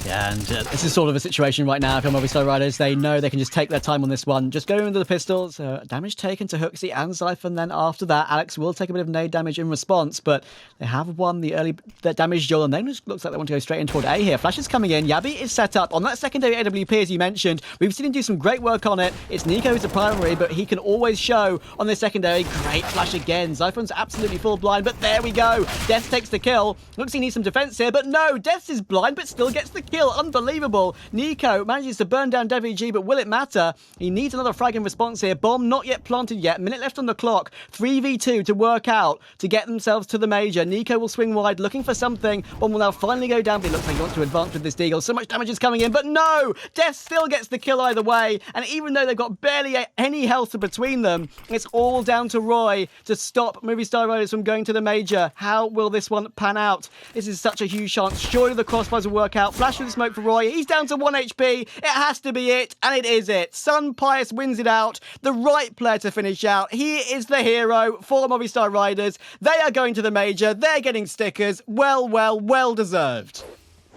Yeah, and this is sort of a situation right now for Movistar Riders. They know they can just take their time on this one. Just go into the pistols. Damage taken to Hooksy and Zyphon. Then after that, Alex will take a bit of nade damage in response, but they have won the early damage duel, and then it looks like they want to go straight in toward A here. Flash is coming in. Yabi is set up on that secondary AWP, as you mentioned. We've seen him do some great work on it. It's Nico who's the primary, but he can always show on this secondary. Great flash again. Zyphon's absolutely full blind, but there we go. Death takes the kill. Looks he needs some defense here, but no. Death is blind, but still gets the kill. Unbelievable. Nico manages to burn down DavVG, but will it matter? He needs another frag in response here. Bomb not yet planted yet. Minute left on the clock. 3v2 to work out to get themselves to the major. Nico will swing wide, looking for something. Bomb will now finally go down, but it looks like he wants to advance with this deagle. So much damage is coming in, but no! Death still gets the kill either way, and even though they've got barely any health between them, it's all down to Roy to stop Movistar Riders from going to the major. How will this one pan out? This is such a huge chance. Surely the crossfires will work out. Flash with the smoke for Roy. He's down to 1 HP. It has to be it, and it is it. Sunpius wins it out. The right player to finish out. He is the hero for Movistar Riders. They are going to the major. They're getting stickers. Well deserved.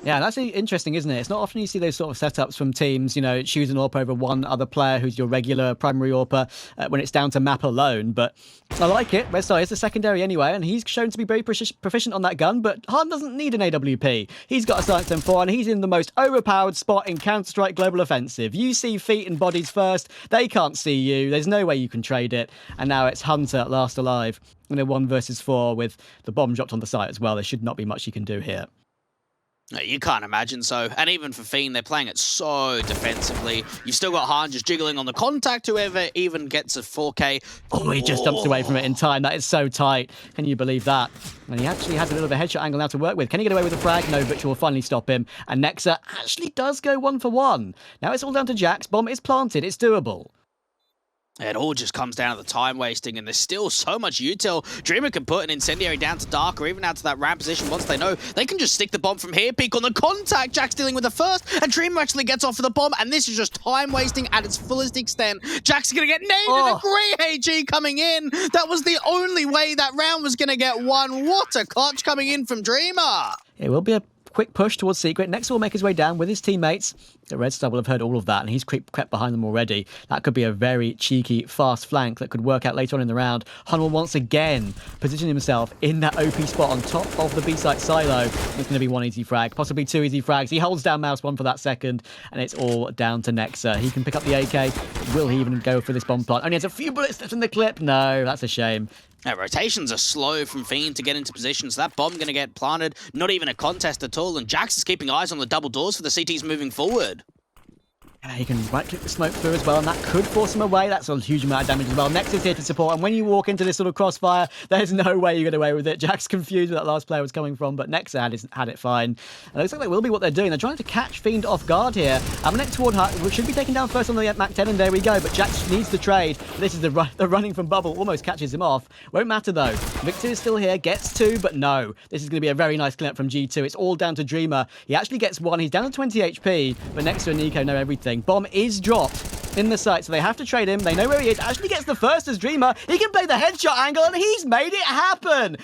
Yeah, that's interesting, isn't it? It's not often you see those sort of setups from teams, choose an AWP over one other player who's your regular primary AWPer when it's down to map alone. But I like it. Restar is the secondary anyway, and he's shown to be very proficient on that gun, but Hahn doesn't need an AWP. He's got a Silence M4, and he's in the most overpowered spot in Counter-Strike Global Offensive. You see feet and bodies first. They can't see you. There's no way you can trade it. And now it's Hunter last alive in a 1 versus 4 with the bomb dropped on the site as well. There should not be much you can do here. You can't imagine so. And even for Fiend, they're playing it so defensively. You've still got Hahn just jiggling on the contact, whoever even gets a 4K. Oh, he just jumps away from it in time. That is so tight. Can you believe that? And he actually has a little bit of a headshot angle now to work with. Can he get away with a frag? No, Butcher will finally stop him. And Nexa actually does go 1 for 1. Now it's all down to Jax. Bomb is planted. It's doable. It all just comes down to the time wasting, and there's still so much util. Dreamer can put an incendiary down to Dark or even out to that ramp position once they know. They can just stick the bomb from here, peek on the contact. Jack's dealing with the first, and Dreamer actually gets off for the bomb, and this is just time wasting at its fullest extent. Jack's gonna get naded, and a great AG coming in. That was the only way that round was gonna get won. What a clutch coming in from Dreamer. It will be a quick push towards Secret. Next will make his way down with his teammates. The Red Star will have heard all of that, and he's crept behind them already. That could be a very cheeky, fast flank that could work out later on in the round. Hun will once again position himself in that OP spot on top of the B-site silo. It's going to be 1 easy frag, possibly 2 easy frags. He holds down Mouse 1 for that second, and it's all down to Nexa. He can pick up the AK. Will he even go for this bomb plant? Only has a few bullets left in the clip. No, that's a shame. Yeah, rotations are slow from Fiend to get into position, so that bomb going to get planted. Not even a contest at all, and Jax is keeping eyes on the double doors for the CTs moving forward. He can right-click the smoke through as well, and that could force him away. That's a huge amount of damage as well. Next is here to support, and when you walk into this sort of crossfire, there's no way you get away with it. Jack's confused where that last player was coming from, but Nexa had it fine. And it looks like that will be what they're doing. They're trying to catch Fiend off guard here. Amanek toward Hut, which should be taken down first on the Mach 10, and there we go. But Jax needs to trade. This is the running from Bubble, almost catches him off. Won't matter though. Victor is still here, gets 2, but no. This is going to be a very nice cleanup from G2. It's all down to Dreamer. He actually gets 1. He's down to 20 HP, but Nexa and Nico know everything. Bomb is dropped in the site, so they have to trade him. They know where he is. Actually gets the first as Dreamer. He can play the headshot angle, and he's made it happen.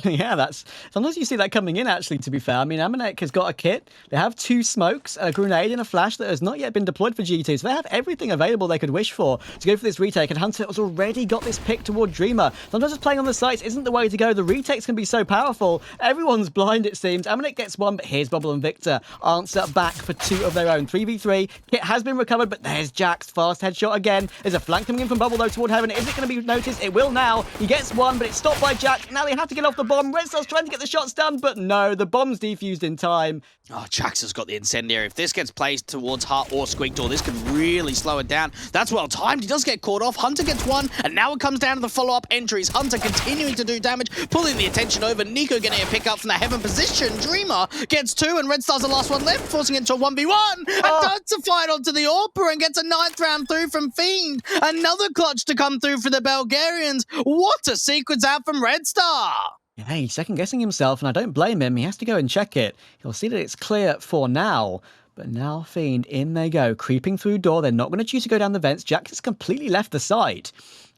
Yeah, that's... Sometimes you see that coming in, actually, to be fair. I mean, Amanek has got a kit. They have 2 smokes, a grenade, and a flash that has not yet been deployed for G2, so they have everything available they could wish for to go for this retake, and Hunter has already got this pick toward Dreamer. Sometimes just playing on the sites isn't the way to go. The retakes can be so powerful. Everyone's blind, it seems. Amanek gets 1, but here's Bubble and Victor. Answer back for 2 of their own. 3v3. Kit has been recovered, but there's Jax Fast headshot again. There's a flank coming in from Bubble though toward Heaven. Is it going to be noticed? It will now. He gets one, but it's stopped by Jack. Now they have to get off the bomb. Red Star's trying to get the shots done, but no, the bomb's defused in time. Oh, Jax has got the incendiary. If this gets placed towards Heart or Squeakdoor, this could really slow it down. That's well timed. He does get caught off. Hunter gets one, and now it comes down to the follow-up entries. Hunter continuing to do damage, pulling the attention over. Nico getting a pick up from the Heaven position. Dreamer gets two, and Red Star's the last one left, forcing it to a 1v1. And does to fight onto the AWPer and gets a 9th round through from Fiend. Another clutch to come through for the Bulgarians. What a sequence out from Red Star. Yeah, he's second-guessing himself, and I don't blame him. He has to go and check it. He'll see that it's clear for now. But now Fiend, in they go, creeping through door. They're not going to choose to go down the vents. Jax has completely left the site.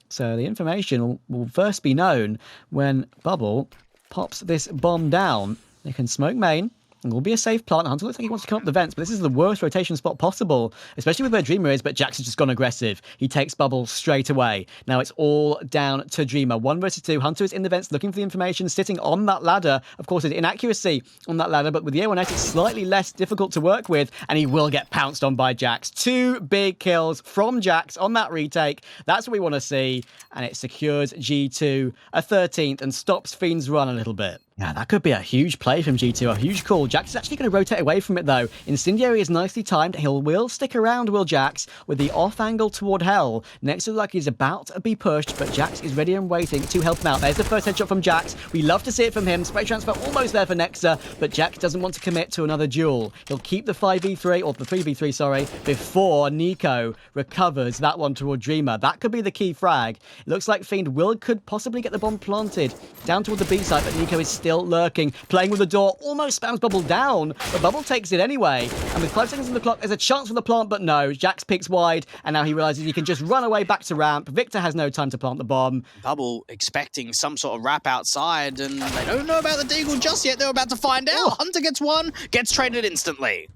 So the information will first be known when Bubble pops this bomb down. They can smoke main. It will be a safe plant. Hunter looks like he wants to come up the vents, but this is the worst rotation spot possible, especially with where Dreamer is, but Jax has just gone aggressive. He takes Bubble straight away. Now it's all down to Dreamer. 1 versus 2. Hunter is in the vents looking for the information, sitting on that ladder. Of course, there's inaccuracy on that ladder, but with the A1S, it's slightly less difficult to work with, and he will get pounced on by Jax. 2 big kills from Jax on that retake. That's what we want to see, and it secures G2 a 13th and stops Fiend's run a little bit. Yeah, that could be a huge play from G2, a huge call. Jax is actually going to rotate away from it, though. Incendiary is nicely timed. He will stick around, will Jax, with the off angle toward Hell. Next to Lucky is about to be pushed, but Jax is ready and waiting to help him out. There's the first headshot from Jax. We love to see it from him. Spray transfer almost there for Nexa, but Jax doesn't want to commit to another duel. He'll keep the 5v3, or the 3v3, sorry, before Nico recovers that one toward Dreamer. That could be the key frag. It looks like Fiend could possibly get the bomb planted down toward the B side, but Nico is still lurking, playing with the door, almost spams Bubble down, but Bubble takes it anyway. And with 5 seconds on the clock, there's a chance for the plant, but no. Jax picks wide, and now he realizes he can just run away back to ramp. Victor has no time to plant the bomb. Bubble expecting some sort of wrap outside, and they don't know about the Deagle just yet. They're about to find out. Hunter gets one, gets traded instantly.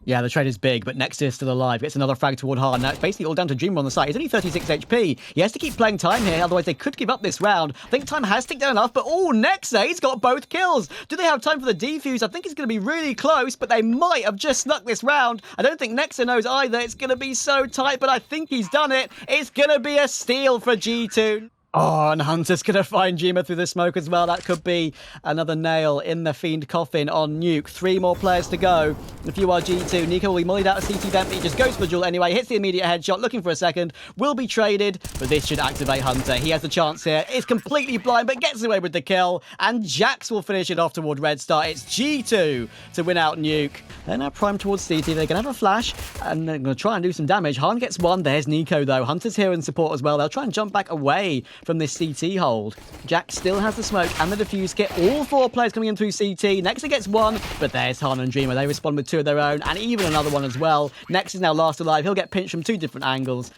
Yeah, the trade is big, but Nexa is still alive. Gets another frag toward Hard. Now it's basically all down to Dreamer on the side. He's only 36 HP. He has to keep playing time here, otherwise they could give up this round. I think time has ticked down enough, but Nexa, he's got both kills. Do they have time for the defuse? I think it's going to be really close, but they might have just snuck this round. I don't think Nexa knows either. It's going to be so tight, but I think he's done it. It's going to be a steal for G2. Oh, and Hunter's going to find Dreamer through the smoke as well. That could be another nail in the Fiend coffin on Nuke. 3 more players to go. If you are G2, Nico will be mollied out of CT vent, but he just goes for the duel anyway. Hits the immediate headshot, looking for a second. Will be traded, but this should activate Hunter. He has the chance here. It's completely blind, but gets away with the kill. And Jax will finish it off toward Red Star. It's G2 to win out Nuke. They're now primed towards CT. They're going to have a flash, and they're going to try and do some damage. Han gets one. There's Nico, though. Hunter's here in support as well. They'll try and jump back away from this CT hold. Jax still has the smoke and the defuse kit. All 4 players coming in through CT. Nexa gets one, but there's Han and Dreamer. They respond with 2 of their own, and even another one as well. Nexa is now last alive. He'll get pinched from 2 different angles.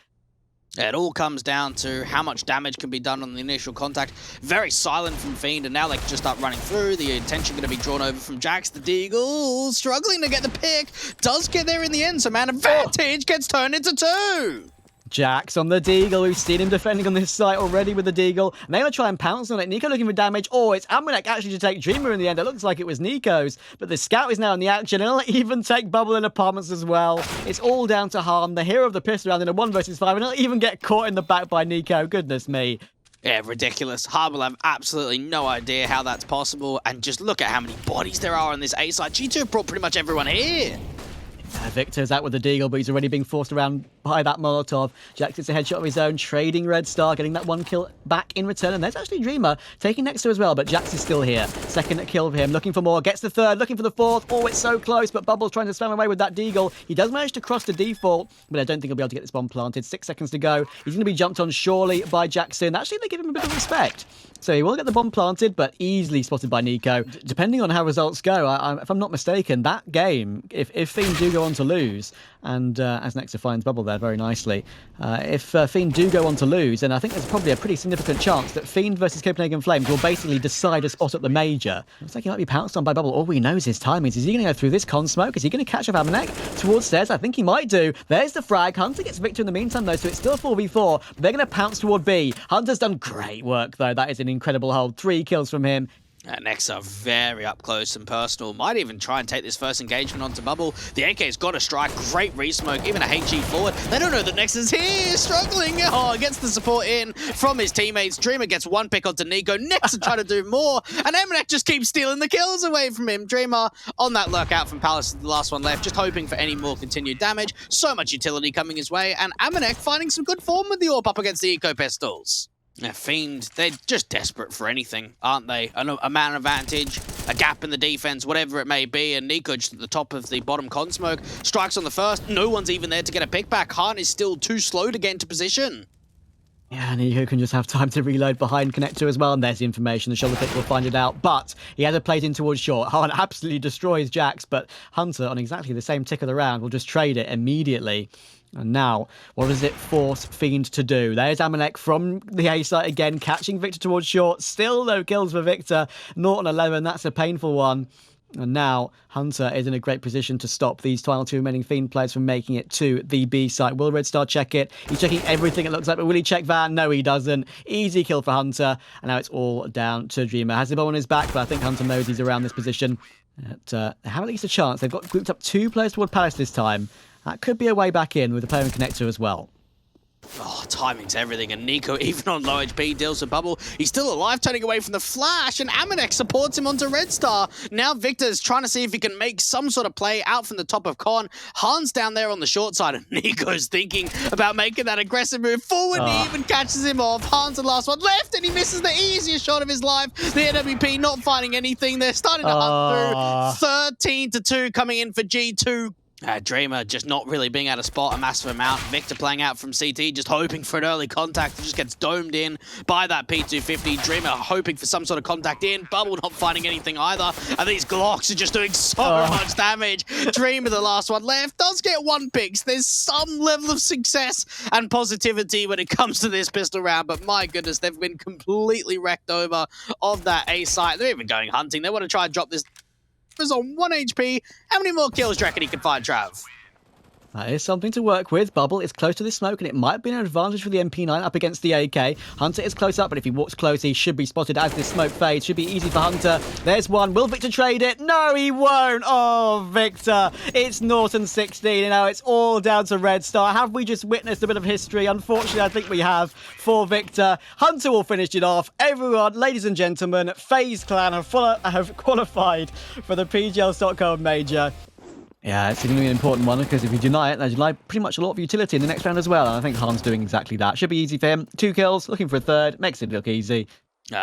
It all comes down to how much damage can be done on the initial contact. Very silent from Fiend, and now they can just start running through. The attention going to be drawn over from Jax. The Deagle struggling to get the pick. Does get there in the end, so man advantage gets turned into 2. Jax on the Deagle. We've seen him defending on this site already with the Deagle. And they're going to try and pounce on it. Nico looking for damage. Oh, it's Amanek actually to take Dreamer in the end. It looks like it was Nico's. But the Scout is now in the action. And he'll even take Bubble in apartments as well. It's all down to Harm, the hero of the pistol round in a 1 versus 5. And he'll even get caught in the back by Nico. Goodness me. Yeah, ridiculous. Harm will have absolutely no idea how that's possible. And just look at how many bodies there are on this A side. G2 have brought pretty much everyone here. Victor's out with the Deagle, but he's already being forced around by that Molotov. Jax gets a headshot of his own, trading Red Star, getting that 1 kill back in return. And there's actually Dreamer taking Nexa as well, but Jax is still here. Second kill for him, looking for more, gets the 3rd, looking for the 4th. Oh, it's so close, but Bubble's trying to spam away with that Deagle. He does manage to cross the default, but I don't think he'll be able to get this bomb planted. 6 seconds to go. He's going to be jumped on surely by Jackson. Actually, they give him a bit of respect. So he will get the bomb planted, but easily spotted by Nico. Depending on how results go, if I'm not mistaken, that game, if Fiend do go on to lose, and as Nexa finds Bubble there very nicely, if Fiend do go on to lose, then I think there's probably a pretty significant chance that Fiend versus Copenhagen Flames will basically decide a spot at the major. Looks like he might be pounced on by Bubble. All we know is his timings. Is he going to go through this con smoke? Is he going to catch up Amanek towards stairs? I think he might do. There's the frag. Hunter gets Victor in the meantime, though, so it's still 4v4. But they're going to pounce toward B. Hunter's done great work, though. That is an incredible hold. 3 kills from him. Next are very up close and personal. Might even try and take this first engagement onto Bubble. The AK's got a strike, great re-smoke, even a HG forward. They don't know that Nex is here, struggling. Oh, gets the support in from his teammates. Dreamer gets one pick onto Nico. Nex is trying to do more, and Emanek just keeps stealing the kills away from him. Dreamer on that lurkout from Palace, the last one left, just hoping for any more continued damage. So much utility coming his way, and Emanek finding some good form with the AWP up against the Eco Pistols. Yeah, Fiend, they're just desperate for anything, aren't they? A man advantage, a gap in the defense, whatever it may be, and Nico just at the top of the bottom con smoke, strikes on the first, no one's even there to get a pick back. Han is still too slow to get into position. Yeah, Nico can just have time to reload behind connector as well, and there's the information. The shoulder pick will find it out, but he has a plate in towards short. Han absolutely destroys Jax, but Hunter, on exactly the same tick of the round, will just trade it immediately. And now, what does it force Fiend to do? There's Emanek from the A site again, catching Victor towards short. Still no kills for Victor. 0-11, that's a painful one. And now, Hunter is in a great position to stop these final two remaining Fiend players from making it to the B site. Will Red Star check it? He's checking everything it looks like, but will he check Van? No, he doesn't. Easy kill for Hunter. And now it's all down to Dreamer. Has the ball on his back, but I think Hunter knows he's around this position. They have at least a chance. They've got grouped up 2 players toward Palace this time. That could be a way back in with the player and connector as well. Oh, timing's everything, and Nico, even on low HP, deals with Bubble. He's still alive, turning away from the flash, and Emanek supports him onto Red Star. Now Victor's trying to see if he can make some sort of play out from the top of Con. Han's down there on the short side, and Nico's thinking about making that aggressive move forward. He even catches him off. Han's the last one left, and he misses the easiest shot of his life. The NWP not finding anything. They're starting to hunt through. 13-2 coming in for G2. Dreamer just not really being able to spot a massive amount. Victor playing out from CT, just hoping for an early contact. It just gets domed in by that P250. Dreamer hoping for some sort of contact in. Bubble not finding anything either. And these Glocks are just doing so much damage. Dreamer, the last one left, does get 1 pick. There's some level of success and positivity when it comes to this pistol round. But my goodness, they've been completely wrecked over of that A site. They're even going hunting. They want to try and drop this is on 1 HP. How many more kills do you reckon he can find, Trav? That is something to work with. Bubble is close to the smoke, and it might be an advantage for the MP9 up against the AK. Hunter is close up, but if he walks close, he should be spotted as this smoke fades. Should be easy for Hunter. There's one. Will Victor trade it? No, he won't. Oh, Victor. It's Norton 16, and now it's all down to Red Star. Have we just witnessed a bit of history? Unfortunately, I think we have for Victor. Hunter will finish it off. Everyone, ladies and gentlemen, FaZe Clan have qualified for the PGL Stockholm Major. Yeah, it's going to be an important one, because if you deny it, they deny pretty much a lot of utility in the next round as well. And I think Han's doing exactly that. Should be easy for him. 2 kills, looking for a third, makes it look easy.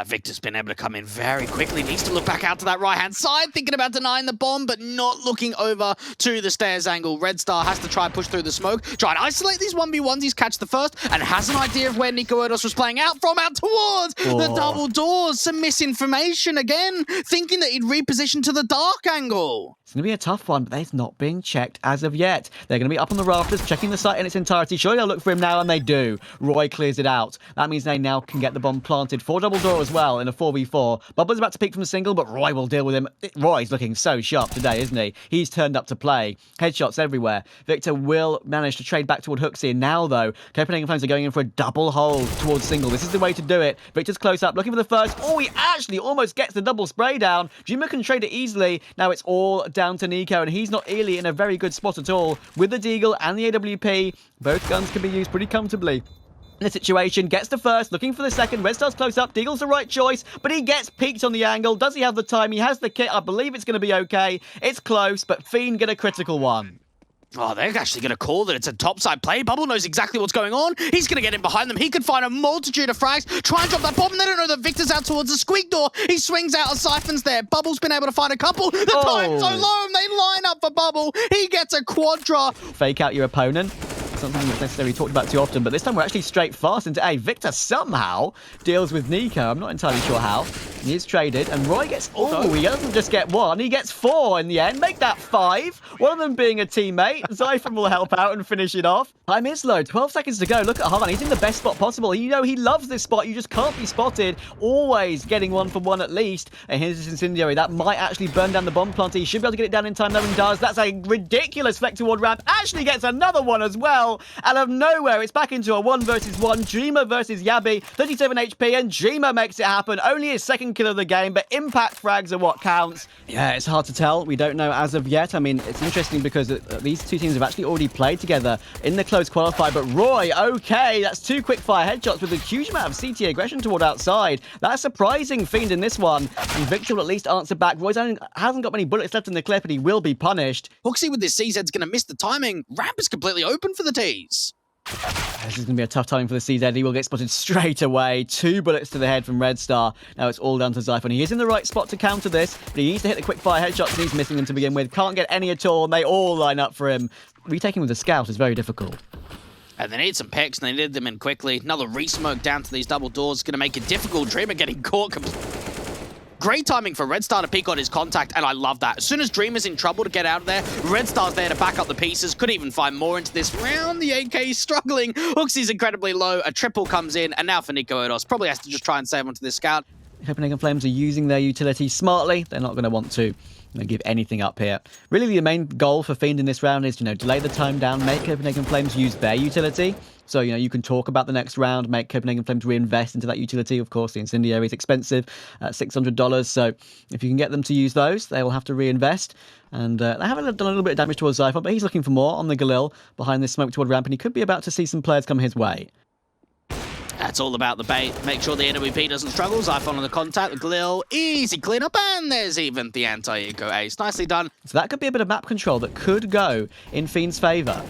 Victor's been able to come in very quickly. Needs to look back out to that right-hand side, thinking about denying the bomb, but not looking over to the stairs angle. Red Star has to try and push through the smoke, try and isolate these 1v1s. He's catch the first, and has an idea of where Nico Erdos was playing out from, out towards the double doors. Some misinformation again, thinking that he'd reposition to the dark angle. It's going to be a tough one, but they're not being checked as of yet. They're going to be up on the rafters, checking the site in its entirety. Surely they'll look for him now, and they do. Roy clears it out. That means they now can get the bomb planted for double door as well in a 4v4. Bubble's about to peek from single, but Roy will deal with him. Roy's looking so sharp today, isn't he? He's turned up to play. Headshots everywhere. Victor will manage to trade back toward Hooksy. Now, though, Copenhagen Flames are going in for a double hold towards single. This is the way to do it. Victor's close up, looking for the first. Oh, he actually almost gets the double spray down. Dreamer can trade it easily. Now it's all down to Nico, and he's not really in a very good spot at all. With the Deagle and the AWP, both guns can be used pretty comfortably. In the situation, gets the first, looking for the second. Red Star's close up. Deagle's the right choice, but he gets peeked on the angle. Does he have the time? He has the kit. I believe it's going to be okay. It's close, but Fiend get a critical one. Oh, they're actually going to call that it's a topside play. Bubble knows exactly what's going on. He's going to get in behind them. He could find a multitude of frags, try and drop that bomb, and they don't know that Victor's out towards the squeak door. He swings out of siphons there. Bubble's been able to find a couple. The time's so low, and they line up for Bubble. He gets a quadra. Fake out your opponent. Something that's necessarily talked about too often, but this time we're actually straight fast into A. Victor somehow deals with Nico. I'm not entirely sure how. He is traded, and Roy gets... Oh, he doesn't just get 1. He gets 4 in the end. Make that 5. One of them being a teammate. Zyphon will help out and finish it off. Time is low. 12 seconds to go. Look at Han. He's in the best spot possible. You know, he loves this spot. You just can't be spotted. Always getting 1 for 1 at least. And here's this incendiary. That might actually burn down the bomb plant. He should be able to get it down in time. No one does. That's a ridiculous flex toward ramp. Actually gets another one as well. Out of nowhere, it's back into a 1 versus 1. Dreamer versus Yabi. 37 HP, and Dreamer makes it happen. Only his second second kill of the game, but impact frags are what counts. Yeah, it's hard to tell. We don't know as of yet. I mean, it's interesting because these two teams have actually already played together in the close qualifier, but Roy, okay, that's 2 quick fire headshots with a huge amount of CT aggression toward outside. That's surprising Fiend in this one, and Victor will at least answer back. Roy hasn't got many bullets left in the clip, and he will be punished. HooXi with this CZ's going to miss the timing. Ramp is completely open for the T's. This is going to be a tough time for the CZ. He will get spotted straight away. 2 bullets to the head from Red Star. Now it's all down to Zyphon. He is in the right spot to counter this, but he needs to hit the quick fire headshots, and he's missing them to begin with. Can't get any at all, and they all line up for him. Retaking with a scout is very difficult. And they need some picks, and they needed them in quickly. Another re-smoke down to these double doors is going to make it difficult. Dreamer getting caught. Great timing for Red Star to peek on his contact, and I love that. As soon as Dreamer's in trouble to get out of there, Red Star's there to back up the pieces. Could even find more into this round. The AK is struggling. HooXi's incredibly low. A triple comes in, and now for Nico Odos. Probably has to just try and save onto this scout. Copenhagen Flames are using their utility smartly. They're not going to want to give anything up here. Really, the main goal for Fiend in this round is, delay the time down, make Copenhagen Flames use their utility. So, you can talk about the next round, make Copenhagen Flames reinvest into that utility. Of course, the Incendiary is expensive, $600. So if you can get them to use those, they will have to reinvest. And they haven't done a little bit of damage towards Zyphon, but he's looking for more on the Galil behind this smoke toward ramp, and he could be about to see some players come his way. That's all about the bait. Make sure the NWP doesn't struggle. Zyphon on the contact, the Galil, easy cleanup, and there's even the anti-eco ace. Nicely done. So that could be a bit of map control that could go in Fiend's favour.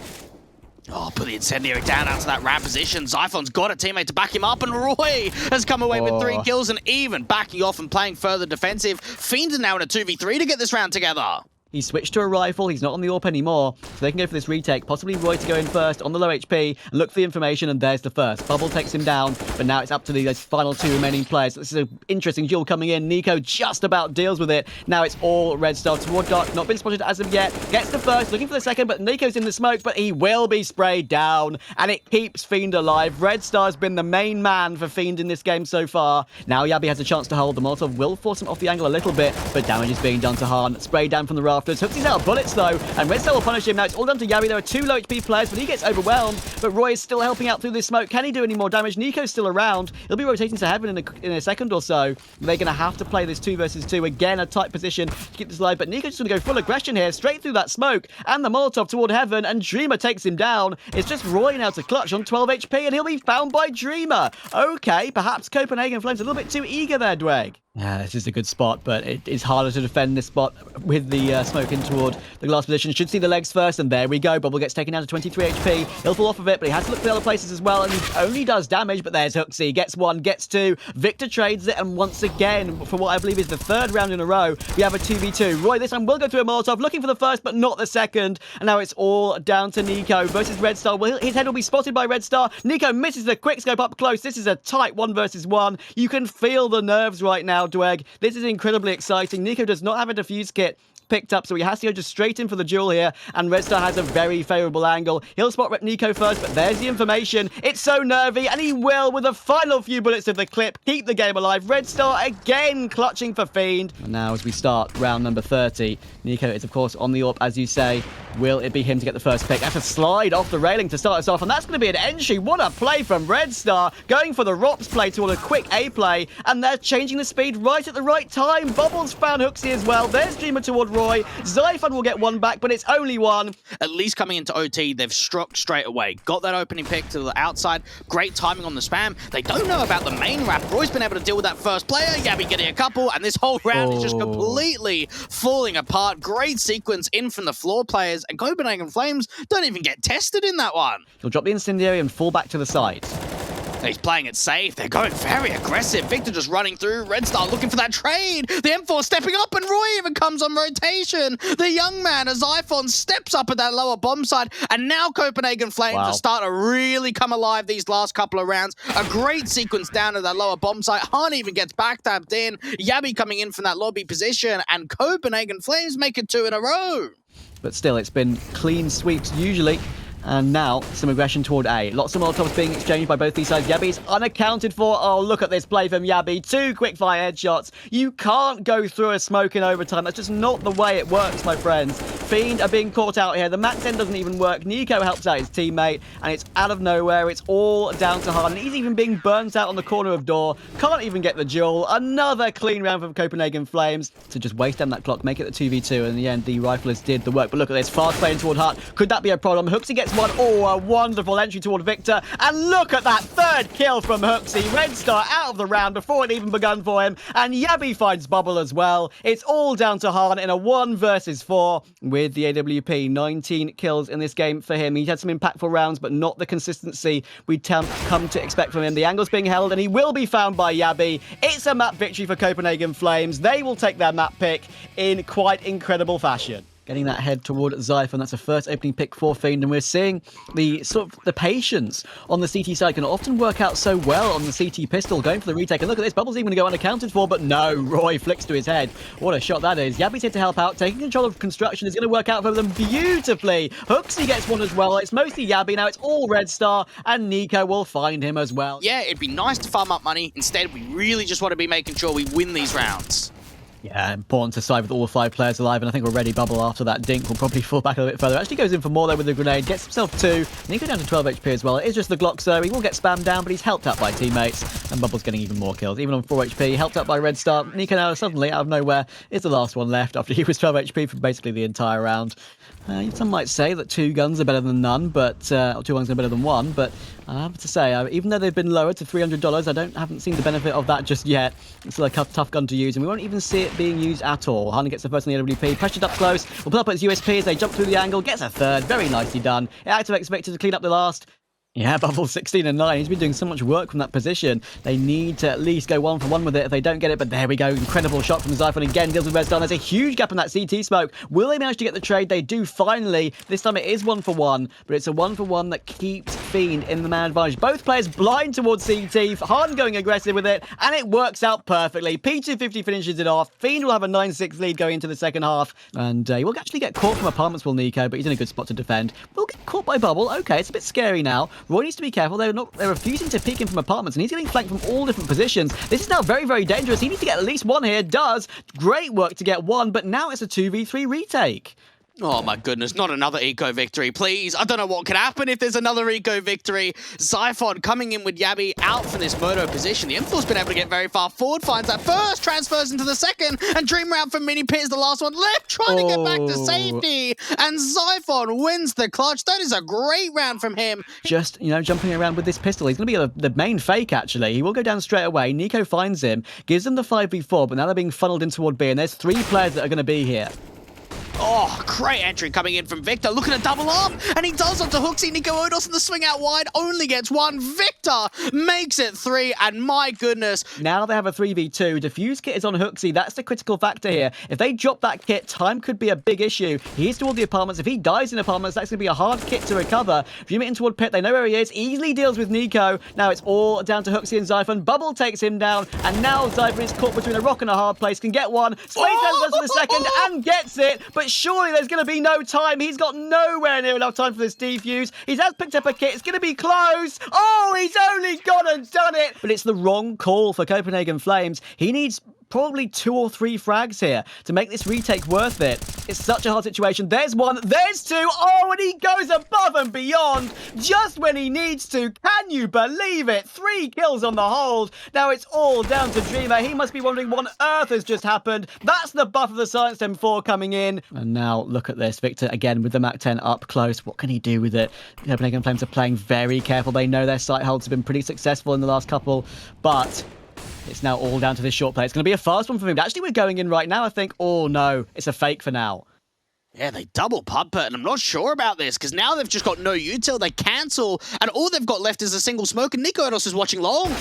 Oh, put the Incendiary down out to that ramp position. Zyphon's got a teammate to back him up, and Roy has come away with 3 kills and even backing off and playing further defensive. Fiend are now in a 2v3 to get this round together. He switched to a rifle. He's not on the AWP anymore, so they can go for this retake. Possibly Roy to go in first on the low HP and look for the information, and there's the first. Bubble takes him down, but now it's up to these final 2 remaining players. This is an interesting duel coming in. Nico just about deals with it. Now it's all Red Star toward Dark. Not been spotted as of yet. Gets the first, looking for the second, but Nico's in the smoke, but he will be sprayed down, and it keeps Fiend alive. Red Star's been the main man for Fiend in this game so far. Now Yabi has a chance to hold. The Molotov will force him off the angle a little bit, but damage is being done to Han. Sprayed down from the rafters. HooXi's out of bullets though, and Red Star will punish him. Now it's all down to Yabi. There are 2 low HP players, but he gets overwhelmed. But Roy is still helping out through this smoke. Can he do any more damage? Nico's still around. He'll be rotating to heaven in a second or so. They're going to have to play this 2 versus 2. Again, a tight position to keep this alive, but Nico's just going to go full aggression here, straight through that smoke, and the Molotov toward heaven, and Dreamer takes him down. It's just Roy now to clutch on 12 HP, and he'll be found by Dreamer. Okay, perhaps Copenhagen Flames a little bit too eager there, Dweg. Yeah, this is a good spot, but it is harder to defend this spot with the smoke in toward the glass position. Should see the legs first, and there we go. Bubble gets taken down to 23 HP. He'll fall off of it, but he has to look for the other places as well, and he only does damage, but there's HooXi. Gets 1, gets 2. Victor trades it, and once again, for what I believe is the 3rd round in a row, we have a 2v2. Roy this time will go through a Molotov, looking for the first, but not the second, and now it's all down to Nico versus Red Star. Well, his head will be spotted by Red Star. Nico misses the quick scope up close. This is a tight 1 versus 1. You can feel the nerves right now, Dweg. This is incredibly exciting. Nico does not have a defuse kit picked up, so he has to go just straight in for the duel here, and Red Star has a very favourable angle. He'll spot Nico first, but there's the information. It's so nervy, and he will, with the final few bullets of the clip, keep the game alive. Red Star again clutching for Fiend. And now as we start round number 30, Nico is of course on the AWP, as you say. Will it be him to get the first pick? That's a slide off the railing to start us off, and that's going to be an entry. What a play from Red Star, going for the ROPS play toward a quick A play, and they're changing the speed right at the right time. Bubbles found HooXi as well. There's Dreamer toward Roy. Zyphon will get 1 back, but it's only 1. At least coming into OT, they've struck straight away. Got that opening pick to the outside. Great timing on the spam. They don't know about the main wrap. Roy's been able to deal with that first player. Yabi getting a couple, and this whole round is just completely falling apart. Great sequence in from the floor players, and Copenhagen Flames don't even get tested in that one. He'll drop the Incendiary and fall back to the side. He's playing it safe. They're going very aggressive. Victor just running through. Red Star looking for that trade. The M4 stepping up, and Roy even comes on rotation. The young man, as Zyphon steps up at that lower bomb side, and now Copenhagen Flames are starting to really come alive these last couple of rounds. A great sequence down at that lower bomb site. Han even gets back-tapped in. Yabi coming in from that lobby position, and Copenhagen Flames make it 2 in a row. But still, it's been clean sweeps usually. And now, some aggression toward A. Lots of Molotovs being exchanged by both these sides. Yabi's unaccounted for. Oh, look at this play from Yabi. 2 quick-fire headshots. You can't go through a smoke in overtime. That's just not the way it works, my friends. Fiend are being caught out here. The Mac 10 doesn't even work. Nico helps out his teammate, and it's out of nowhere. It's all down to Harden. He's even being burnt out on the corner of door. Can't even get the duel. Another clean round from Copenhagen Flames to just waste down that clock, make it the 2v2, and in the end, the Riflers did the work. But look at this, fast playing toward Hart. Could that be a problem? Hooksy gets one. Oh, a wonderful entry toward Victor. And look at that third kill from Hooksy. Red Star out of the round before it even begun for him. And Yabi finds Bubble as well. It's all down to Hahn in a 1 versus 4 with the AWP. 19 kills in this game for him. He had some impactful rounds, but not the consistency we'd come to expect from him. The angle's being held, and he will be found by Yabi. It's a map victory for Copenhagen Flames. They will take their map pick in quite incredible fashion. Getting that head toward Zyphon. That's a first opening pick for Fiend, and we're seeing the the patience on the CT side can often work out so well on the CT pistol, going for the retake. And look at this, Bubble's even going to go unaccounted for, but no, Roy flicks to his head. What a shot that is. Yabi's here to help out, taking control of construction is going to work out for them beautifully. Hooksy gets one as well. It's mostly Yabi now. It's all Red Star, and Nico will find him as well. Yeah, it'd be nice to farm up money. Instead, we really just want to be making sure we win these rounds. Yeah, important to side with all 5 players alive, and I think already Bubble after that dink will probably fall back a little bit further. Actually goes in for more though with the grenade, gets himself 2, and he goes down to 12 HP as well. It is just the Glock, so he will get spammed down, but he's helped out by teammates, and Bubble's getting even more kills, even on 4 HP, helped out by Red Star. Nico now suddenly, out of nowhere, is the last one left after he was 12 HP for basically the entire round. Some might say that 2 guns are better than none, but or 2 guns are better than 1, but I have to say, even though they've been lowered to $300, I haven't seen the benefit of that just yet. It's still a tough gun to use, and we won't even see it being used at all. Harden gets the first on the AWP, pressured up close, will put up its USP as they jump through the angle, gets a third, very nicely done. It activates Victor to clean up the last. Yeah, Bubble 16 and 9. He's been doing so much work from that position. They need to at least go 1 for 1 with it if they don't get it. But there we go. Incredible shot from Zyphon again. Deals with Red Star. There's a huge gap in that CT smoke. Will they manage to get the trade? They do finally. This time it is 1 for 1. But it's a 1 for 1 that keeps Fiend in the man advantage. Both players blind towards CT. Harden going aggressive with it. And it works out perfectly. P250 finishes it off. Fiend will have a 9-6 lead going into the second half. And he will actually get caught from apartments, will Nico. But he's in a good spot to defend. Will get caught by Bubble. Okay, it's a bit scary now. Roy needs to be careful. They're refusing to peek him from apartments, and he's getting flanked from all different positions. This is now very, very dangerous. He needs to get at least 1 here. Does. Great work to get 1, but now it's a 2v3 retake. Oh my goodness, not another eco victory, please. I don't know what could happen if there's another eco victory. Zyphon coming in with Yabi out from this Moto position. The Infall's been able to get very far forward, finds that first, transfers into the second, and Dream Round from Mini Pit is the last one left, trying to get back to safety. And Zyphon wins the clutch. That is a great round from him. Just, jumping around with this pistol. He's going to be the main fake, actually. He will go down straight away. Nico finds him, gives them the 5v4, but now they're being funneled in toward B, and there's 3 players that are going to be here. Oh, great entry coming in from Victor, looking to double up, and he does onto Hooksy. Nico Odos in the swing out wide, only gets 1. Victor makes it 3, and my goodness. Now they have a 3v2. Defuse kit is on Hooksy. That's the critical factor here. If they drop that kit, time could be a big issue. He's toward the apartments. If he dies in apartments, that's going to be a hard kit to recover. Dream it in toward Pit. They know where he is. Easily deals with Nico. Now it's all down to Hooksy and Zyphon. Bubble takes him down, and now Zyphon is caught between a rock and a hard place. Can get 1. Space transfers for the second and gets it, but surely there's going to be no time. He's got nowhere near enough time for this defuse. He has picked up a kit. It's going to be close. Oh, he's only gone and done it. But it's the wrong call for Copenhagen Flames. He needs probably 2 or 3 frags here to make this retake worth it. It's such a hard situation. There's 1, there's 2. Oh, and he goes above and beyond just when he needs to. Can you believe it? 3 kills on the hold. Now it's all down to Dreamer. He must be wondering what on earth has just happened. That's the buff of the Science 4 coming in. And now look at this. Victor again with the Mac 10 up close. What can he do with it? The Copenhagen Flames are playing very careful. They know their sight holds have been pretty successful in the last couple, but it's now all down to this short play. It's going to be a fast one for him. Actually, we're going in right now, I think. Oh, no. It's a fake for now. Yeah, they double pump it, and I'm not sure about this, because now they've just got no util. They cancel, and all they've got left is a single smoke, and Nico Odos is watching long.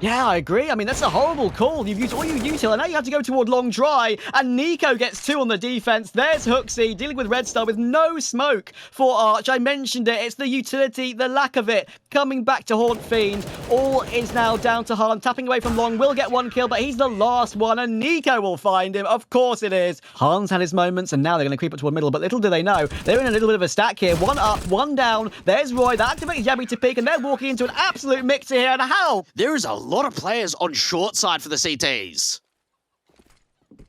Yeah, I agree. I mean, that's a horrible call. You've used all your util, and now you have to go toward long dry, and Nico gets 2 on the defense. There's Hooksy dealing with Red Star with no smoke for Arch. I mentioned it. It's the utility, the lack of it, coming back to haunt Fiend. All is now down to Han, tapping away from long. Will get 1 kill, but he's the last one, and Nico will find him. Of course it is. Han's had his moments, and now they're going to creep up toward middle, but little do they know, they're in a little bit of a stack here. 1 up, 1 down. There's Roy. That activates Yabby to peek, and they're walking into an absolute mixer here, and how? There is a lot of players on short side for the CTs.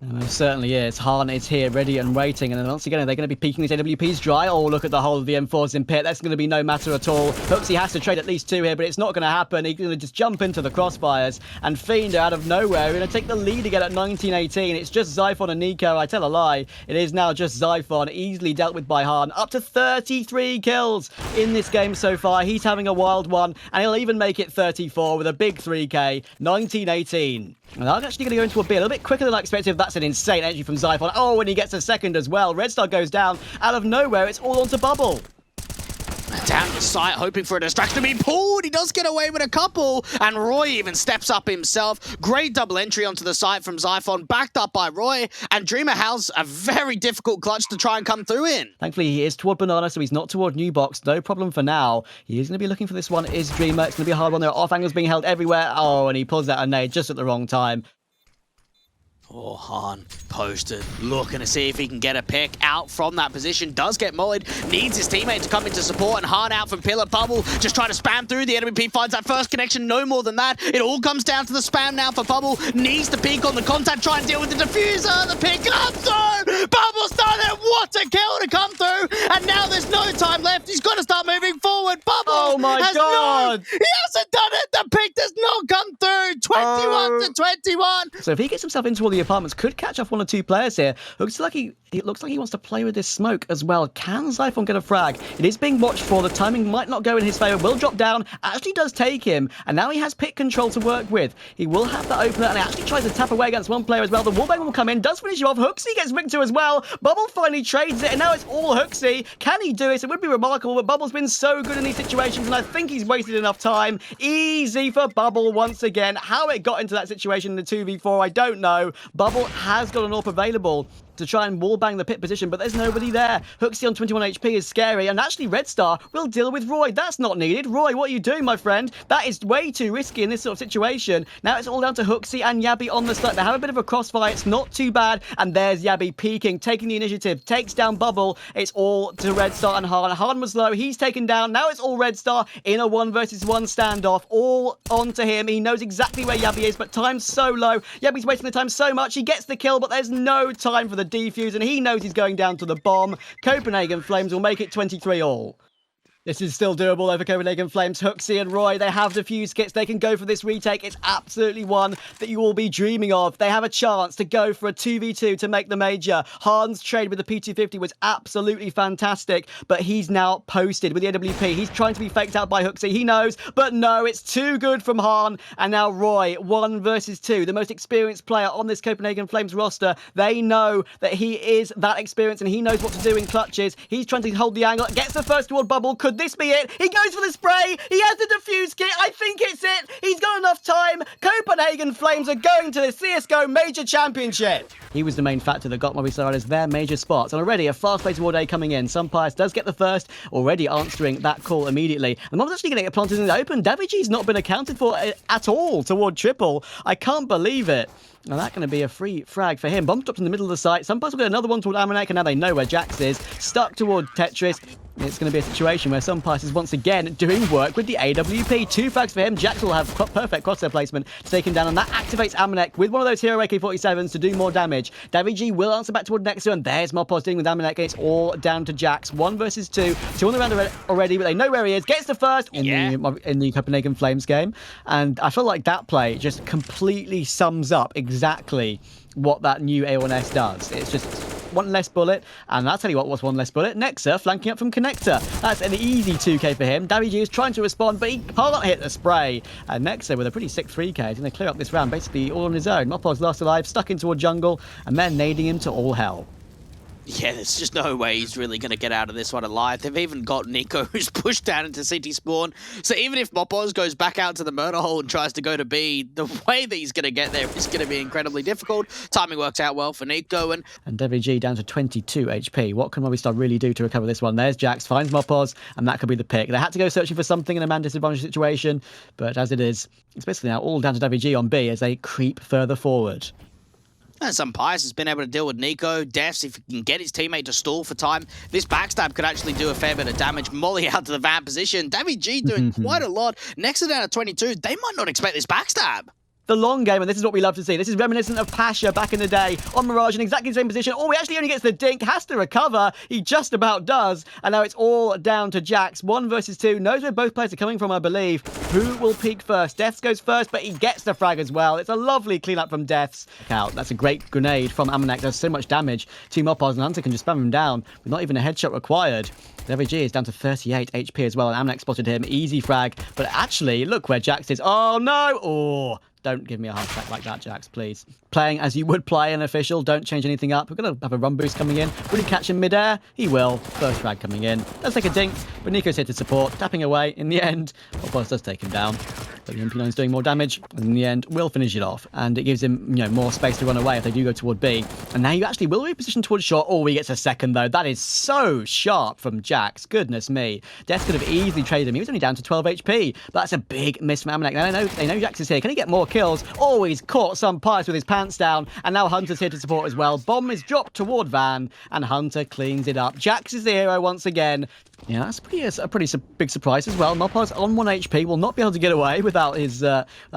It certainly is. Han is here, ready and waiting. And then once again, are they going to be peeking these AWPs dry? Oh, look at the whole of the M4s in pit. That's going to be no matter at all. Hooksy has to trade at least 2 here, but it's not going to happen. He's going to just jump into the crossfires. And Fiend out of nowhere, going to take the lead again at 19-18. It's just Zyphon and Nico. I tell a lie. It is now just Zyphon, easily dealt with by Han. Up to 33 kills in this game so far. He's having a wild one, and he'll even make it 34 with a big 3K. 19-18. And I'm actually going to go into a B a little bit quicker than I expected. That's an insane entry from Zyphon. Oh, and he gets a second as well. Red Star goes down. Out of nowhere, it's all onto Bubble. Down the site, hoping for a distraction to be pulled. He does get away with a couple, and Roy even steps up himself. Great double entry onto the site from Zyphon, backed up by Roy, and Dreamer has a very difficult clutch to try and come through in. Thankfully, he is toward Banana, so he's not toward New Box. No problem for now. He is going to be looking for this one, is Dreamer. It's going to be a hard one. There are off angles being held everywhere. Oh, and he pulls out a nade just at the wrong time. Oh, Han posted, looking to see if he can get a pick out from that position. Does get mollied, needs his teammate to come into support, and Han out from Pillar. Bubble just trying to spam through. The NWP finds that first connection, no more than that. It all comes down to the spam now for Bubble. Needs to peek on the contact, try and deal with the diffuser. The pick comes through! Bubble's done it! What a kill to come through! And now there's no time left. He's got to start moving forward. Bubble Oh my God! he hasn't done it! The pick does not come through! 21 to 21! So if he gets himself into all the apartments, could catch off 1 or 2 players here. Looks like he wants to play with this smoke as well. Can Zyphon get a frag? It is being watched for. The timing might not go in his favor. Will drop down. Actually does take him. And now he has pick control to work with. He will have that opener, and he actually tries to tap away against 1 player as well. The wallbang will come in. Does finish him off. Hooksy gets Victor as well. Bubble finally trades it, and now it's all Hooksy. Can he do it? It would be remarkable, but Bubble's been so good in these situations, and I think he's wasted enough time. Easy for Bubble once again. How it got into that situation in the 2v4, I don't know. Bubble has got an AWP available to try and wallbang the pit position, but there's nobody there. Hooksy on 21 HP is scary, and actually Red Star will deal with Roy. That's not needed. Roy, what are you doing, my friend? That is way too risky in this sort of situation. Now it's all down to Hooksy and Yabby on the site. They have a bit of a crossfire. It's not too bad, and there's Yabby peeking, taking the initiative, takes down Bubble. It's all to Red Star and Han. Han was low. He's taken down. Now it's all Red Star in a 1 versus 1 standoff. All onto him. He knows exactly where Yabby is, but time's so low. Yabby's wasting the time so much. He gets the kill, but there's no time for the defuse, and he knows he's going down to the bomb. Copenhagen Flames will make it 23 all. This is still doable over Copenhagen Flames. Hooksy and Roy, they have defuse kits. They can go for this retake. It's absolutely one that you will be dreaming of. They have a chance to go for a 2v2 to make the major. Han's trade with the P250 was absolutely fantastic, but he's now posted with the AWP. He's trying to be faked out by Hooksy. He knows, but no, it's too good from Han. And now Roy, 1 versus 2, the most experienced player on this Copenhagen Flames roster. They know that he is that experienced, and he knows what to do in clutches. He's trying to hold the angle, gets the first toward Bubble. Could this be it? He goes for the spray. He has the defuse kit. I think it's it. He's got enough time. Copenhagen Flames are going to the CSGO Major Championship. He was the main factor that got Movistar Riders their major spots. And already a fast-paced war day coming in. Sunpius does get the first, already answering that call immediately. And Mom's actually going to get planted in the open. Daviji's not been accounted for at all toward triple. I can't believe it. Now that's going to be a free frag for him. Bomb dropped in the middle of the site. Sunpius will get another one toward Amanek, and now they know where Jax is. Stuck toward Tetris. It's going to be a situation where Sunpius is once again doing work with the AWP. 2 frags for him. Jax will have perfect crosshair placement to take him down, and that activates Amanek with one of those hero AK-47s to do more damage. Daviji will answer back toward Nexus, and there's Mopos dealing with Amanek, and it's all down to Jax. 1 versus 2. 2 on the round already, but they know where he is. Gets the first in the Copenhagen Flames game, and I feel like that play just completely sums up exactly what that new A1S does. It's just 1 less bullet, and I'll tell you what was 1 less bullet. Nexa flanking up from Connector. That's an easy 2k for him. Daviji is trying to respond, but he can't hit the spray. And Nexa with a pretty sick 3k is going to clear up this round basically all on his own. Mopos last alive, stuck into a jungle, and then nading him to all hell. Yeah, there's just no way he's really going to get out of this one alive. They've even got Nico, who's pushed down into City Spawn. So even if Mopos goes back out to the murder hole and tries to go to B, the way that he's going to get there is going to be incredibly difficult. Timing works out well for Nico. And WG down to 22 HP. What can Movistar really do to recover this one? There's Jax, finds Mopos, and that could be the pick. They had to go searching for something in a man disadvantaged situation, but as it is, it's basically now all down to WG on B as they creep further forward. And some Pius has been able to deal with Nico. Defs, if he can get his teammate to stall for time, this backstab could actually do a fair bit of damage. Molly out to the van position. G doing quite a lot. Next down at 22. They might not expect this backstab. The long game, and this is what we love to see. This is reminiscent of Pasha back in the day on Mirage in exactly the same position. Oh, he actually only gets the dink, has to recover. He just about does. And now it's all down to Jax. 1 versus 2. Knows where both players are coming from, I believe. Who will peak first? Defs goes first, but he gets the frag as well. It's a lovely cleanup from Defs. Look out. That's a great grenade from Amanek. Does so much damage. 2 Mopos and Hunter can just spam him down with not even a headshot required. WG is down to 38 HP as well, and Amanek spotted him. Easy frag. But actually, look where Jax is. Oh, no. Oh. Don't give me a heart attack like that, Jax, please. Playing as you would play an official. Don't change anything up. We're going to have a run boost coming in. Will he catch him midair? He will. First frag coming in. Let's take a dink, but Nico's here to support. Tapping away. In the end, Boss does take him down. But the MP9's doing more damage. And in the end, will finish it off. And it gives him, more space to run away if they do go toward B. And now you actually will reposition towards shot. Oh, he gets a second, though. That is so sharp from Jax. Goodness me. Death could have easily traded him. He was only down to 12 HP. But that's a big miss from Amanek. Now they know Jax is here. Can he get more kills? Oh, he's caught some Pius with his pants down. And now Hunter's here to support as well. Bomb is dropped toward Van. And Hunter cleans it up. Jax is the hero once again. Yeah, that's a pretty big surprise as well. Mopos on 1 HP will not be able to get away without his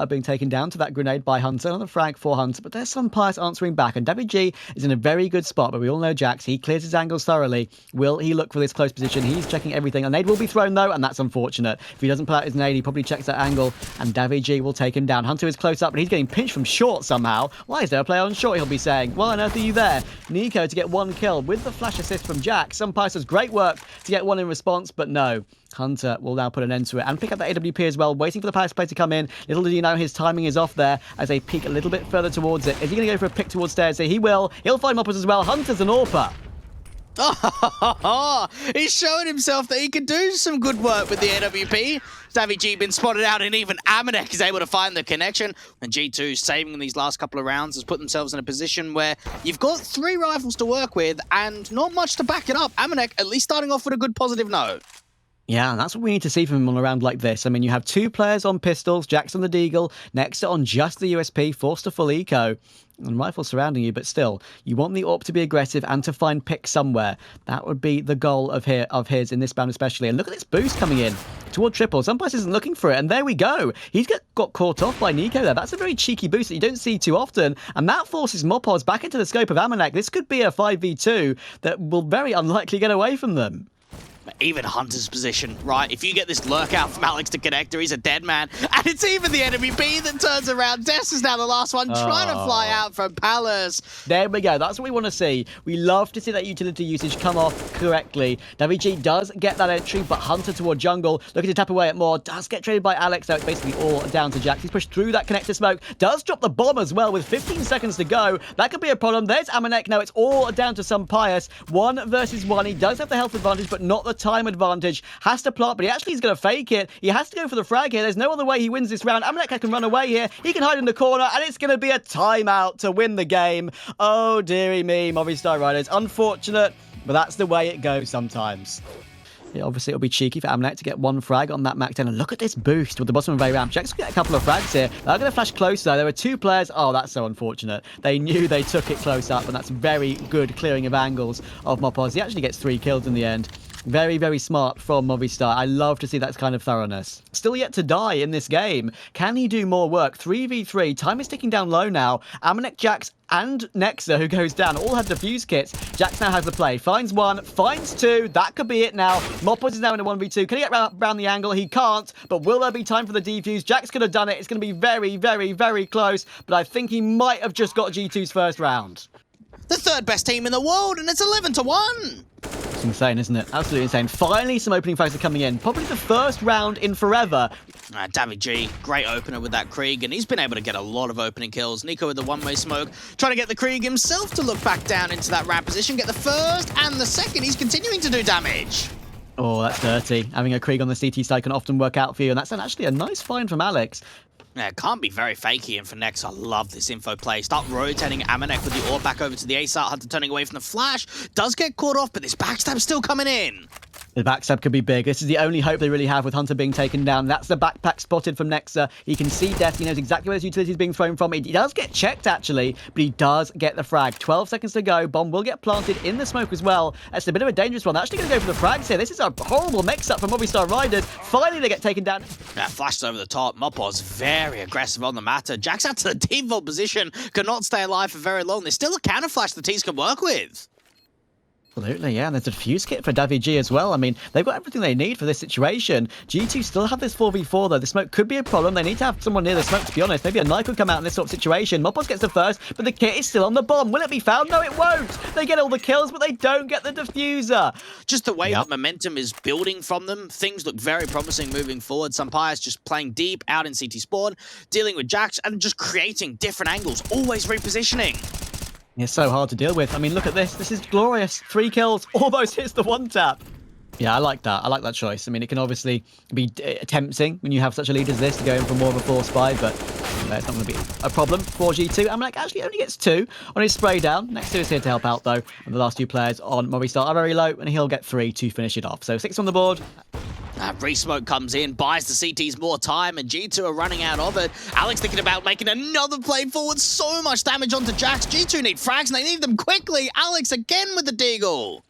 being taken down to that grenade by Hunter. Another frag for Hunter, but there's some Pius answering back. And WG is in a very good spot, but we all know Jax. He clears his angles thoroughly. Will he look for this close position? He's checking everything. A nade will be thrown, though, and that's unfortunate. If he doesn't pull out his nade, he probably checks that angle, and WG will take him down. Hunter is close up, but he's getting pinched from short somehow. Why is there a player on short, he'll be saying? Why on earth are you there? Nico to get 1 kill with the flash assist from Jax. Some Pius does great work to get 1 in response, but no. Hunter will now put an end to it and pick up that AWP as well, waiting for the Pius play to come in. Little did you know his timing is off there as they peek a little bit further towards it. Is he going to go for a pick towards stairs? He will. He'll find Moppers as well. Hunter's an AWPer. Oh, he's showing himself that he can do some good work with the AWP. G been spotted out, and even Amanek is able to find the connection. And G2 saving these last couple of rounds has put themselves in a position where you've got 3 rifles to work with and not much to back it up. Amanek at least starting off with a good positive note. Yeah, and that's what we need to see from him on a round like this. I mean, you have 2 players on pistols, Jax on the Deagle, Nexa on just the USP, forced to full eco, and rifles surrounding you, but still, you want the AWP to be aggressive and to find picks somewhere. That would be the goal of his in this round especially. And look at this boost coming in toward triple. Sunpice isn't looking for it, and there we go. He's got caught off by Nico there. That's a very cheeky boost that you don't see too often, and that forces Mopos back into the scope of Amanek. This could be a 5v2 that will very unlikely get away from them. Even Hunter's position, right? If you get this lurk out from Alex to Connector, he's a dead man. And it's even the enemy B that turns around. Des is now the last one, trying to fly out from Palace. There we go. That's what we want to see. We love to see that utility usage come off correctly. WG does get that entry, but Hunter toward jungle, looking to tap away at more, does get traded by Alex, so it's basically all down to Jax. He's pushed through that Connector smoke, does drop the bomb as well with 15 seconds to go. That could be a problem. There's Amanek. Now it's all down to some Pius. 1 versus 1. He does have the health advantage, but not the time advantage. Has to plot, but he actually is going to fake it. He has to go for the frag here. There's no other way he wins this round. Amanek can run away here. He can hide in the corner, and it's going to be a timeout to win the game. Oh, dearie me, Movistar Riders. Unfortunate, but that's the way it goes sometimes. Yeah, obviously, it'll be cheeky for Amanek to get 1 frag on that Mac 10. And look at this boost with the bottom of a ramp. Jack's going to get a couple of frags here. They're going to flash close, though. There were 2 players. Oh, that's so unfortunate. They knew they took it close up, and that's very good clearing of angles of Mopos. He actually gets 3 kills in the end. Very, very smart from Movistar. I love to see that kind of thoroughness. Still yet to die in this game. Can he do more work? 3v3. Time is ticking down low now. Amanek, Jax, and Nexa, who goes down, all have defuse kits. Jax now has the play. Finds 1, finds 2. That could be it now. Mopos is now in a 1v2. Can he get around the angle? He can't. But will there be time for the defuse? Jax could have done it. It's going to be very, very, very close. But I think he might have just got G2's first round. The 3rd best team in the world, and it's 11-1. It's insane, isn't it? Absolutely insane. Finally, some opening frags are coming in. Probably the first round in forever. Davy G, great opener with that Krieg, and he's been able to get a lot of opening kills. Nico with the one-way smoke, trying to get the Krieg himself to look back down into that ramp position, get the first and the second. He's continuing to do damage. Oh, that's dirty. Having a Krieg on the CT side can often work out for you, and that's actually a nice find from Alex. Yeah, it can't be very fakey, and for Nex, I love this info play. Start rotating Amanek with the AWP back over to the A side. Hunter turning away from the flash. Does get caught off, but this backstab's still coming in. The backstab could be big. This is the only hope they really have with Hunter being taken down. That's the backpack spotted from Nexa. He can see death. He knows exactly where his utility is being thrown from. He does get checked, actually, but he does get the frag. 12 seconds to go. Bomb will get planted in the smoke as well. That's a bit of a dangerous one. They're actually going to go for the frags here. This is a horrible mix-up from Movistar Riders. Finally, they get taken down. Yeah, flashes over the top. Mopoz very aggressive on the matter. Jack's out to the default position. Cannot stay alive for very long. There's still a counter flash the teams can work with. Absolutely, yeah, and there's a fuse kit for Davy G as well. I mean, they've got everything they need for this situation. G2 still have this 4v4 though. The smoke could be a problem. They need to have someone near the smoke, to be honest. Maybe a knife could come out in this sort of situation. Mopoz gets the first, but the kit is still on the bomb. Will it be found? No, it won't. They get all the kills, but they don't get the diffuser. Just the way that momentum is building from them, things look very promising moving forward. Sampai's just playing deep out in CT spawn, dealing with Jax, and just creating different angles, always repositioning. It's so hard to deal with. I mean, look at this. This is glorious. 3 kills, almost hits the one tap. Yeah, I like that. I like that choice. I mean, it can obviously be tempting when you have such a lead as this to go in for more of a force buy, but it's not going to be a problem for G2. Amanek actually only gets 2 on his spray down. Next is here to help out, though. And the last 2 players on Movistar are very low, and he'll get 3 to finish it off. So 6 on the board. Resmoke comes in, buys the CTs more time, and G2 are running out of it. Alex thinking about making another play forward. So much damage onto Jax. G2 need frags, and they need them quickly. Alex again with the deagle.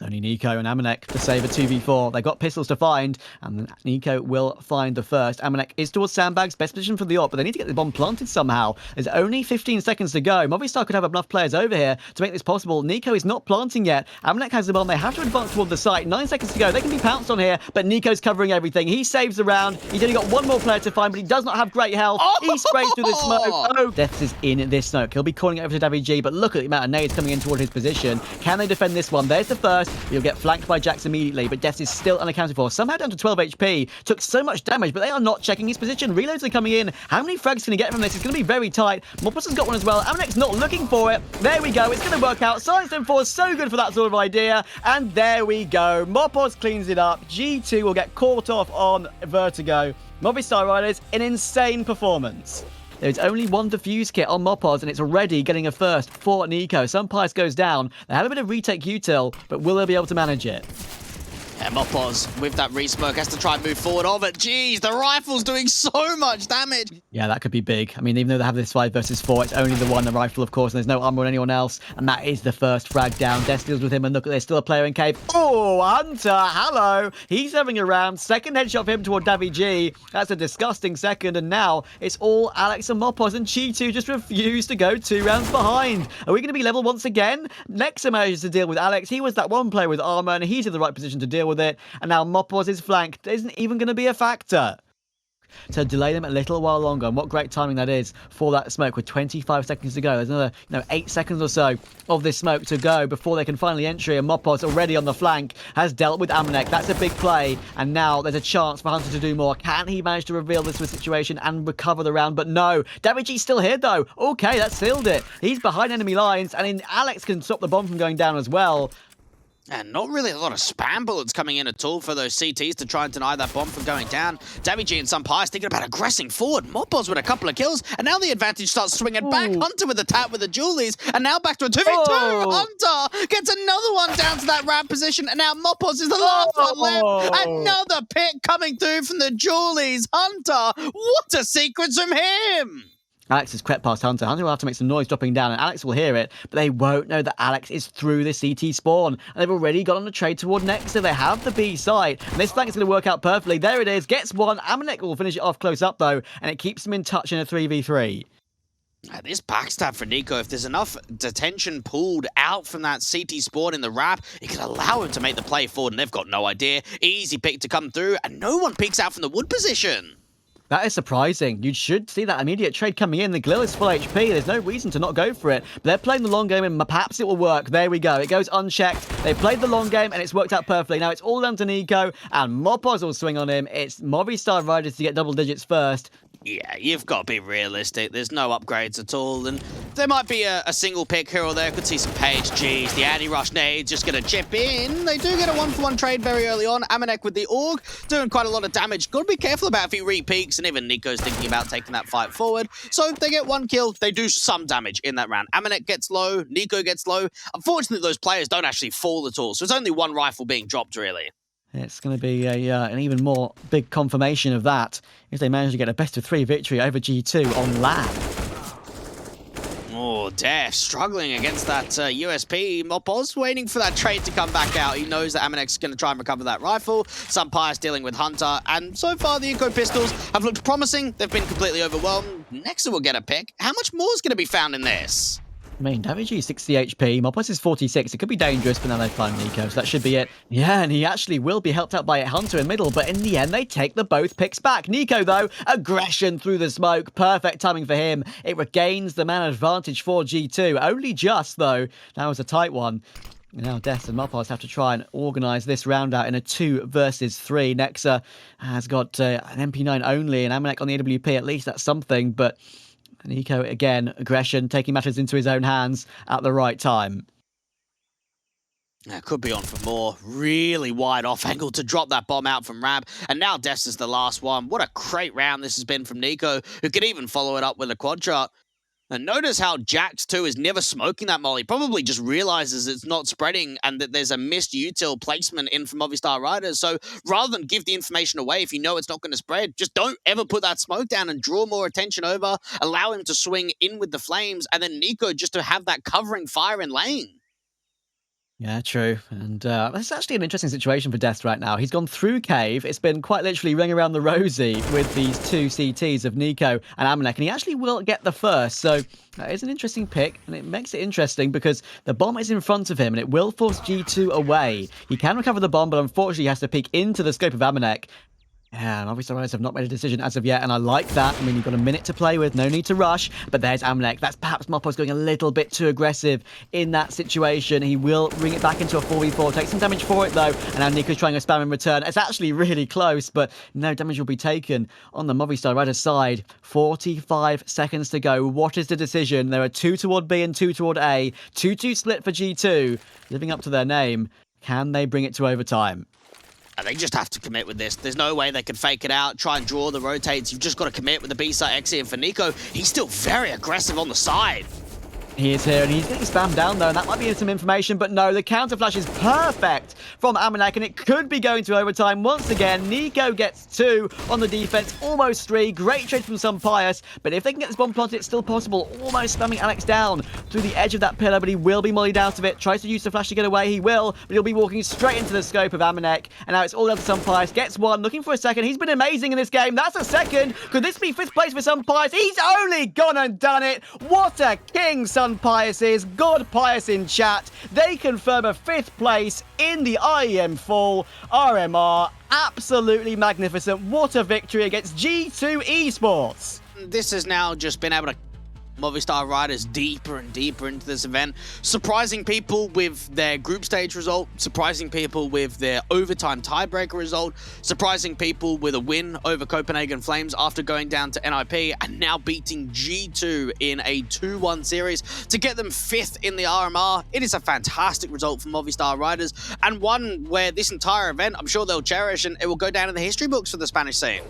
Only Nico and Amanek to save a 2v4. They've got pistols to find, and Nico will find the first. Amanek is towards sandbags, best position for the AWP, but they need to get the bomb planted somehow. There's only 15 seconds to go. Movistar could have enough players over here to make this possible. Nico is not planting yet. Amanek has the bomb. They have to advance toward the site. 9 seconds to go. They can be pounced on here, but Nico's covering everything. He saves the round. He's only got 1 more player to find, but he does not have great health. He sprays through the smoke. Oh, Death is in this smoke. He'll be calling it over to Davy G, but look at the amount of nades coming in toward his position. Can they defend this one? There's the first. He'll get flanked by Jax immediately, but Death is still unaccounted for. Somehow down to 12 HP. Took so much damage, but they are not checking his position. Reloads are coming in. How many frags can he get from this? It's going to be very tight. Mopoz has got one as well. Amanek's not looking for it. There we go. It's going to work out. Silence and 4 is so good for that sort of idea. And there we go. Mopoz cleans it up. G2 will get caught off on Vertigo. Movistar Riders, an insane performance. There's only 1 defuse kit on Mopoz, and it's already getting a first for Nico. Some Pice goes down. They have a bit of retake util, but will they be able to manage it? And Mopoz, with that resmoke, has to try and move forward of it. Jeez, the rifle's doing so much damage. Yeah, that could be big. I mean, even though they have this 5 versus 4, it's only the one, the rifle, of course, and there's no armor on anyone else. And that is the first frag down. Death deals with him, and look, there's still a player in cave. Oh, Hunter, hello. He's having a round. Second headshot for him toward Davy G. That's a disgusting second, and now it's all Alex and Mopoz, and G2 just refuse to go 2 rounds behind. Are we going to be level once again? Nexa manages to deal with Alex. He was that one player with armor, and he's in the right position to deal with it. And now Mopoz is flanked. Isn't even going to be a factor. So delay them a little while longer, and what great timing that is for that smoke with 25 seconds to go. There's another 8 seconds or so of this smoke to go before they can finally entry, and Mopoz already on the flank has dealt with Amanek. That's a big play, and now there's a chance for Hunter to do more. Can he manage to reveal this situation and recover the round? But no, Davy G's still here though. Okay, that sealed it. He's behind enemy lines, and Alex can stop the bomb from going down as well. And not really a lot of spam bullets coming in at all for those CTs to try and deny that bomb from going down. Davy G and some Pies thinking about aggressing forward. Mopoz with a couple of kills, and now the advantage starts swinging back. Hunter with the tap with the Julies, and now back to a 2v2. Hunter gets another one down to that ramp position, and now Mopoz is the last one left. Another pick coming through from the Julies. Hunter, what a sequence from him! Alex has crept past Hunter. Hunter will have to make some noise dropping down, and Alex will hear it, but they won't know that Alex is through the CT spawn. And they've already got on the trade toward Nexa. They have the B site, and this flank is going to work out perfectly. There it is. Gets one. Amanek will finish it off close up, though, and it keeps them in touch in a 3v3. This backstab for Nico, if there's enough detention pulled out from that CT spawn in the wrap, it could allow him to make the play forward, and they've got no idea. Easy pick to come through, and no one peeks out from the wood position. That is surprising. You should see that immediate trade coming in. The Glill is full HP. There's no reason to not go for it. But they're playing the long game and perhaps it will work. There we go. It goes unchecked. They played the long game and it's worked out perfectly. Now it's all down to Nico and Mopos will swing on him. It's Movistar Riders to get double digits first. Yeah, you've got to be realistic. There's no upgrades at all, and there might be a single pick here or there. Could see some Page Gs. The anti-rush nade just going to chip in. They do get a 1-for-1 trade very early on. Amanek with the Org doing quite a lot of damage. Got to be careful about if he re-peaks, and even Nico's thinking about taking that fight forward. So they get 1 kill. They do some damage in that round. Amanek gets low. Nico gets low. Unfortunately, those players don't actually fall at all, so it's only 1 rifle being dropped, really. It's going to be an even more big confirmation of that if they manage to get a best-of-3 victory over G2 on LAN. Oh, Def struggling against that USP. Mopos waiting for that trade to come back out. He knows that Amanek's going to try and recover that rifle. Some Pius dealing with Hunter. And so far, the Eco Pistols have looked promising. They've been completely overwhelmed. Nexa will get a pick. How much more is going to be found in this? I mean, Davigi is 60 HP, Mopos is 46. It could be dangerous, but now they find Nico, so that should be it. Yeah, and he actually will be helped out by a Hunter in middle, but in the end, they take the both picks back. Nico, though, aggression through the smoke. Perfect timing for him. It regains the man advantage for G2. Only just, though. That was a tight one. Now Des and Mopos have to try and organise this round out in a 2 versus 3. Nexa has got an MP9 only, and Amanek on the AWP, at least that's something, but Nico, again, aggression, taking matters into his own hands at the right time. Yeah, could be on for more. Really wide off angle to drop that bomb out from Rab. And now Des is the last one. What a great round this has been from Nico, who could even follow it up with a quad shot. And notice how Jax, too, is never smoking that molly. Probably just realizes it's not spreading and that there's a missed util placement in from Movistar Riders. So rather than give the information away if you know it's not going to spread, just don't ever put that smoke down and draw more attention over. Allow him to swing in with the flames. And then Nico just to have that covering fire in lane. Yeah, true. And it's actually an interesting situation for Death right now. He's gone through Cave. It's been quite literally ring around the rosy with these 2 CTs of Nico and Amanek, and he actually will get the first. So it's an interesting pick, and it makes it interesting because the bomb is in front of him, and it will force G2 away. He can recover the bomb, but unfortunately he has to peek into the scope of Amanek. Yeah, and obviously Riders have not made a decision as of yet, and I like that. I mean, you've got a minute to play with, no need to rush, but there's Amanek. That's perhaps Mopos going a little bit too aggressive in that situation. He will bring it back into a 4v4, take some damage for it, though, and now Nico's trying to spam in return. It's actually really close, but no damage will be taken on the Movistar Riders side. 45 seconds to go. What is the decision? There are 2 toward B and 2 toward A. 2-2 split for G2, living up to their name. Can they bring it to overtime? They just have to commit with this. There's no way they can fake it out, try and draw the rotates. You've just got to commit with the B-side exit. And for Nico, he's still very aggressive on the side. He is here, and he's getting spammed down, though, and that might be some information, but no, the counter flash is perfect from Amanek, and it could be going to overtime once again. Nico gets 2 on the defense, almost 3. Great trade from some Pius, but if they can get this bomb planted, it's still possible. Almost spamming Alex down through the edge of that pillar, but he will be mollied out of it. Tries to use the flash to get away, he will, but he'll be walking straight into the scope of Amanek, and now it's all down to some Pius. Gets 1, looking for a second. He's been amazing in this game. That's a second. Could this be 5th place for some Pius? He's only gone and done it. What a king Sun Pius is. God Pius in chat. They confirm a 5th place in the IEM Fall RMR. Absolutely magnificent. What a victory against G2 Esports. This has now just been able to Movistar Riders deeper and deeper into this event, surprising people with their group stage result, surprising people with their overtime tiebreaker result, surprising people with a win over Copenhagen Flames after going down to NIP, and now beating G2 in a 2-1 series to get them 5th in the RMR. It is a fantastic result for Movistar Riders, and one where this entire event, I'm sure they'll cherish, and it will go down in the history books for the Spanish scene.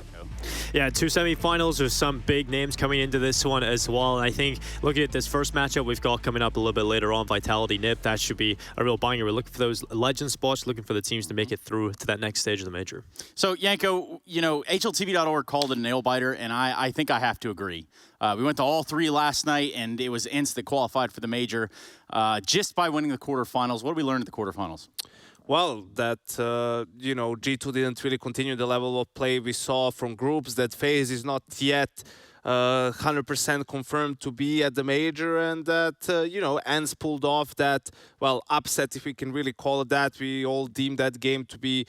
Yeah, 2 semifinals with some big names coming into this one as well. And I think looking at this first matchup we've got coming up a little bit later on, Vitality NIP, that should be a real banger. We're looking for those legend spots, looking for the teams to make it through to that next stage of the major. So, Yanko, you know, HLTV.org called it a nail-biter, and I think I have to agree. We went to all 3 last night, and it was ENCE that qualified for the major just by winning the quarterfinals. What did we learn at the quarterfinals? Well, that, you know, G2 didn't really continue the level of play we saw from groups, that FaZe is not yet 100% confirmed to be at the major, and that, you know, ENCE pulled off that, well, upset, if we can really call it that. We all deemed that game to be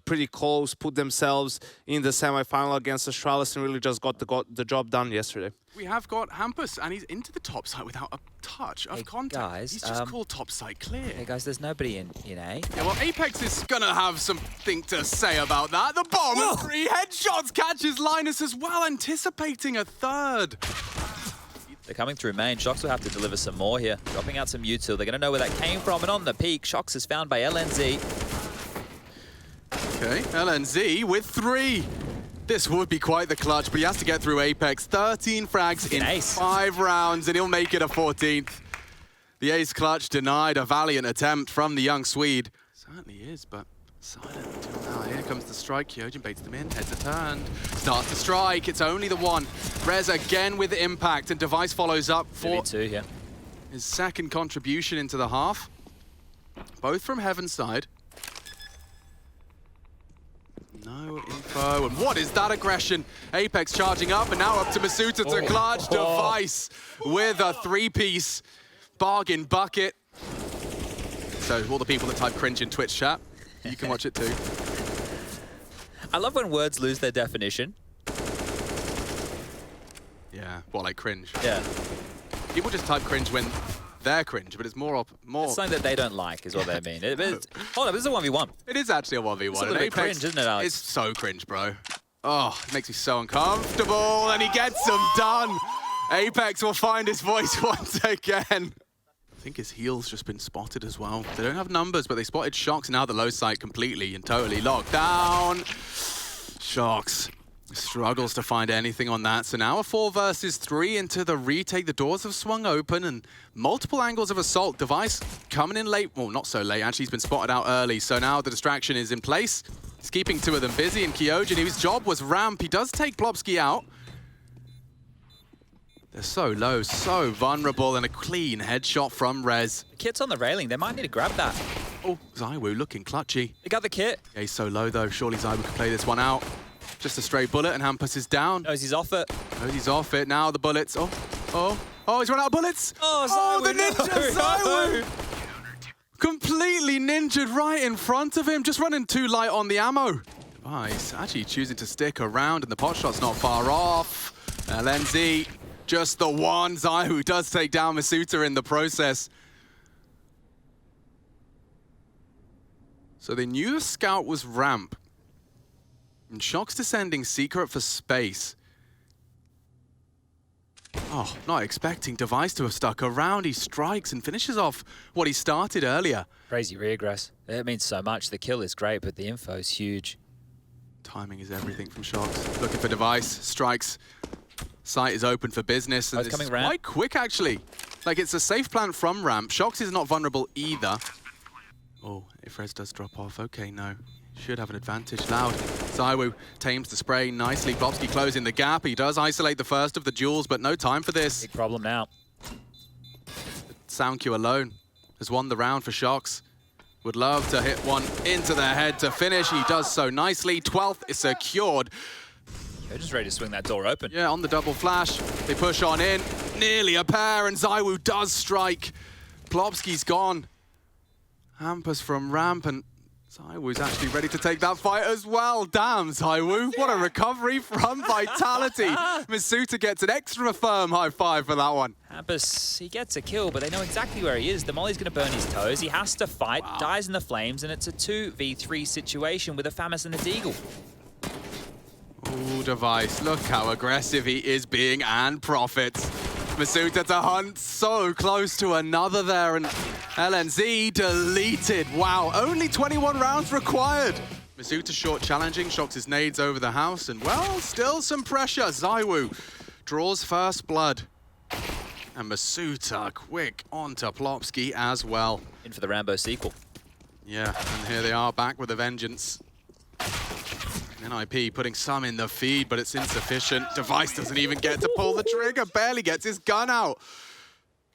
pretty close, put themselves in the semi-final against Astralis, and really just got the job done yesterday. We have got Hampus, and he's into the top side without a touch of contact. Guys, he's just called top side clear. Hey guys, there's nobody in A. Yeah, well, Apex is gonna have something to say about that. The bomb and 3 headshots catches Linus as well, anticipating a third. They're coming through main. Shox will have to deliver some more here. Dropping out some util. They're going to know where that came from. And on the peak, Shox is found by LNZ. Okay, LNZ with 3. This would be quite the clutch, but he has to get through Apex. 13 frags in 5 rounds, and he'll make it a 14th. The ace clutch denied a valiant attempt from the young Swede. Certainly is, but silent until now. Here comes the strike. Kyojin baits them in. Heads are turned. Starts to strike. It's only the one. Rez again with impact, and Device follows up for his second contribution into the half. Both from Heaven's side. No info, and what is that aggression? Apex charging up, and now up to Masuta to clutch. Device with a 3-piece bargain bucket. So all the people that type cringe in Twitch chat, you can watch it too. I love when words lose their definition. Yeah, well, like cringe. Yeah. People just type cringe when they're cringe, but it's more. It's something that they don't like, is what they mean. Hold on, this is a 1v1. It is actually a 1v1. It's a little bit cringe, isn't it, Alex? It's so cringe, bro. Oh, it makes me so uncomfortable, and he gets them done. Apex will find his voice once again. I think his heel's just been spotted as well. They don't have numbers, but they spotted Shox, and now the low side completely and totally locked down. Shox struggles to find anything on that. So now a 4 versus 3 into the retake. The doors have swung open, and multiple angles of assault. Device coming in late. Well, not so late. Actually, he's been spotted out early. So now the distraction is in place. He's keeping 2 of them busy, and Kyojin, whose job was ramp. He does take Plopsky out. They're so low, so vulnerable, and a clean headshot from Rez. The kit's on the railing. They might need to grab that. Oh, ZywOo looking clutchy. They got the kit. Yeah, he's so low, though. Surely ZywOo can play this one out. Just a straight bullet, and Hampus is down. Knows he's off it. Knows he's off it. Now the bullets. Oh, he's run out of bullets. Oh, the ninja, ZywOo! Completely ninjaed right in front of him. Just running too light on the ammo. Device actually choosing to stick around, and the pot shot's not far off. LNZ, just the one. ZywOo does take down Masuta in the process. So they knew the scout was ramp. And Shox descending secret for space. Oh, not expecting Device to have stuck around. He strikes and finishes off what he started earlier. Crazy regress. That means so much. The kill is great, but the info is huge. Timing is everything from Shox. Looking for Device, strikes. Site is open for business, and it's quite quick, actually. Like, it's a safe plant from ramp. Shox is not vulnerable either. Oh, if Rez does drop off, okay, no. Should have an advantage. Loud. ZywOo tames the spray nicely. Plopsky closing the gap. He does isolate the first of the duels, but no time for this. Big problem now. SoundQ alone has won the round for Shox. Would love to hit one into the head to finish. He does so nicely. 12th is secured. They're just ready to swing that door open. Yeah, on the double flash. They push on in. Nearly a pair, and ZywOo does strike. Plopsky's gone. Hampus from ramp, and ZywOo's actually ready to take that fight as well. Damn, ZywOo. What a recovery from Vitality. Masuta gets an extra firm high five for that one. Hampus, he gets a kill, but they know exactly where he is. The molly's going to burn his toes. He has to fight, dies in the flames, and it's a 2v3 situation with a FAMAS and a Deagle. Ooh, Device. Look how aggressive he is being, and profits. Masuta to hunt, so close to another there, and LNZ deleted. Wow, only 21 rounds required. Masuta short challenging, Shox his nades over the house, and well, still some pressure. ZywOo draws first blood. And Masuta quick onto Plopsky as well. In for the Rambo sequel. Yeah, and here they are back with a vengeance. NIP putting some in the feed, but it's insufficient. Device doesn't even get to pull the trigger, barely gets his gun out.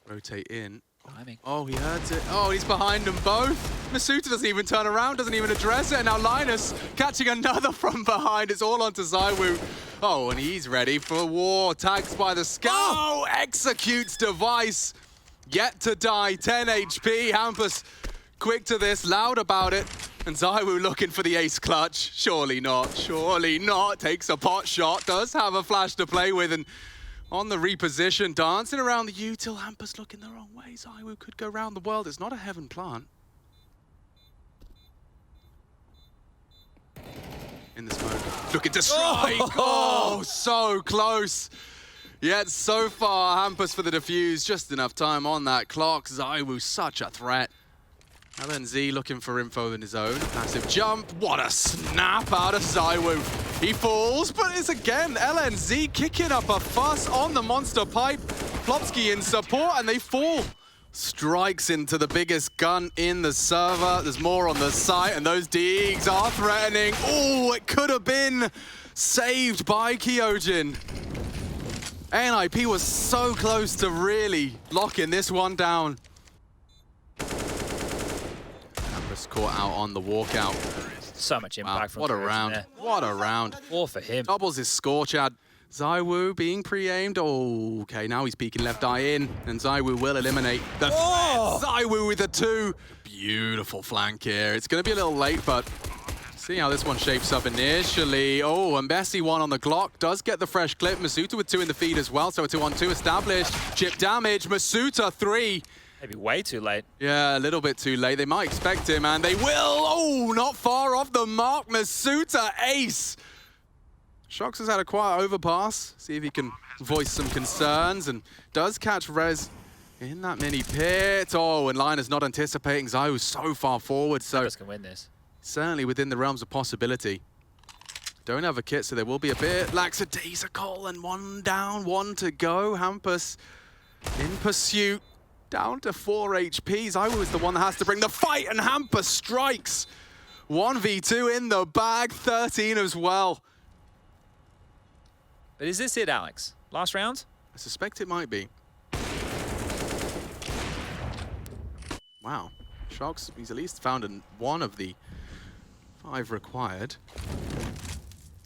Rotate in. Timing. Oh, he hurts it. Oh, he's behind them both. Masuta doesn't even turn around, doesn't even address it. And now Linus catching another from behind. It's all onto ZywOo. Oh, and he's ready for war. Tags by the scout. Oh, executes device. Yet to die. 10 HP. Hampus quick to this, loud about it. And ZywOo looking for the ace clutch. Surely not. Surely not. Takes a pot shot. Does have a flash to play with. And on the reposition, dancing around the util. Hampus looking the wrong way. ZywOo could go round the world. It's not a heaven plant. In the smoke. Looking to strike. Oh, so close. Yet so far, Hampus for the defuse. Just enough time on that clock. ZywOo, such a threat. LNZ looking for info in his own. Massive jump. What a snap out of ZywOo. He falls, but it's again LNZ kicking up a fuss on the monster pipe. Plopsky in support, and they fall. Strikes into the biggest gun in the server. There's more on the site, and those Deegs are threatening. Oh, it could have been saved by Kyojin. NIP was so close to really locking this one down. Hampus caught out on the walkout. So much impact Wow, from what a Kyojin round. there. What a round. All for him. Doubles his score, Chad. ZywOo being pre-aimed. Oh, okay, now he's peeking left eye in, and ZywOo will eliminate the ZywOo with a 2. Beautiful flank here. It's going to be a little late, but see how this one shapes up initially. Oh, and Bessie 1 on the Glock. Does get the fresh clip. Masuta with 2 in the feed as well, so a 2-on-2 established. Chip damage. Masuta 3. Maybe way too late. Yeah, a little bit too late. They might expect him, and they will. Oh, not far off the mark. Masuta ace. Shox has had a quiet overpass. See if he can voice some concerns, and does catch Rez in that mini pit. Oh, and Linus not anticipating. ZywOo so far forward, so Hampus can win this. certainly within the realms of possibility. Don't have a kit, so there will be a bit lackadaisical, and 1 down, 1 to go. Hampus in pursuit, down to 4 HP. ZywOo is the one that has to bring the fight, and Hampus strikes. 1v2 in the bag, 13 as well. But is this it, Alex? Last round? I suspect it might be. Wow. Shox, he's at least found one of the 5 required.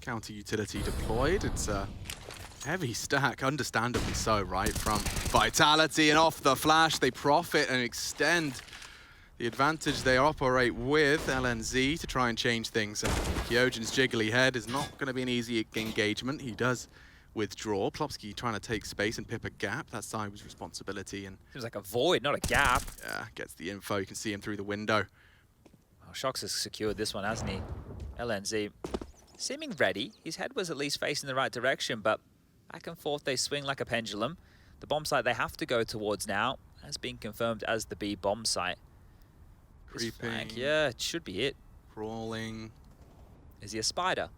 Counter utility deployed. It's a heavy stack, understandably so, right? From Vitality and off the flash, they profit and extend the advantage they operate with. LNZ to try and change things. And Kyojin's jiggly head is not going to be an easy engagement. He does withdraw. Plopsky trying to take space and pip a gap. That's ZywOo's responsibility. And Seems like a void, not a gap. yeah, gets the info. You can see him through the window. Oh, Shox has secured this one, hasn't he? LNZ seeming ready. His head was at least facing the right direction, but back and forth they swing like a pendulum. The bomb site they have to go towards now has been confirmed as the B bomb site. This Creeping. flank, yeah, it should be it. Crawling. Is he a spider?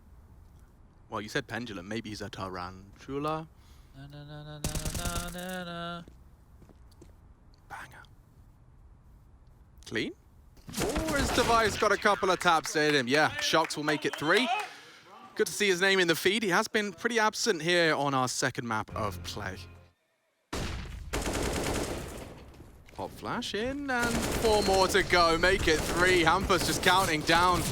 Well, you said pendulum. Maybe he's a tarantula. Na, na, na, na, na, na, na. Banger. Clean? Or his device got a couple of taps in him. Yeah, Shox will make it 3. Good to see his name in the feed. He has been pretty absent here on our second map of play. Pop flash in, and 4 more to go. Make it 3. Hampus just counting down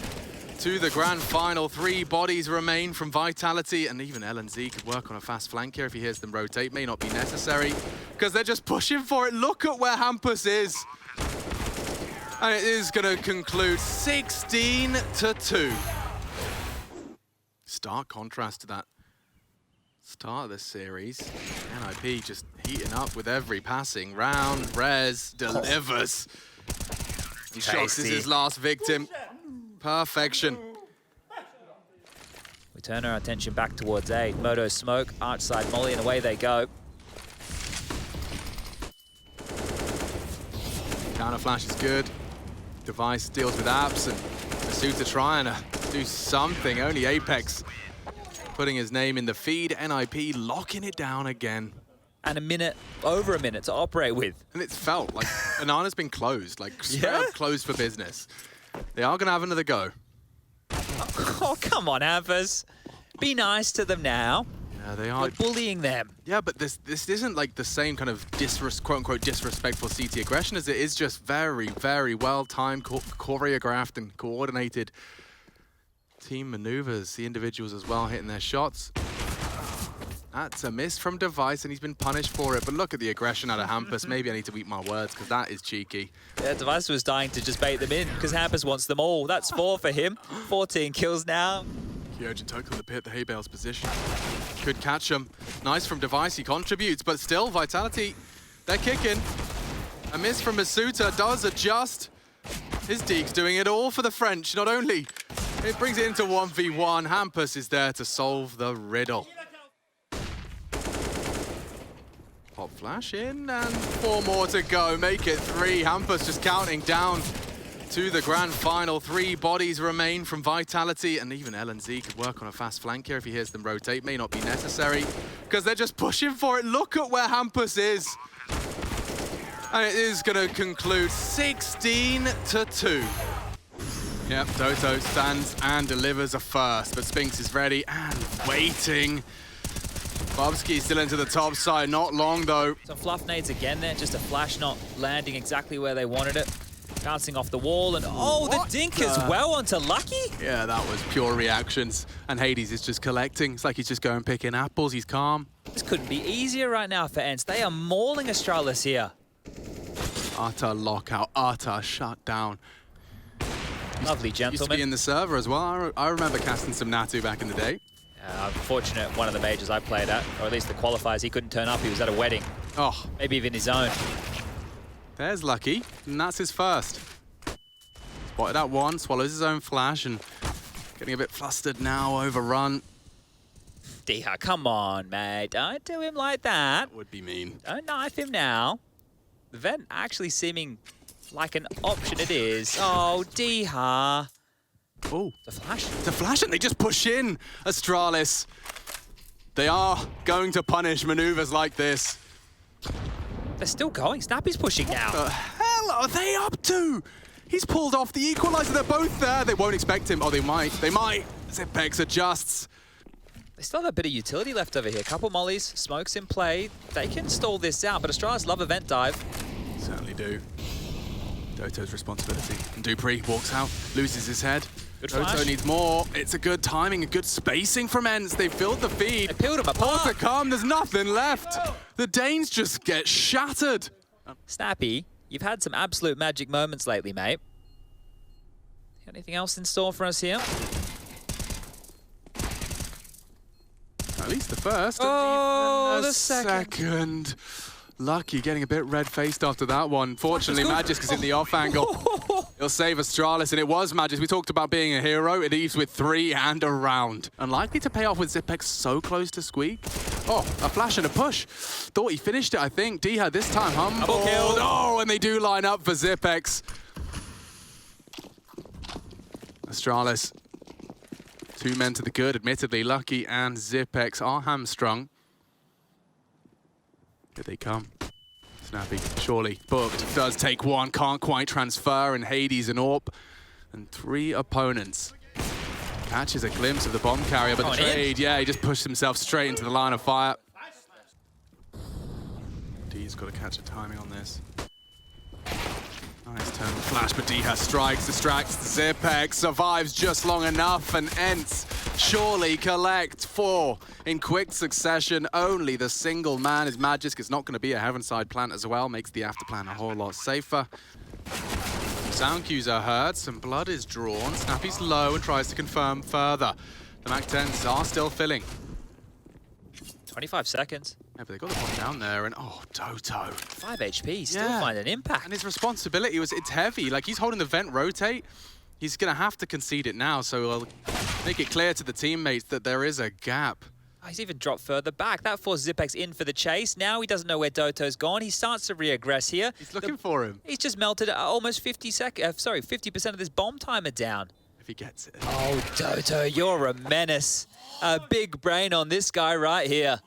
to the grand final. 3 bodies remain from Vitality, and even LNZ could work on a fast flank here if he hears them rotate. May not be necessary, because they're just pushing for it. Look at where Hampus is. And it is going to conclude 16-2. Stark contrast to that start of the series. NIP just heating up with every passing round. Rez delivers. And Shox is his last victim. Perfection. We turn our attention back towards A. Moto smoke, arch side molly, and away they go. Counter flash is good. Device deals with apps, and Masuta trying to do something. Only Apex putting his name in the feed. NIP locking it down again. And a minute, over a minute to operate with. And it's felt like Banana's been closed, like straight up closed for business. They are going to have another go. Oh, come on, Hampus. Be nice to them now. Yeah, they are. You're bullying them. Yeah, but this isn't like the same kind of quote-unquote disrespectful CT aggression as it is just very, very well-timed, choreographed and coordinated team maneuvers. The individuals as well hitting their shots. That's a miss from Device, and he's been punished for it. But look at the aggression out of Hampus. Maybe I need to eat my words, because that is cheeky. Yeah, Device was dying to just bait them in, because Hampus wants them all. That's 4 for him. 14 kills now. Kyojin Token the pit, the hay bale's position. Could catch him. Nice from Device, he contributes, but still, Vitality, they're kicking. A miss from Masuta does adjust. His Deke's doing it all for the French, not only. It brings it into 1v1. Hampus is there to solve the riddle. Pop flash in, and 4 more to go. Make it 3. Hampus just counting down to the grand final. 3 bodies remain from Vitality, and even LNZ could work on a fast flank here if he hears them rotate. May not be necessary, because they're just pushing for it. Look at where Hampus is. And it is going to conclude 16-2. Yep, Doto stands and delivers a first, but Spinks is ready and waiting. Bobski still into the top side, not long though. Some fluff nades again there, just a flash not landing exactly where they wanted it. Bouncing off the wall, and the dink as well onto Lucky. Yeah, that was pure reactions. And Hades is just collecting. It's like he's just going picking apples, he's calm. This couldn't be easier right now for ENCE. They are mauling Astralis here. Utter lockout, utter shutdown. Lovely Used to gentleman. be in the server as well. I remember casting some Natu back in the day. Unfortunate, one of the majors I played at, or at least the qualifiers, he couldn't turn up. He was at a wedding. Oh, Maybe even his own. there's Lucky, and that's his first. Spotted that one, swallows his own flash, and getting a bit flustered now, overrun. Diha, come on, mate. Don't do him like that. Would be mean. Don't knife him now. The vent actually seeming like an option it is. Oh, Diha. Oh, The flash. it's a flash, and they just push in Astralis. They are going to punish maneuvers like this. They're still going. Snappy's pushing now. The hell are they up to? He's pulled off the equalizer. They're both there. They won't expect him. Oh, they might. They might. Zipex adjusts. They still have a bit of utility left over here. Couple mollies, smokes in play. They can stall this out, but Astralis love a vent dive. Certainly do. Doto's responsibility. And Dupree walks out, loses his head. Good Doto flash. needs more. It's a good timing, a good spacing from ENCE. They filled the feed. They peeled him More to apart. come. There's nothing left. The Danes just get shattered. Snappy, you've had some absolute magic moments lately, mate. Got anything else in store for us here? At least the first. Oh, and even the second. Lucky getting a bit red-faced after that one. Fortunately, Magisk is in the off angle. He'll save Astralis, and it was Magisk. We talked about being a hero. It leaves with 3 and a round. Unlikely to pay off with Zipex so close to squeak. Oh, a flash and a push. Thought he finished it, I think. Diha this time humbled. Double kill. Oh, and they do line up for Zipex. Astralis. 2 men to the good, admittedly. Lucky and Zipex are hamstrung. Here they come. Snappy, surely booked. Does take one, can't quite transfer, and Hades and Orp. And 3 opponents. Catches a glimpse of the bomb carrier, but the trade, yeah, he just pushed himself straight into the line of fire. D's got to catch a timing on this. Nice turn flash, but Diha strikes, distracts Zipex, survives just long enough, and ENCE surely collect 4 in quick succession. Only the single man is Magisk. It's not going to be a Heavenside plant as well, makes the after plan a whole lot safer. Sound cues are heard, some blood is drawn. Snappy's low and tries to confirm further. The MAC-10s are still filling. 25 seconds. Yeah, but they got the bomb down there, and oh, Doto. 5 HP, still Yeah. find an impact. And his responsibility was, it's heavy. Like, he's holding the vent rotate. He's going to have to concede it now, so I'll make it clear to the teammates that there is a gap. Oh, he's even dropped further back. That forced Zipex in for the chase. Now he doesn't know where Doto's gone. He starts to re-aggress here. He's looking for him. He's just melted almost 50% of this bomb timer down. If he gets it. Oh, Doto, you're a menace. A big brain on this guy right here.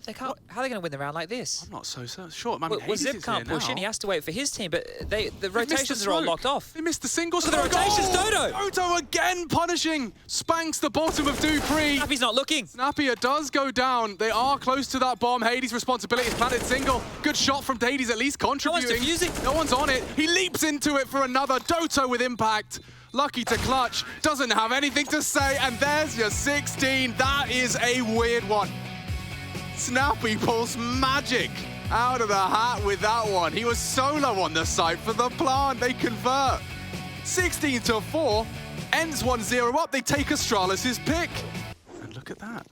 They can't. How are they going to win the round like this? I'm not so sure. I mean, Well, Hades Zip is can't here push now. in. He has to wait for his team, but the They missed rotations the are all smoke. locked off. They missed the single Look at the smoke. rotations, Oh! Dodo! Dodo again punishing. Spanks the bottom of Dupree. Snappy's not looking. Napier does go down. They are close to that bomb. Hades' responsibility is planted single. Good shot from Hades, at least contributing. defusing. No one's on it. He leaps into it for another. Doto with impact. Lucky to clutch. Doesn't have anything to say. And there's your 16. That is a weird one. Snappy pulls magic out of the hat with that one. He was solo on the site for the plant. They convert. 16-4. ENCE 1-0 up. They take Astralis' pick. And look at that.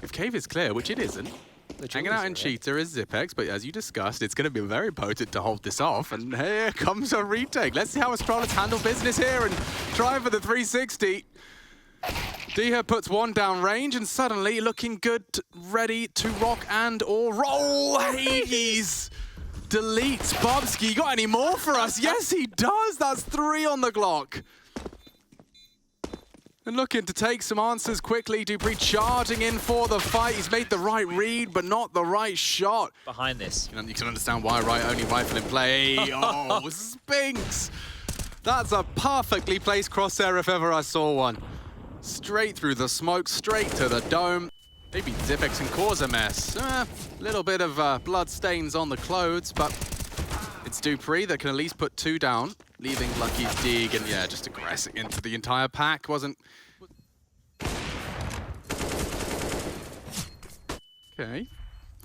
If Cave is clear, which it isn't, hanging out in Cheetah is Zipex, but as you discussed, it's going to be very potent to hold this off. And here comes a retake. Let's see how Astralis handle business here and try for the 360. Diha puts one down range and suddenly looking good, ready to rock and or roll. Hades deletes Bobski. Got any more for us? Yes, he does. That's 3 on the Glock. And looking to take some answers quickly. Dupree charging in for the fight. He's made the right read, but not the right shot. Behind this. You can understand why only rifle in play. Oh, Spinks. That's a perfectly placed crosshair if ever I saw one. Straight through the smoke, straight to the dome. Maybe Zipex can cause a mess. Little bit of blood stains on the clothes, but it's Dupree that can at least put 2 down, leaving Lucky's dig and yeah, just aggressing into the entire pack. Wasn't... Okay.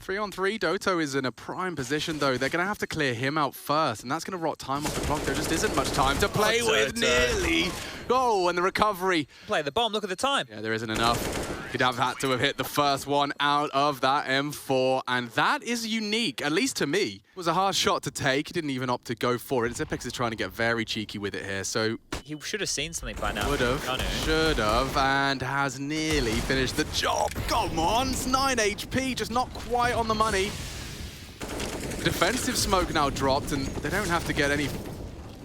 3-on-3, Doto is in a prime position though. They're gonna have to clear him out first, and that's gonna rot time off the clock. There just isn't much time to play with, nearly. Oh, and the recovery. Play the bomb, look at the time. Yeah, there isn't enough. He'd have had to have hit the first one out of that M4, and that is unique, at least to me. It was a hard shot to take. He didn't even opt to go for it. Zipex is trying to get very cheeky with it here, so... He should have seen something by now. Would have, should have, and has nearly finished the job. Come on, it's 9 HP, just not quite on the money. The defensive smoke now dropped, and they don't have to get any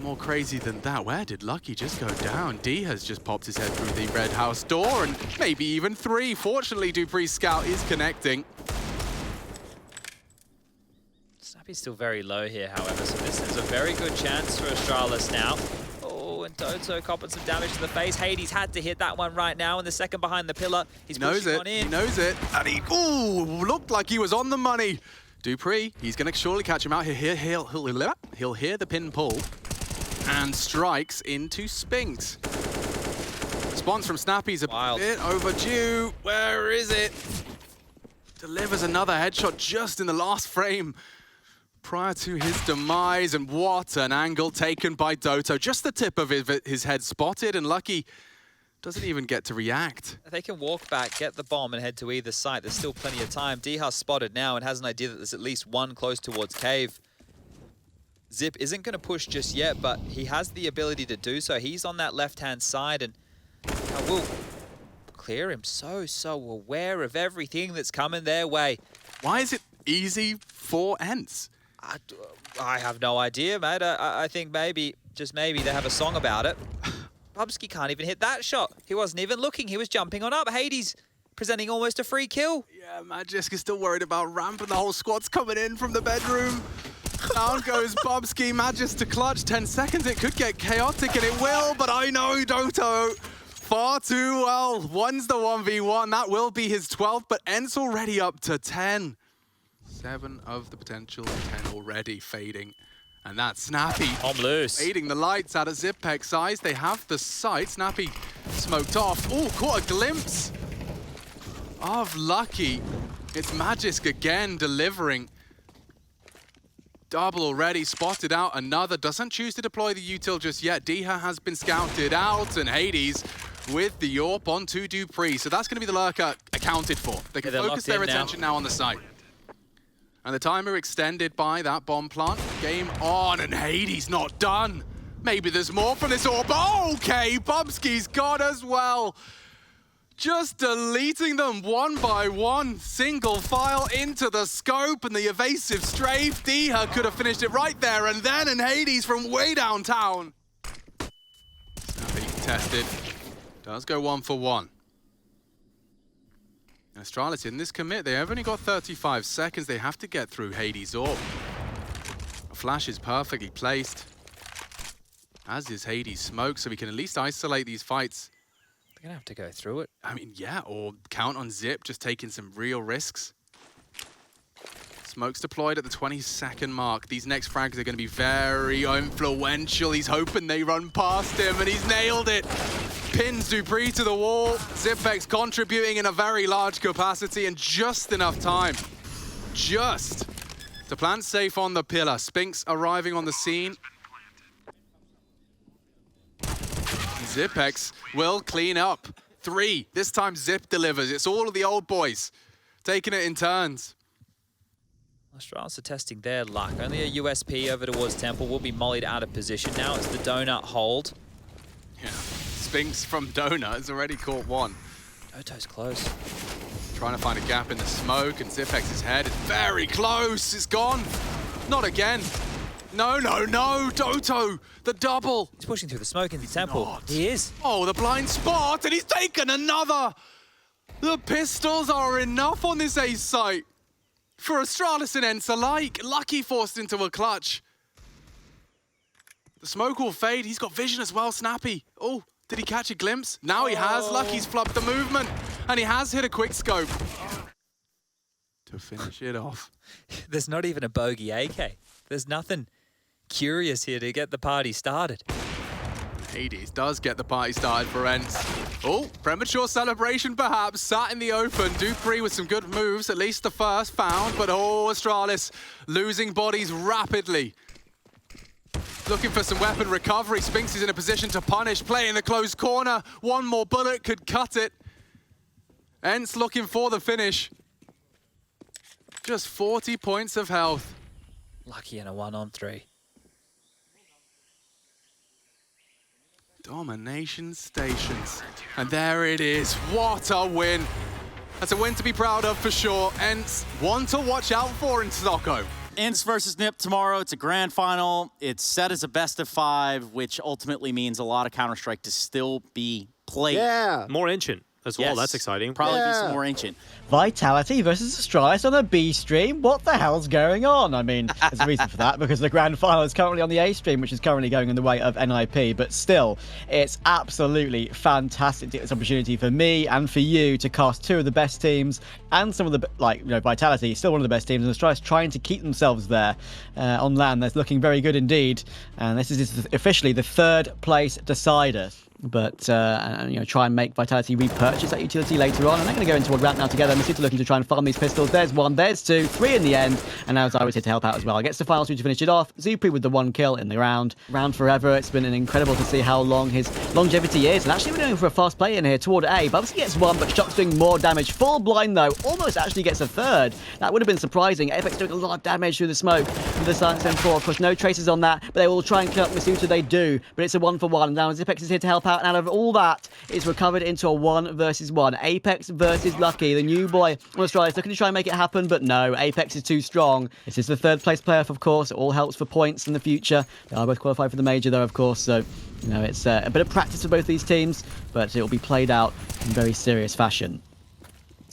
more crazy than that. Where did Lucky just go down? D has just popped his head through the red house door, and maybe even 3. Fortunately, Dupree's scout is connecting. Snappy's still very low here, however, so this is a very good chance for Astralis now. And Doto copping some damage to the face. Hades had to hit that one right now, and the second behind the pillar. He's pushing on in. He knows it. And he, ooh, looked like he was on the money. Dupree, he's going to surely catch him out. He'll hear the pin pull and strikes into Spinks. Response from Snappy's a bit overdue. Where is it? Delivers another headshot just in the last frame prior to his demise, and what an angle taken by Doto. Just the tip of his head spotted, and Lucky doesn't even get to react. They can walk back, get the bomb, and head to either side. There's still plenty of time. Diha's spotted now and has an idea that there's at least one close towards Cave. Zip isn't going to push just yet, but he has the ability to do so. He's on that left-hand side, and I will clear him. So aware of everything that's coming their way. Why is it easy for ENCE? I have no idea, mate. I think maybe, just maybe, they have a song about it. Bubsky can't even hit that shot. He wasn't even looking. He was jumping on up. Hades presenting almost a free kill. Yeah, Magisk is still worried about ramp, and the whole squad's coming in from the bedroom. Down goes Bubsky. Magisk to clutch. 10 seconds. It could get chaotic, and it will, but I know Doto far too well. One's the 1v1. That will be his 12th, but ENCE already up to 10. 7 of the potential, 10 already fading. And that's Snappy. I'm loose. Fading the lights out of Zipex eyes. They have the sight. Snappy smoked off. Oh, caught a glimpse of Lucky. It's Magisk again delivering. Double already spotted out. Another doesn't choose to deploy the util just yet. Diha has been scouted out, and Hades with the AWP onto Dupree. So that's going to be the lurker accounted for. They can focus their attention now on the site. And the timer extended by that bomb plant. Game on, and Hades not done. Maybe there's more from this AWP. Okay, Bubsky's got as well. Just deleting them one by one. Single file into the scope, and the evasive strafe. Diha could have finished it right there and then, and Hades from way downtown. Snappy contested. Does go 1 for 1. Astralis in this commit, they have only got 35 seconds. They have to get through Hades Orb. Flash is perfectly placed, as is Hades Smoke, so we can at least isolate these fights. They're going to have to go through it. I mean, yeah, or count on Zip, just taking some real risks. Smoke's deployed at the 20-second mark. These next frags are going to be very influential. He's hoping they run past him, and he's nailed it. Pins Dupree to the wall. Zipex contributing in a very large capacity and just enough time. Just to plant safe on the pillar. Spinks arriving on the scene. Zipex will clean up. 3. This time Zip delivers. It's all of the old boys taking it in turns. Astralis are testing their luck. Only a USP over towards Temple will be mollied out of position. Now it's the donut hold. Yeah. Spinks from Donut has already caught one. Oto's close. Trying to find a gap in the smoke, and Zipex's head is very close. It's gone. Not again. No, no, no. Doto, the double. He's pushing through the smoke into Temple. not. He is. Oh, the blind spot, and he's taken another. The pistols are enough on this ace site for Astralis and ENCE alike. Lucky forced into a clutch. The smoke will fade. He's got vision as well, Snappy. Oh, did he catch a glimpse? Now he has. Lucky's flubbed the movement, and he has hit a quick scope to finish it off. There's not even a bogey AK. There's nothing curious here to get the party started. Hades does get the party started for ENCE. Oh, premature celebration perhaps, sat in the open. Dupree with some good moves, at least the first found, but oh, Astralis losing bodies rapidly. Looking for some weapon recovery. Spinks is in a position to punish, play in the closed corner. One more bullet could cut it. ENCE looking for the finish. Just 40 points of health. Lucky in a 1-on-3. Domination stations. And there it is. What a win. That's a win to be proud of for sure. ENCE, one to watch out for in Stockholm. ENCE versus NIP tomorrow. It's a grand final. It's set as a best of 5, which ultimately means a lot of Counter-Strike to still be played. Yeah. More ancient as well. Yes. That's exciting. Probably be some more ancient. Vitality versus Astralis on a B stream. What the hell's going on? I mean, there's a reason for that, because the grand final is currently on the A stream, which is currently going in the way of NIP. But still, it's absolutely fantastic to get this opportunity for me and for you to cast 2 of the best teams, and some of the, like, you know, Vitality, still one of the best teams, and Astralis trying to keep themselves there on land. That's looking very good indeed. And this is officially the 3rd place decider. But, you know, try and make Vitality repurchase that utility later on. And they're going to go into a ramp now together. Misita looking to try and farm these pistols. There's 1, there's 2, 3 in the end. And now Zyro is here to help out as well. Gets the final 2 to finish it off. Zupri with the 1 kill in the round. Round forever. It's been incredible to see how long his longevity is. And actually, we're going for a fast play in here toward A. Bubsy gets 1, but Shock's doing more damage. Full blind, though. Almost actually gets a 3rd. That would have been surprising. Apex doing a lot of damage through the smoke. With the Silence M4, of course, no traces on that. But they will try and kill up Misita. They do. But it's a 1-for-1. And now Zipex is here to help out. And out of all that, it's recovered into a 1 versus 1. Apex versus Lucky, the new boy on Astralis, looking to try and make it happen, but no, Apex is too strong. This is the 3rd place playoff, of course. It all helps for points in the future. They are both qualified for the major, though, of course, so, you know, it's a bit of practice for both these teams, but it will be played out in very serious fashion.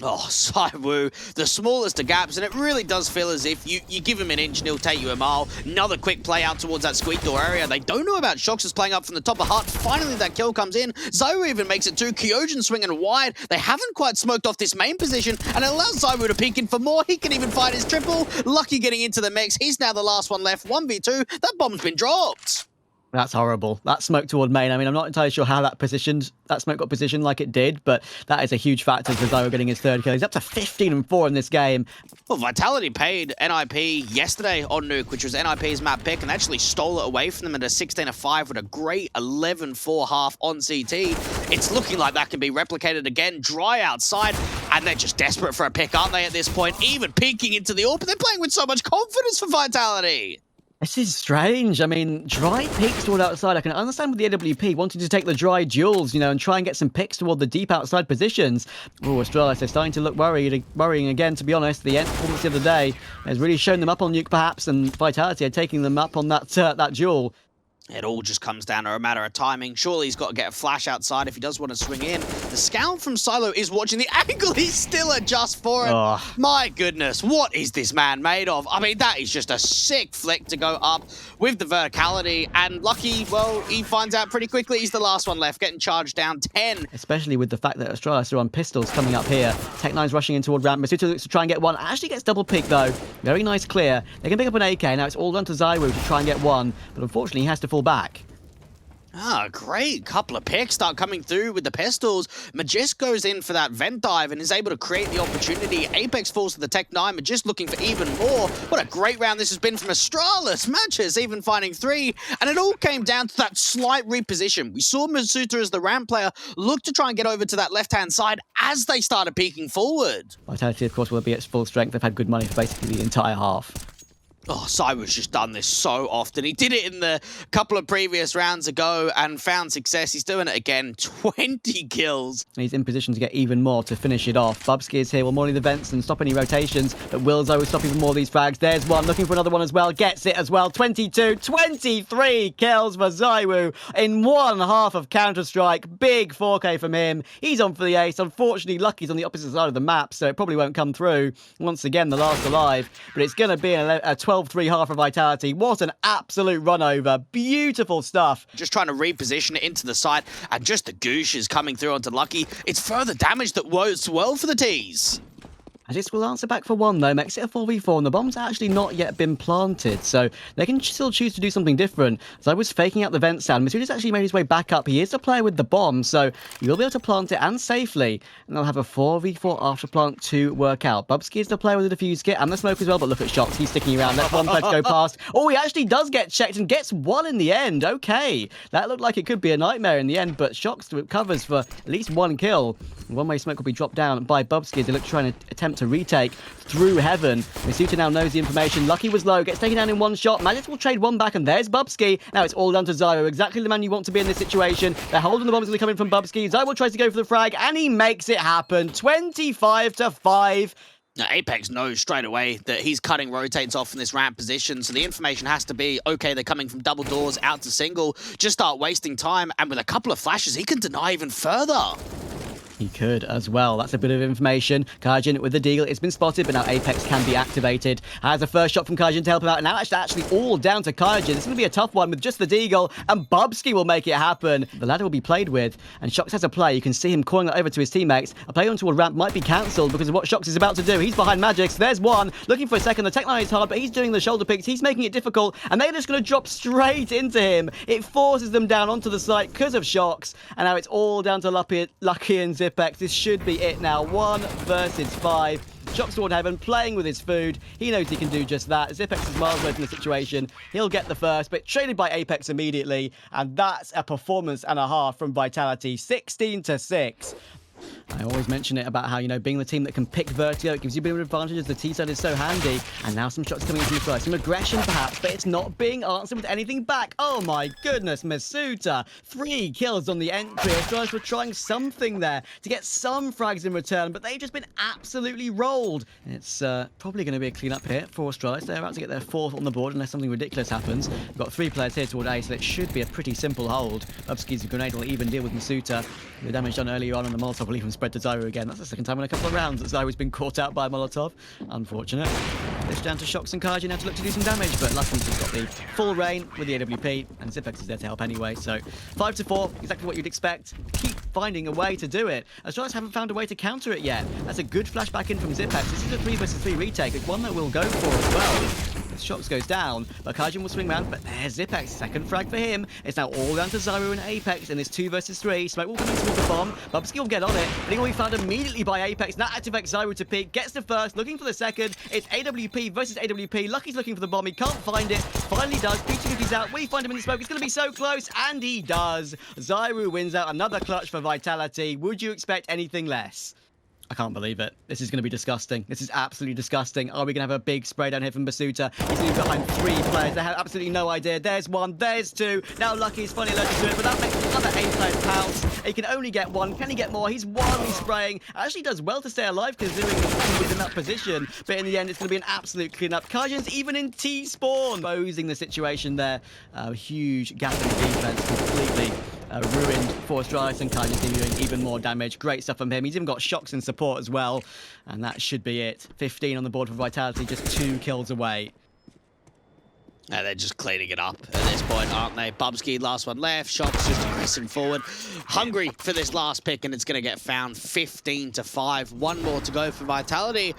Oh, Saiwu, the smallest of gaps, and it really does feel as if you give him an inch and he'll take you a mile. Another quick play out towards that squeak door area. They don't know about Shox is playing up from the top of Hut. Finally, that kill comes in. Saiwu even makes it 2. Kyojin swinging wide. They haven't quite smoked off this main position, and it allows Saiwu to peek in for more. He can even find his triple. Lucky getting into the mix. He's now the last one left. 1v2. That bomb's been dropped. That's horrible. That smoke toward main. I mean, I'm not entirely sure how that smoke got positioned like it did, but that is a huge factor for Zyro getting his 3rd kill. He's up to 15-4 in this game. Well, Vitality paid NIP yesterday on Nuke, which was NIP's map pick, and actually stole it away from them at a 16-5 with a great 11-4 half on CT. It's looking like that can be replicated again. Dry outside, and they're just desperate for a pick, aren't they, at this point? Even peeking into the AWP, they're playing with so much confidence for Vitality. This is strange. I mean, dry peeks toward outside. I can understand with the AWP wanting to take the dry duels, you know, and try and get some picks toward the deep outside positions. Oh, Astralis, they're starting to look worrying again, to be honest. The end performance the other day has really shown them up on Nuke, perhaps, and Vitality are taking them up on that that duel. It all just comes down to a matter of timing. Surely he's got to get a flash outside if he does want to swing in. The scout from Silo is watching the angle. He's still adjust for it. Oh. My goodness, what is this man made of? I mean, that is just a sick flick to go up with the verticality. And Lucky, well, he finds out pretty quickly. He's the last one left, getting charged down 10. Especially with the fact that Astralis are on pistols coming up here. Tech9's rushing in toward ramp. Masuta looks to try and get one. Actually gets double pick though. Very nice clear. They can pick up an AK. Now it's all done to Zywu to try and get one. But unfortunately, he has to fall back. Ah, great couple of picks start coming through with the pistols. Magist goes in for that vent dive and is able to create the opportunity. Apex falls to the Tech9. Magist looking for even more. What a great round this has been from Astralis. Matches even finding 3. And it all came down to that slight reposition. We saw Masuta as the ramp player look to try and get over to that left-hand side as they started peeking forward. Vitality, of course, will be at full strength. They've had good money for basically the entire half. Oh, Cyber's just done this so often. He did it in the couple of previous rounds ago and found success. He's doing it again. 20 kills. And he's in position to get even more to finish it off. Bubsky is here, will monitor the vents and stop any rotations, but will Zywu stop even more of these frags. There's one, looking for another one as well. Gets it as well. 22, 23 kills for Zywu in one half of Counter-Strike. Big 4K from him. He's on for the ace. Unfortunately, Lucky's on the opposite side of the map, so it probably won't come through. Once again, the last alive, but it's going to be a 12-3 half of Vitality. What an absolute run over. Beautiful stuff. Just trying to reposition it into the side, and just the goosh is coming through onto Lucky. It's further damage that works well for the T's. Magist will answer back for one though, makes it a 4v4, and the bomb's actually not yet been planted, so they can still choose to do something different. As I was faking out the vent sound, Masuda's actually made his way back up. He is the player with the bomb, so he will be able to plant it and safely, and they'll have a 4v4 after plant to work out. Bubsky is the player with the defuse kit and the smoke as well, but look at Shox, he's sticking around. Let one pledge go past. Oh, he actually does get checked and gets one in the end. Okay, that looked like it could be a nightmare in the end, but Shox covers for at least one kill. One-way smoke will be dropped down by Bubsky as they look to try and attempt to retake through heaven. Masuta now knows the information. Lucky was low, gets taken down in one shot. Magist will trade one back, and there's Bubsky. Now it's all down to Zywu. Exactly the man you want to be in this situation. They're holding the bombs going to come in from Bubsky. Zywu tries to go for the frag, and he makes it happen. 25-5. Now, Apex knows straight away that he's cutting rotates off in this ramp position, so the information has to be, okay, they're coming from double doors out to single. Just start wasting time, and with a couple of flashes, he can deny even further. He could as well. That's a bit of information. Kajin with the deagle. It's been spotted, but now Apex can be activated. Has a first shot from Kajin to help him out. And now it's actually all down to Kajin. It's going to be a tough one with just the deagle, and Bubsky will make it happen. The ladder will be played with, and Shox has a play. You can see him calling it over to his teammates. A play onto a ramp might be cancelled because of what Shox is about to do. He's behind Magix. There's one. Looking for a second. The Tech9 is hard, but he's doing the shoulder picks. He's making it difficult, and they're just going to drop straight into him. It forces them down onto the site because of Shox, and now it's all down to Lucky and Zipex. This should be it now. 1 versus 5. Shox toward heaven, playing with his food. He knows he can do just that. Zipex is miles away from the situation. He'll get the first, but traded by Apex immediately. And that's a performance and a half from Vitality. 16-6. I always mention it about how, you know, being the team that can pick vertigo, it gives you a bit of advantage as the T-side is so handy. And now some shots coming into the first. Some aggression perhaps, but it's not being answered with anything back. Oh my goodness, Masuta. 3 kills on the entry. Astralis were trying something there to get some frags in return, but they've just been absolutely rolled. It's probably going to be a clean-up here for Astralis. They're about to get their 4th on the board unless something ridiculous happens. We've got 3 players here toward A, so it should be a pretty simple hold. Bubsky's grenade will even deal with Masuta. The damage done earlier on the Molotov will even spread to Zywu again. That's the second time in a couple of rounds that Zyru's been caught out by a Molotov. Unfortunate. It's down to Shox and Kajin now to look to do some damage, but Lucky's just got the full reign with the AWP, and Zipex is there to help anyway. So 5-4, exactly what you'd expect. Keep finding a way to do it. Astralis haven't found a way to counter it yet. That's a good flashback in from Zipex. This is a 3 versus 3 retake. It's one that we'll go for as well. Shox goes down, but Kajin will swing round, but there's Zipex, second frag for him. It's now all down to Zyru and Apex in this 2 versus 3. Smoke will come in towards the bomb. Bubsky will get on it, but he will be found immediately by Apex. That activates Zyru to peek, gets the first, looking for the second. It's AWP versus AWP. Lucky's looking for the bomb, he can't find it. Finally does, P250's out, we find him in the smoke. It's going to be so close, and he does. Zyru wins out, another clutch for Vitality. Would you expect anything less? I can't believe it. This is going to be disgusting. This is absolutely disgusting. Are we going to have a big spray down here from Masuta? He's leaving behind 3 players. They have absolutely no idea. There's 1, there's 2. Now Lucky is finally allergic to it, but that makes the other 8 players pounce. He can only get one. Can he get more? He's wildly spraying. Actually does well to stay alive considering he was in that position. But in the end, it's going to be an absolute cleanup. Kajin's even in T-spawn. Exposing the situation there. Huge gap in defense completely. Ruined for Astralis, and Kajin's doing even more damage. Great stuff from him. He's even got shocks and support as well. And that should be it. 15 on the board for Vitality, just 2 kills away. They're just cleaning it up at this point, aren't they? Bubsky, last one left. Shots just aggressing forward. Hungry for this last pick, and it's going to get found 15-5. One more to go for Vitality.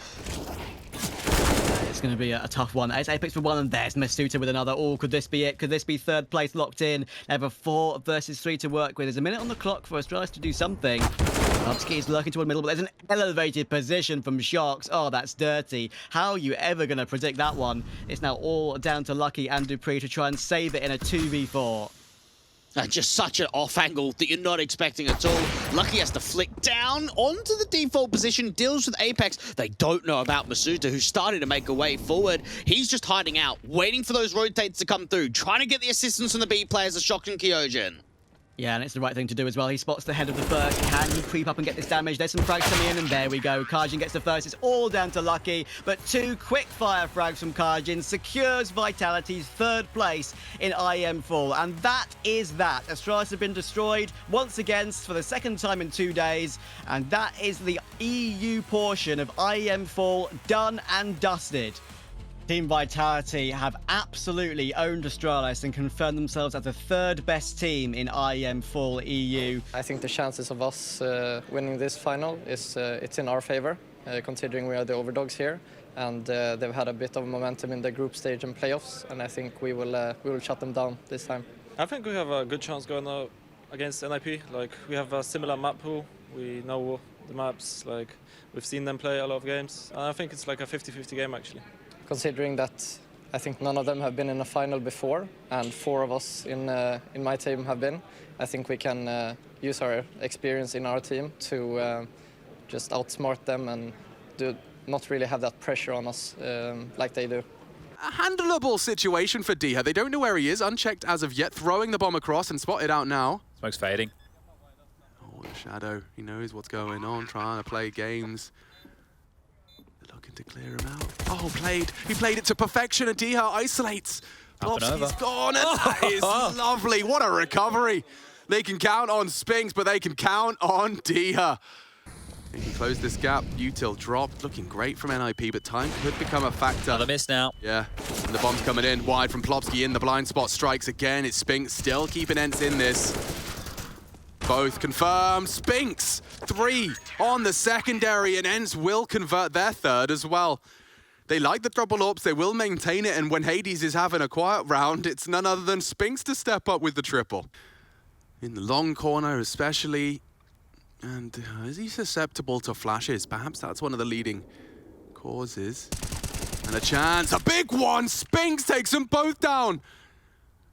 It's going to be a tough one. It's Apex with one, and there's Masuta with another. Oh, could this be it? Could this be third place locked in? They have a 4 versus 3 to work with. There's a minute on the clock for Astralis to do something. Bubsky is lurking toward the middle, but there's an elevated position from Shox. Oh, that's dirty. How are you ever going to predict that one? It's now all down to Lucky and Dupree to try and save it in a 2v4. Just such an off angle that you're not expecting at all. Lucky has to flick down onto the default position, deals with Apex. They don't know about Masuta, who's starting to make a way forward. He's just hiding out, waiting for those rotates to come through, trying to get the assistance from the B players of Shox and Kyojin. Yeah, and it's the right thing to do as well. He spots the head of the first. Can he creep up and get this damage? There's some frags coming in, and there we go. Kajin gets the first. It's all down to Lucky, but 2 quick fire frags from Kajin secures Vitality's 3rd place in IEM Fall. And that is that. Astralis have been destroyed once again for the 2nd time in 2 days, and that is the EU portion of IEM Fall done and dusted. Team Vitality have absolutely owned Astralis and confirmed themselves as the 3rd best team in IEM Fall EU. I think the chances of us winning this final is it's in our favor, considering we are the overdogs here, and they've had a bit of momentum in the group stage and playoffs, and I think we will shut them down this time. I think we have a good chance going against NIP. Like, we have a similar map pool. We know the maps. Like, we've seen them play a lot of games, and I think it's like a 50-50 game actually. Considering that I think none of them have been in a final before, and 4 of us in my team have been, I think we can use our experience in our team to just outsmart them and not really have that pressure on us like they do. A handleable situation for Diha. They don't know where he is, unchecked as of yet, throwing the bomb across and spotted out now. Smoke's fading. Oh, the Shadow. He knows what's going on, trying to play games. Looking to clear him out. Oh, he played it to perfection, and Diha isolates. Bobsky's gone, and that is lovely. What a recovery. They can count on Spinks, but they can count on Diha. They can close this gap. Util dropped, looking great from NIP, but time could become a factor. Another miss now. Yeah, and the bomb's coming in wide from Plopsky in the blind spot. Strikes again. It's Spinks still keeping ENCE in this. Both confirmed. Spinks, 3 on the secondary, and ENCE will convert their 3rd as well. They like the double ups, they will maintain it, and when Hades is having a quiet round, it's none other than Spinks to step up with the triple. In the long corner especially, and is he susceptible to flashes? Perhaps that's one of the leading causes. And a chance, a big one! Spinks takes them both down!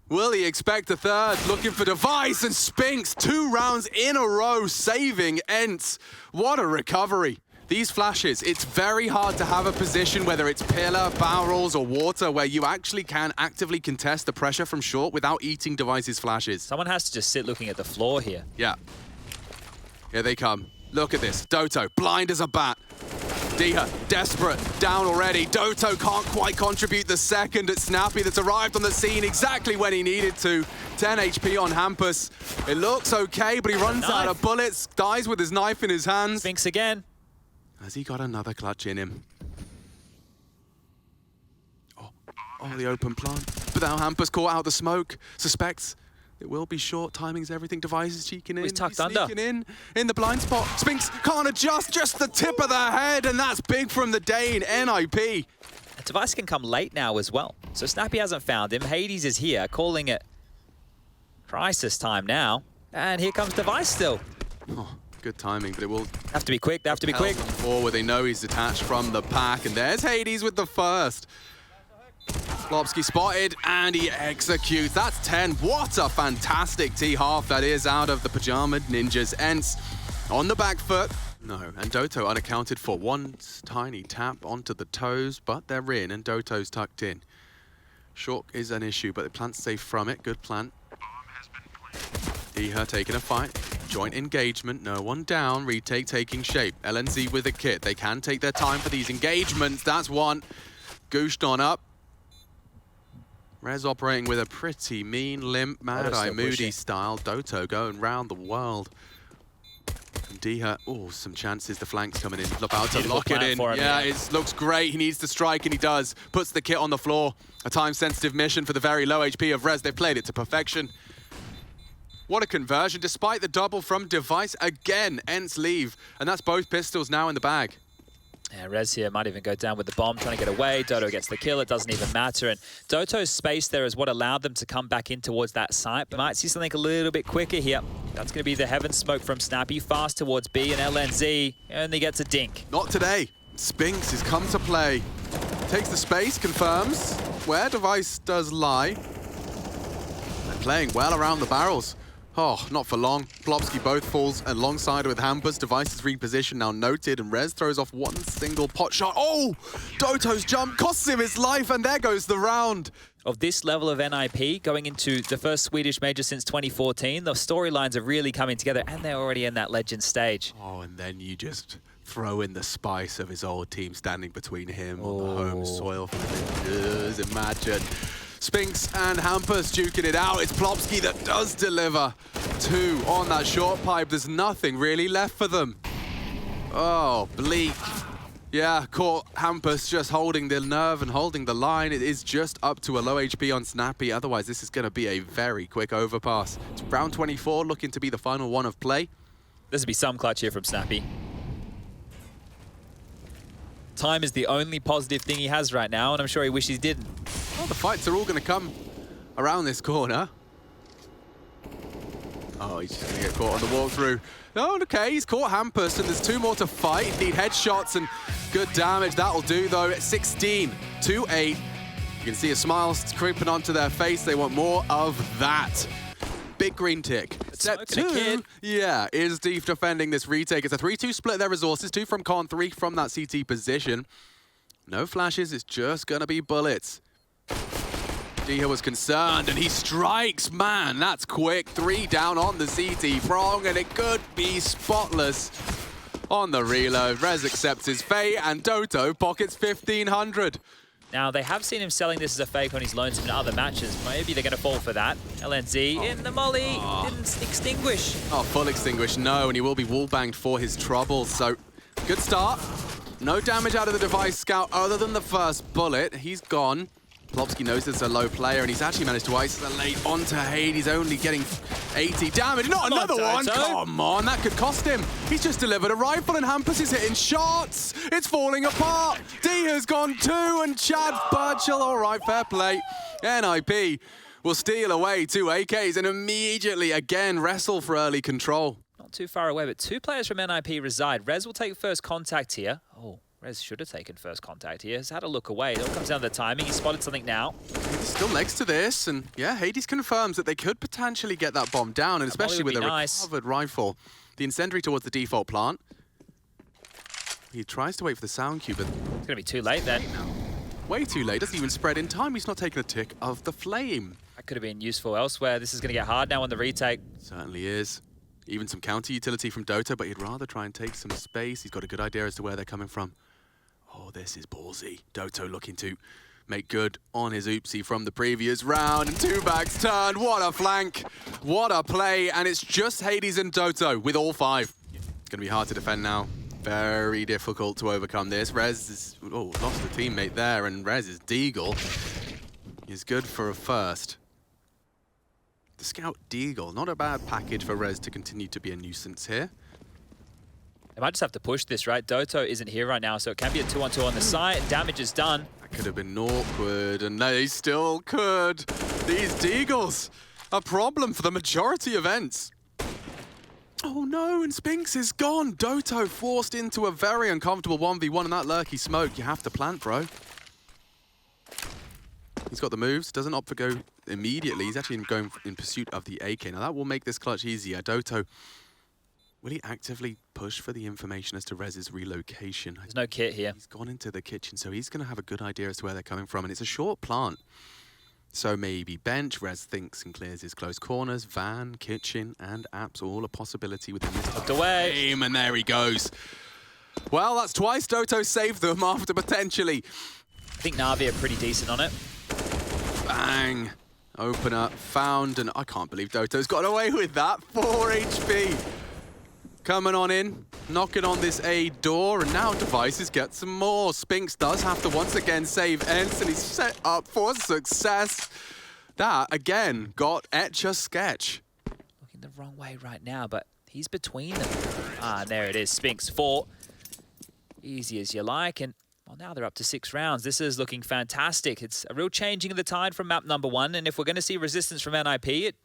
Will he expect a 3rd? Looking for Device, and Spinks 2 rounds in a row, saving ENCE. What a recovery. These flashes, it's very hard to have a position, whether it's pillar, barrels, or water, where you actually can actively contest the pressure from short without eating Device's flashes. Someone has to just sit looking at the floor here. Yeah. Here they come. Look at this. Doto, blind as a bat. Diha, desperate, down already. Doto can't quite contribute the 2nd. It's Snappy that's arrived on the scene exactly when he needed to. 10 HP on Hampus. It looks okay, but he runs out of bullets, dies with his knife in his hands. Spinks again. Has he got another clutch in him? Oh, the open plant. But now Hampus caught out the smoke. Suspects it will be short. Timing's everything. Device is cheeking in. He's tucked under. In the blind spot. Spinks can't adjust. Just the tip of the head. And that's big from the Dane. NIP. Device can come late now as well. So Snappy hasn't found him. Hades is here, calling it crisis time now. And here comes Device still. Oh, good timing, but it will have to be quick. They have to be quick. Forward, they know he's detached from the pack. And there's Hades with the 1st. Plopsky spotted, and he executes. That's 10. What a fantastic T-half that is out of the Pajama Ninjas. ENCE on the back foot. No, and Doto unaccounted for. One tiny tap onto the toes, but they're in, and Doto's tucked in. Short is an issue, but the plant's safe from it. Good plant. Diha taking a fight. Joint engagement, no one down, retake taking shape. LNZ with a kit, they can take their time for these engagements. That's one. Gooshed on up. Rez operating with a pretty mean limp, Mad Eye Moody style. Doto going round the world. And Diha, oh, some chances. The flanks coming in. About to lock it in. Yeah, it looks great. He needs to strike, and he does. Puts the kit on the floor. A time-sensitive mission for the very low HP of Rez. They've played it to perfection. What a conversion. Despite the double from Device, again, ENCE leave. And that's both pistols now in the bag. Yeah, Rez here might even go down with the bomb, trying to get away. Doto gets the kill, it doesn't even matter. And Doto's space there is what allowed them to come back in towards that site. But might see something a little bit quicker here. That's going to be the Heaven Smoke from Snappy, fast towards B, and LNZ only gets a dink. Not today. Spinks has come to play. Takes the space, confirms where Device does lie. And playing well around the barrels. Oh, not for long. Plopsky both falls alongside with Hampus. Device's reposition now noted, and Rez throws off one single pot shot. Oh! Doto's jump costs him his life, and there goes the round. Of this level of NIP, going into the first Swedish major since 2014, the storylines are really coming together, and they're already in that legend stage. Oh, and then you just throw in the spice of his old team standing between him on the home soil for the Ninjas. Imagine. Spinks and Hampus duking it out. It's Plopsky that does deliver. 2 on that short pipe. There's nothing really left for them. Oh, bleak. Yeah, caught Hampus just holding the nerve and holding the line. It is just up to a low HP on Snappy. Otherwise, this is going to be a very quick overpass. It's round 24, looking to be the final one of play. This would be some clutch here from Snappy. Time is the only positive thing he has right now, and I'm sure he wishes he didn't. Well, the fights are all going to come around this corner. Oh, he's just going to get caught on the walkthrough. Oh, okay, he's caught Hampus, and there's 2 more to fight. Need headshots and good damage. That'll do, though. 16 to 8. You can see a smile creeping onto their face. They want more of that. Big green tick. Step 2, yeah, is Deef defending this retake. It's a 3-2 split their resources. 2 from Con, 3 from that CT position. No flashes, it's just gonna be bullets. Diha was concerned, and he strikes. Man, that's quick. 3 down on the CT prong, and it could be spotless on the reload. Rez accepts his fate, and Doto pockets 1,500. Now, they have seen him selling this as a fake on his loans in other matches. Maybe they're going to fall for that. LNZ in the molly, didn't extinguish. Oh, full extinguish, no, and he will be wall-banged for his troubles. So, good start. No damage out of the Device Scout other than the first bullet. He's gone. Plopsky knows it's a low player, and he's actually managed to isolate onto Hades, only getting 80 damage. Not another one! Come on, that could cost him. He's just delivered a rifle, and Hampus is hitting shots. It's falling apart. D has gone 2, and Chad Burchell, all right, fair play. NIP will steal away 2 AKs and immediately again wrestle for early control. Not too far away, but 2 players from NIP reside. Rez will take first contact here. Oh. Rez should have taken first contact here. He's had a look away. It all comes down to the timing. He spotted something now. There's still legs to this, and yeah, Hades confirms that they could potentially get that bomb down, and especially with a recovered rifle. The incendiary towards the default plant. He tries to wait for the sound cue, but it's going to be too late then. Way too late. Doesn't even spread in time. He's not taking a tick of the flame. That could have been useful elsewhere. This is going to get hard now on the retake. Certainly is. Even some counter utility from Doto, but he'd rather try and take some space. He's got a good idea as to where they're coming from. Oh, this is ballsy. Doto looking to make good on his oopsie from the previous round. And 2 backs turned. What a flank. What a play. And it's just Hades and Doto with all 5. It's going to be hard to defend now. Very difficult to overcome this. Rez is, lost a teammate there. And Rez's Deagle is good for a first. The Scout Deagle. Not a bad package for Rez to continue to be a nuisance here. They might just have to push this, right? Doto isn't here right now, so it can be a 2-on-2 on the side. Damage is done. That could have been awkward, and they still could. These Deagles, a problem for the majority of ENCE. Oh no, and Spinks is gone. Doto forced into a very uncomfortable 1v1, and that lurky smoke, you have to plant, bro. He's got the moves, doesn't opt for go immediately. He's actually going in pursuit of the AK. Now that will make this clutch easier. Doto, will he actively push for the information as to Rez's relocation? There's no kit here. He's gone into the kitchen, so he's going to have a good idea as to where they're coming from. And it's a short plant. So maybe bench, Rez thinks and clears his close corners, Van, Kitchen, and Apps, all a possibility within this game, and there he goes. Well, that's twice Doto saved them after potentially. I think Na'Vi are pretty decent on it. Bang. Opener found, and I can't believe Doto's got away with that. 4 HP. Coming on in, knocking on this A door, and now Devices get some more. Spinks does have to once again save ENCE, and he's set up for success. That, again, got Etch a Sketch. Looking the wrong way right now, but he's between them. Ah, there it is. Spinks 4. Easy as you like, and well, now they're up to 6 rounds. This is looking fantastic. It's a real changing of the tide from map number 1, and if we're going to see resistance from NIP,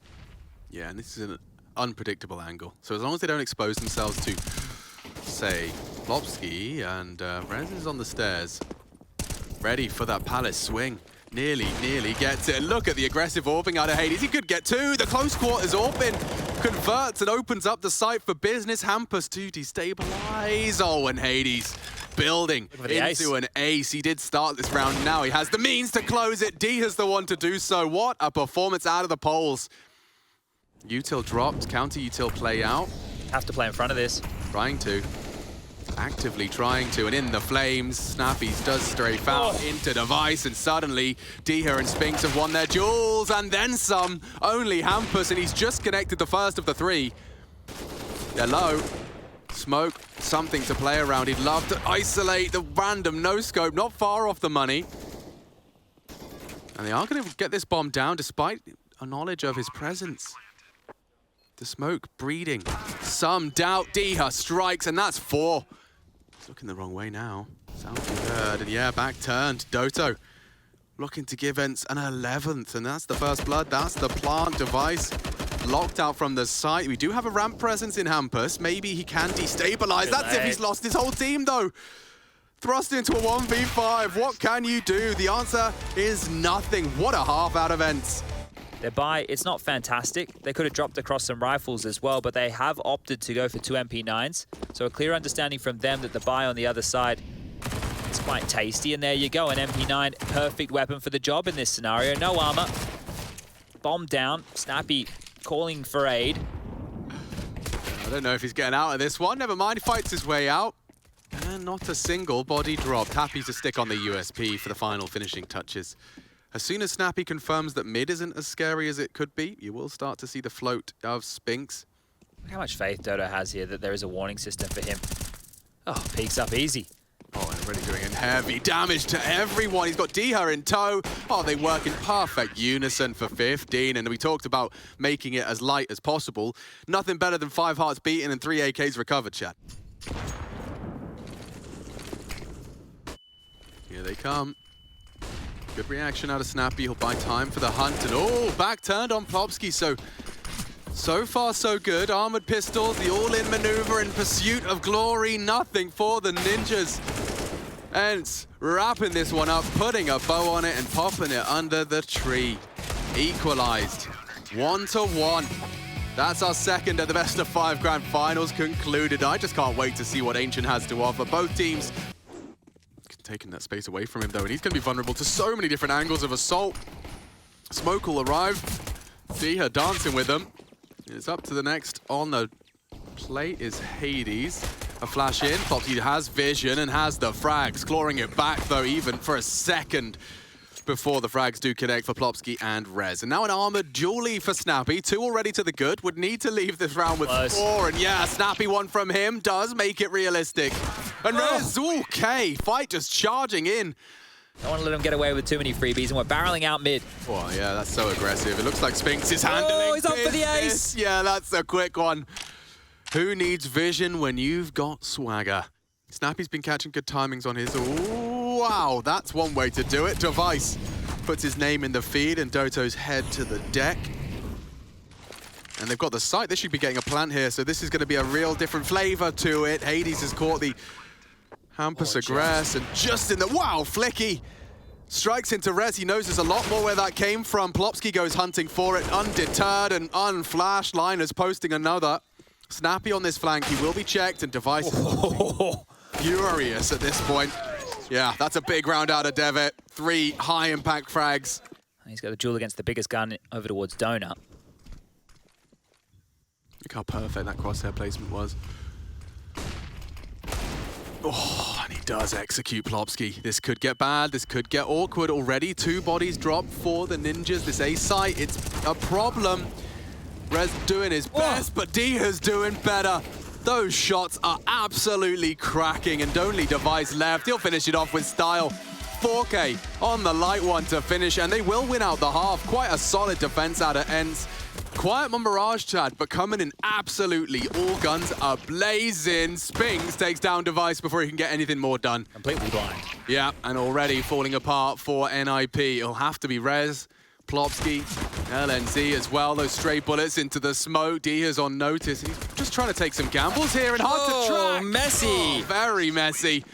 Yeah, and this is an unpredictable angle. So as long as they don't expose themselves to, say, Plopsky, and Rez is on the stairs, ready for that Palace swing. Nearly gets it. Look at the aggressive orbing out of Hades. He could get 2. The close quarters orbing converts and opens up the site for business. Hampus to destabilize. Oh, and Hades building into an ace. He did start this round. Now he has the means to close it. D has the one to do so. What a performance out of the poles. Util dropped. Counter util play out. have to play in front of this. Trying to. Actively trying to, and in the flames, Snappies does strafe out into Device, and suddenly Diha and Spinks have won their duels, and then some. Only Hampus, and he's just connected the first of the 3. They're low. Smoke, something to play around. He'd love to isolate the random no-scope, not far off the money. And they are going to get this bomb down despite a knowledge of his presence. The smoke breeding. Some doubt. Diha strikes, and that's 4. Looking the wrong way now. Sounds heard, and yeah, back turned. Doto looking to give ENCE an 11th, and that's the first blood. That's the plant. Device locked out from the site. We do have a ramp presence in Hampus. Maybe he can destabilize. That's if he's lost his whole team, though. Thrust into a 1v5. What can you do? The answer is nothing. What a half out of ENCE. Their buy, it's not fantastic. They could have dropped across some rifles as well, but they have opted to go for 2 MP9s. So a clear understanding from them that the buy on the other side is quite tasty. And there you go, an MP9, perfect weapon for the job in this scenario. No armor. Bomb down. Snappy calling for aid. I don't know if he's getting out of this one. Never mind, he fights his way out. And not a single body dropped. Happy to stick on the USP for the final finishing touches. As soon as Snappy confirms that mid isn't as scary as it could be, you will start to see the float of Spinks. Look how much faith Dodo has here that there is a warning system for him. Oh, peeks up easy. Oh, and already doing heavy damage to everyone. He's got Diha in tow. Oh, they work in perfect unison for 15, and we talked about making it as light as possible. Nothing better than 5 hearts beaten and 3 AKs recovered, chat. Here they come. Good reaction out of Snappy. He'll buy time for the hunt. And oh, back turned on Plopsky. So far, so good. Armored pistols, the all-in maneuver in pursuit of glory. Nothing for the ninjas. ENCE wrapping this one up, putting a bow on it and popping it under the tree. Equalized. 1-1. That's our second of the best of 5 grand finals concluded. I just can't wait to see what Ancient has to offer. Both teams taking that space away from him, though, and he's going to be vulnerable to so many different angles of assault. Smoke will arrive. Diha dancing with them. It's up to the next on the plate is Hades. A flash in. Plopsky has vision and has the frags. Clawing it back, though, even for a second before the frags do connect for Plopsky and Rez. And now an armored dually for Snappy. 2 already to the good. Would need to leave this round with 4. And yeah, Snappy one from him does make it realistic. And Rez, okay. Fight just charging in. Don't want to let him get away with too many freebies, and we're barreling out mid. Oh, yeah, that's so aggressive. It looks like Spinks is handling Oh, he's up for the ace. Yeah, that's a quick one. Who needs vision when you've got swagger? Snappy's been catching good timings on his... Ooh, wow, that's one way to do it. Device puts his name in the feed, and Doto's head to the deck. And they've got the site. They should be getting a plant here, so this is going to be a real different flavor to it. Hades has caught the Hampus aggress, and just in the... Wow, Flicky strikes into Rez. He knows there's a lot more where that came from. Plopsky goes hunting for it, undeterred and unflashed. Liners posting another. Snappy on this flank. He will be checked, and Device furious at this point. Yeah, that's a big round out of Devitt. 3 high-impact frags. He's got a duel against the biggest gun over towards Donut. Look how perfect that crosshair placement was. Oh, and he does execute Plopsky. This could get bad, this could get awkward already. 2 bodies dropped for the Ninjas. This A site, it's a problem. Rez doing his best, but Diha's doing better. Those shots are absolutely cracking, and only Device left. He'll finish it off with style. 4K on the light one to finish, and they will win out the half. Quite a solid defense out of ENCE. Quiet on Mirage, Chad, but coming in absolutely all guns are blazing. Spings takes down Device before he can get anything more done. Completely blind. Yeah, and already falling apart for NIP. It'll have to be Rez, Plopsky, LNZ as well. Those stray bullets into the smoke. Diha's on notice. He's just trying to take some gambles here and hard to track. Messy. Oh, very messy.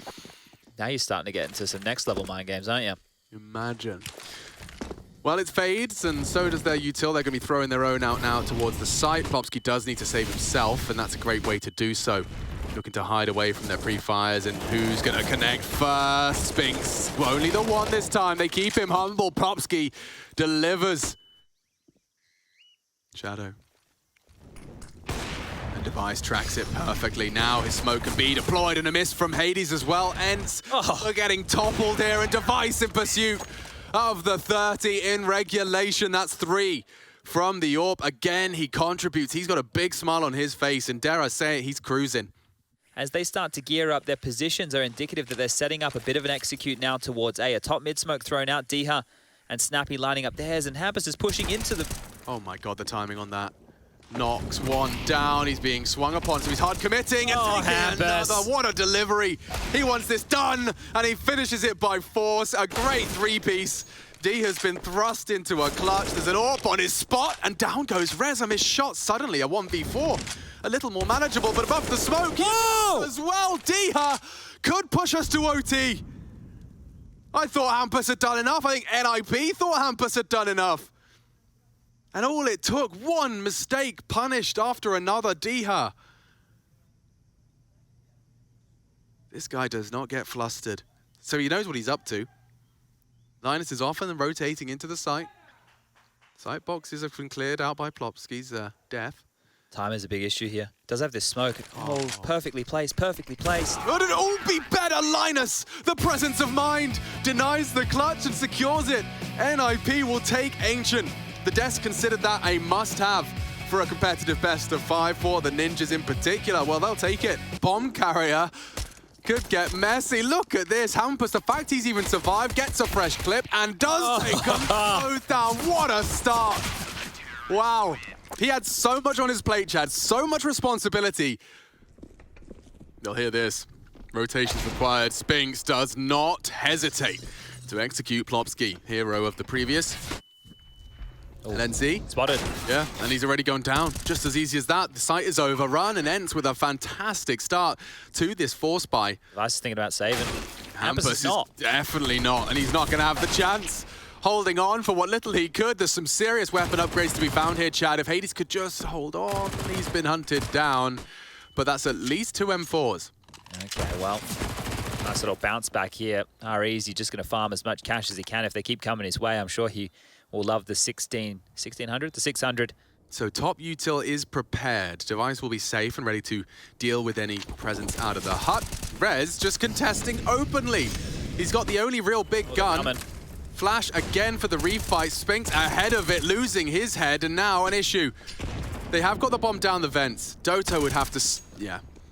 Now you're starting to get into some next level mind games, aren't you? Imagine. Well, it fades, and so does their util. They're going to be throwing their own out now towards the site. Plopsky does need to save himself, and that's a great way to do so. Looking to hide away from their pre-fires, and who's going to connect first? Spinks, only the one this time. They keep him humble. Plopsky delivers. Shadow. And Device tracks it perfectly. Now his smoke can be deployed, and a miss from Hades as well. ENCE are getting toppled here, and Device in pursuit of the 30 in regulation. That's 3 from the AWP. Again, he contributes. He's got a big smile on his face, and dare I say it, he's cruising. As they start to gear up, their positions are indicative that they're setting up a bit of an execute now towards A. A top mid smoke thrown out, Diha and Snappy lining up theirs, and Hampus is pushing into the... Oh my god, the timing on that. Knocks one down, he's being swung upon, so he's hard committing and taking another. What a delivery. He wants this done, and he finishes it by force. A great 3-piece. D has been thrust into a clutch. There's an AWP on his spot, and down goes Rez. A missed shot suddenly, a 1v4. A little more manageable, but above the smoke, as well. Diha could push us to OT. I thought Hampus had done enough. I think NIP thought Hampus had done enough. And all it took, one mistake punished after another. Diha. This guy does not get flustered. So he knows what he's up to. Linus is off and then rotating into the site. Site boxes have been cleared out by Plopsky's death. Time is a big issue here. Does have this smoke. Oh, perfectly placed, perfectly placed. Would it all be better, Linus? The presence of mind denies the clutch and secures it. NIP will take Ancient. The desk considered that a must-have for a competitive best of 5 for the Ninjas in particular. Well, they'll take it. Bomb carrier could get messy. Look at this. Hampus, the fact he's even survived, gets a fresh clip and does take them both down. What a start. Wow. He had so much on his plate, Chad, so much responsibility. They'll hear this. Rotations required. Spinks does not hesitate to execute Plopsky, hero of the previous. ENCE. Spotted. Yeah, and he's already gone down. Just as easy as that. The site is overrun, and ENCE with a fantastic start to this force buy. I was thinking about saving. Hampus is not. Definitely not, and he's not going to have the chance. Holding on for what little he could. There's some serious weapon upgrades to be found here, Chad. If Hades could just hold on, he's been hunted down. But that's at least 2 M4s. Okay, well, nice little bounce back here. RE's just going to farm as much cash as he can. If they keep coming his way, I'm sure he will love the 1600, the 600. So top util is prepared. Device will be safe and ready to deal with any presence out of the hut. Rez just contesting openly. He's got the only real big gun. Flash again for the refight. Spinks ahead of it, losing his head, and now an issue. They have got the bomb down the vents. Doto would have to,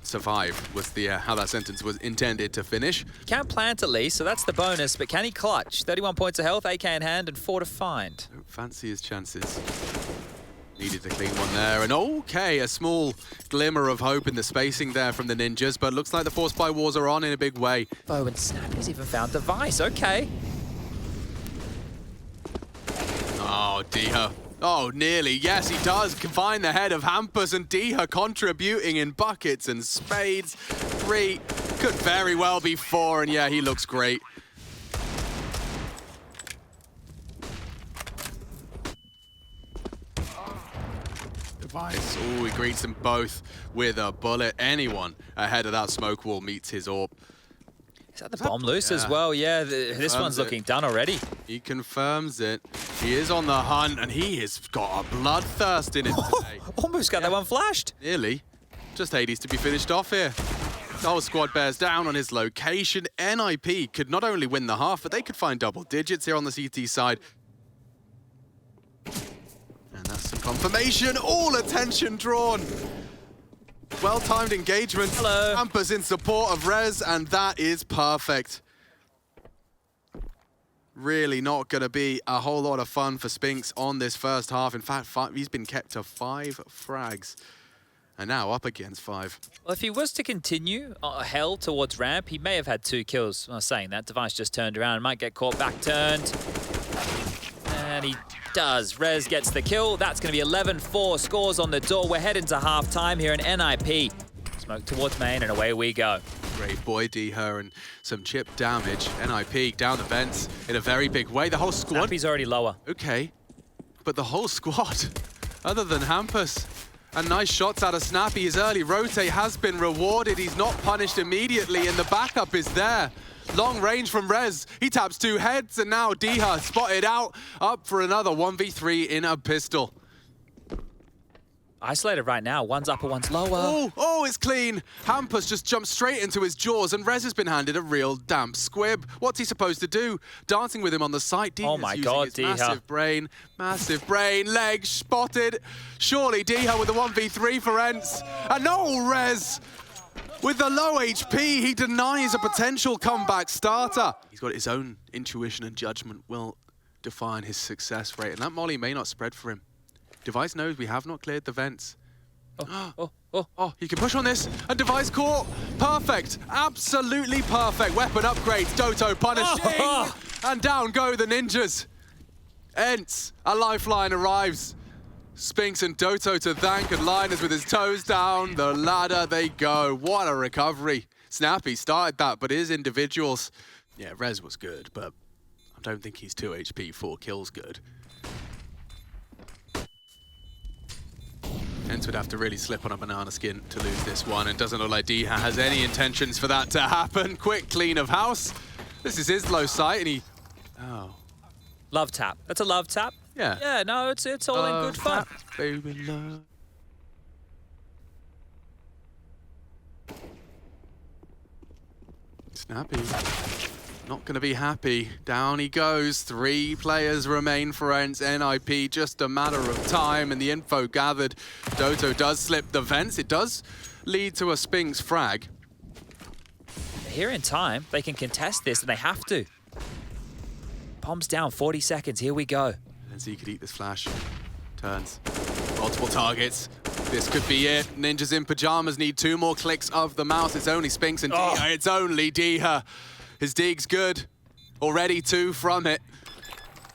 survive was the how that sentence was intended to finish. He can plant at least, so that's the bonus, but can he clutch? 31 points of health, AK in hand, and 4 to find. Don't fancy his chances. Needed a clean one there, and okay, a small glimmer of hope in the spacing there from the Ninjas, but looks like the force buy wars are on in a big way. Oh, and Snappy's even found Device, okay. Oh, Diha. Oh, nearly. Yes, he does. Combine the head of Hampus, and Diha contributing in buckets and spades. 3, could very well be 4, and yeah, he looks great. Device. Oh, he greets them both with a bullet. Anyone ahead of that smoke wall meets his AWP. Is that the bomb loose as well? Yeah, this one's looking done already. He confirms it. He is on the hunt, and he has got a bloodthirst in it today. Almost got that one flashed. Nearly. Just Hades to be finished off here. The whole squad bears down on his location. NIP could not only win the half, but they could find double digits here on the CT side. And that's some confirmation. All attention drawn. Well-timed engagement. Hello. Campus in support of Rez, and that is perfect. Really not going to be a whole lot of fun for Spinks on this first half. In fact, he's been kept to 5 frags. And now up against 5. Well, if he was to continue hell towards ramp, he may have had 2 kills. I was saying that. Device just turned around and might get caught back turned. And he does. Rez gets the kill. That's going to be 11-4 scores on the door. We're heading to half-time here in NIP. Smoke towards main and away we go. Great boy, Deher, and some chip damage. NIP down the vents in a very big way. The whole squad... Snappy's already lower. Okay, but the whole squad, other than Hampus, and nice shots out of Snappy. His early rotate has been rewarded. He's not punished immediately, and the backup is there. Long range from Rez. He taps 2 heads, and now Deher spotted out, up for another 1v3 in a pistol. Isolated right now. One's upper, one's lower. Oh, it's clean. Hampus just jumped straight into his jaws, and Rez has been handed a real damp squib. What's he supposed to do? Dancing with him on the site. Oh my God, Deher. Massive brain, leg spotted. Surely Deher with the 1v3 for ENCE. And no, Rez with the low HP, he denies a potential comeback starter. He's got his own intuition and judgment will define his success rate, and that molly may not spread for him. Device knows we have not cleared the vents. Oh, he can push on this, and Device caught. Perfect, absolutely perfect. Weapon upgrades, Doto punishing, and down go the ninjas. ENCE, a lifeline arrives. Spinks and Doto to thank, and Linus with his toes down. The ladder they go. What a recovery. Snappy started that, but his individuals. Yeah, Rez was good, but I don't think he's 2 HP, 4 kills good. ENCE would have to really slip on a banana skin to lose this one, and doesn't look like Deher has any intentions for that to happen. Quick clean of house. This is his low sight, and he... Oh. Love tap. That's a love tap. Yeah. Yeah, no, it's all in good fun. Baby love. Snappy. Not going to be happy. Down he goes. 3 players remain for ENCE. NIP, just a matter of time, and the info gathered. Doto does slip the vents. It does lead to a Spinks frag. Here in time, they can contest this, and they have to. Bombs down, 40 seconds. Here we go. And Z could eat this flash. Turns. Multiple targets. This could be it. Ninjas in pajamas need 2 more clicks of the mouse. It's only Spinks and Deher. It's only Deher. His dig's good. Already 2 from it.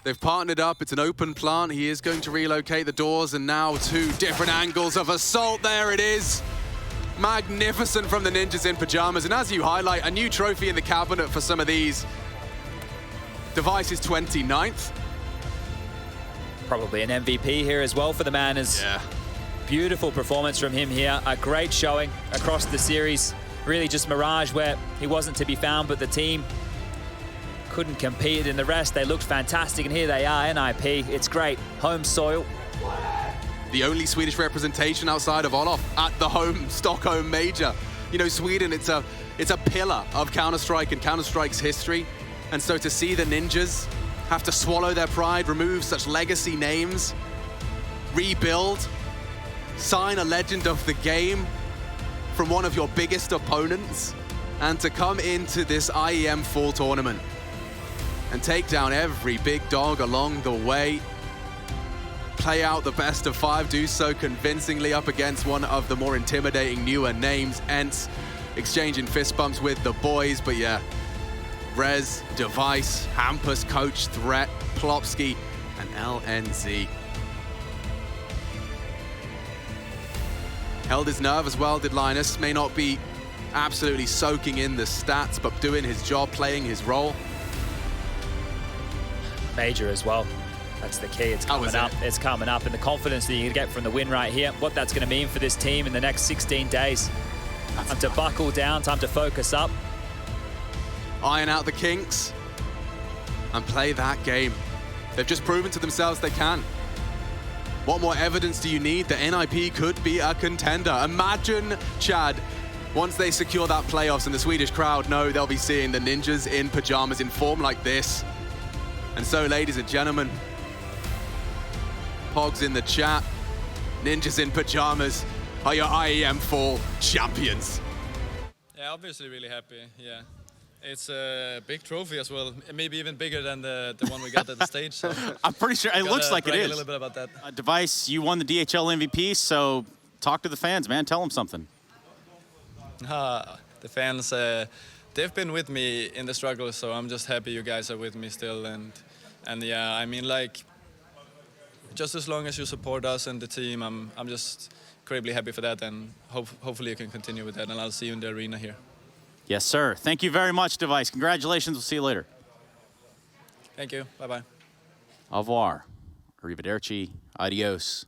They've partnered up. It's an open plant. He is going to relocate the doors, and now 2 different angles of assault. There it is. Magnificent from the ninjas in pajamas. And as you highlight, a new trophy in the cabinet for some of these. Device is 29th. Probably an MVP here as well for the man. Yeah. Beautiful performance from him here. A great showing across the series. Really just Mirage where he wasn't to be found, but the team couldn't compete. In the rest, they looked fantastic, and here they are, NIP. It's great. Home soil. The only Swedish representation outside of Olof at the home Stockholm Major. You know, Sweden, it's a pillar of Counter-Strike and Counter-Strike's history. And so to see the ninjas have to swallow their pride, remove such legacy names, rebuild, sign a legend of the game from one of your biggest opponents, and to come into this IEM Fall tournament and take down every big dog along the way, play out the best of 5, do so convincingly up against one of the more intimidating newer names, ENCE, exchanging fist bumps with the boys, but yeah, Rez, Device, Hampus, Coach, Threat, Plopsky, and LNZ. Held his nerve as well, did Linus. May not be absolutely soaking in the stats, but doing his job, playing his role. Major as well. That's the key. It's coming up. It's coming up. And the confidence that you can get from the win right here, what that's going to mean for this team in the next 16 days. Time to buckle down, time to focus up. Iron out the kinks and play that game. They've just proven to themselves they can. What more evidence do you need that NIP could be a contender? Imagine, Chad, once they secure that playoffs and the Swedish crowd know they'll be seeing the Ninjas in pajamas in form like this. And so, ladies and gentlemen, Pogs in the chat, Ninjas in pajamas are your IEM Fall champions. Yeah, obviously really happy, yeah. It's a big trophy as well, maybe even bigger than the one we got at the stage. So I'm pretty sure it looks like it is. A little bit about that. Device, you won the DHL MVP, so talk to the fans, man. Tell them something. The fans, they've been with me in the struggle, so I'm just happy you guys are with me still. And yeah, I mean, like, just as long as you support us and the team, I'm just incredibly happy for that, and hopefully you can continue with that, and I'll see you in the arena here. Yes, sir. Thank you very much, Device. Congratulations. We'll see you later. Thank you. Bye-bye. Au revoir. Arrivederci. Adios.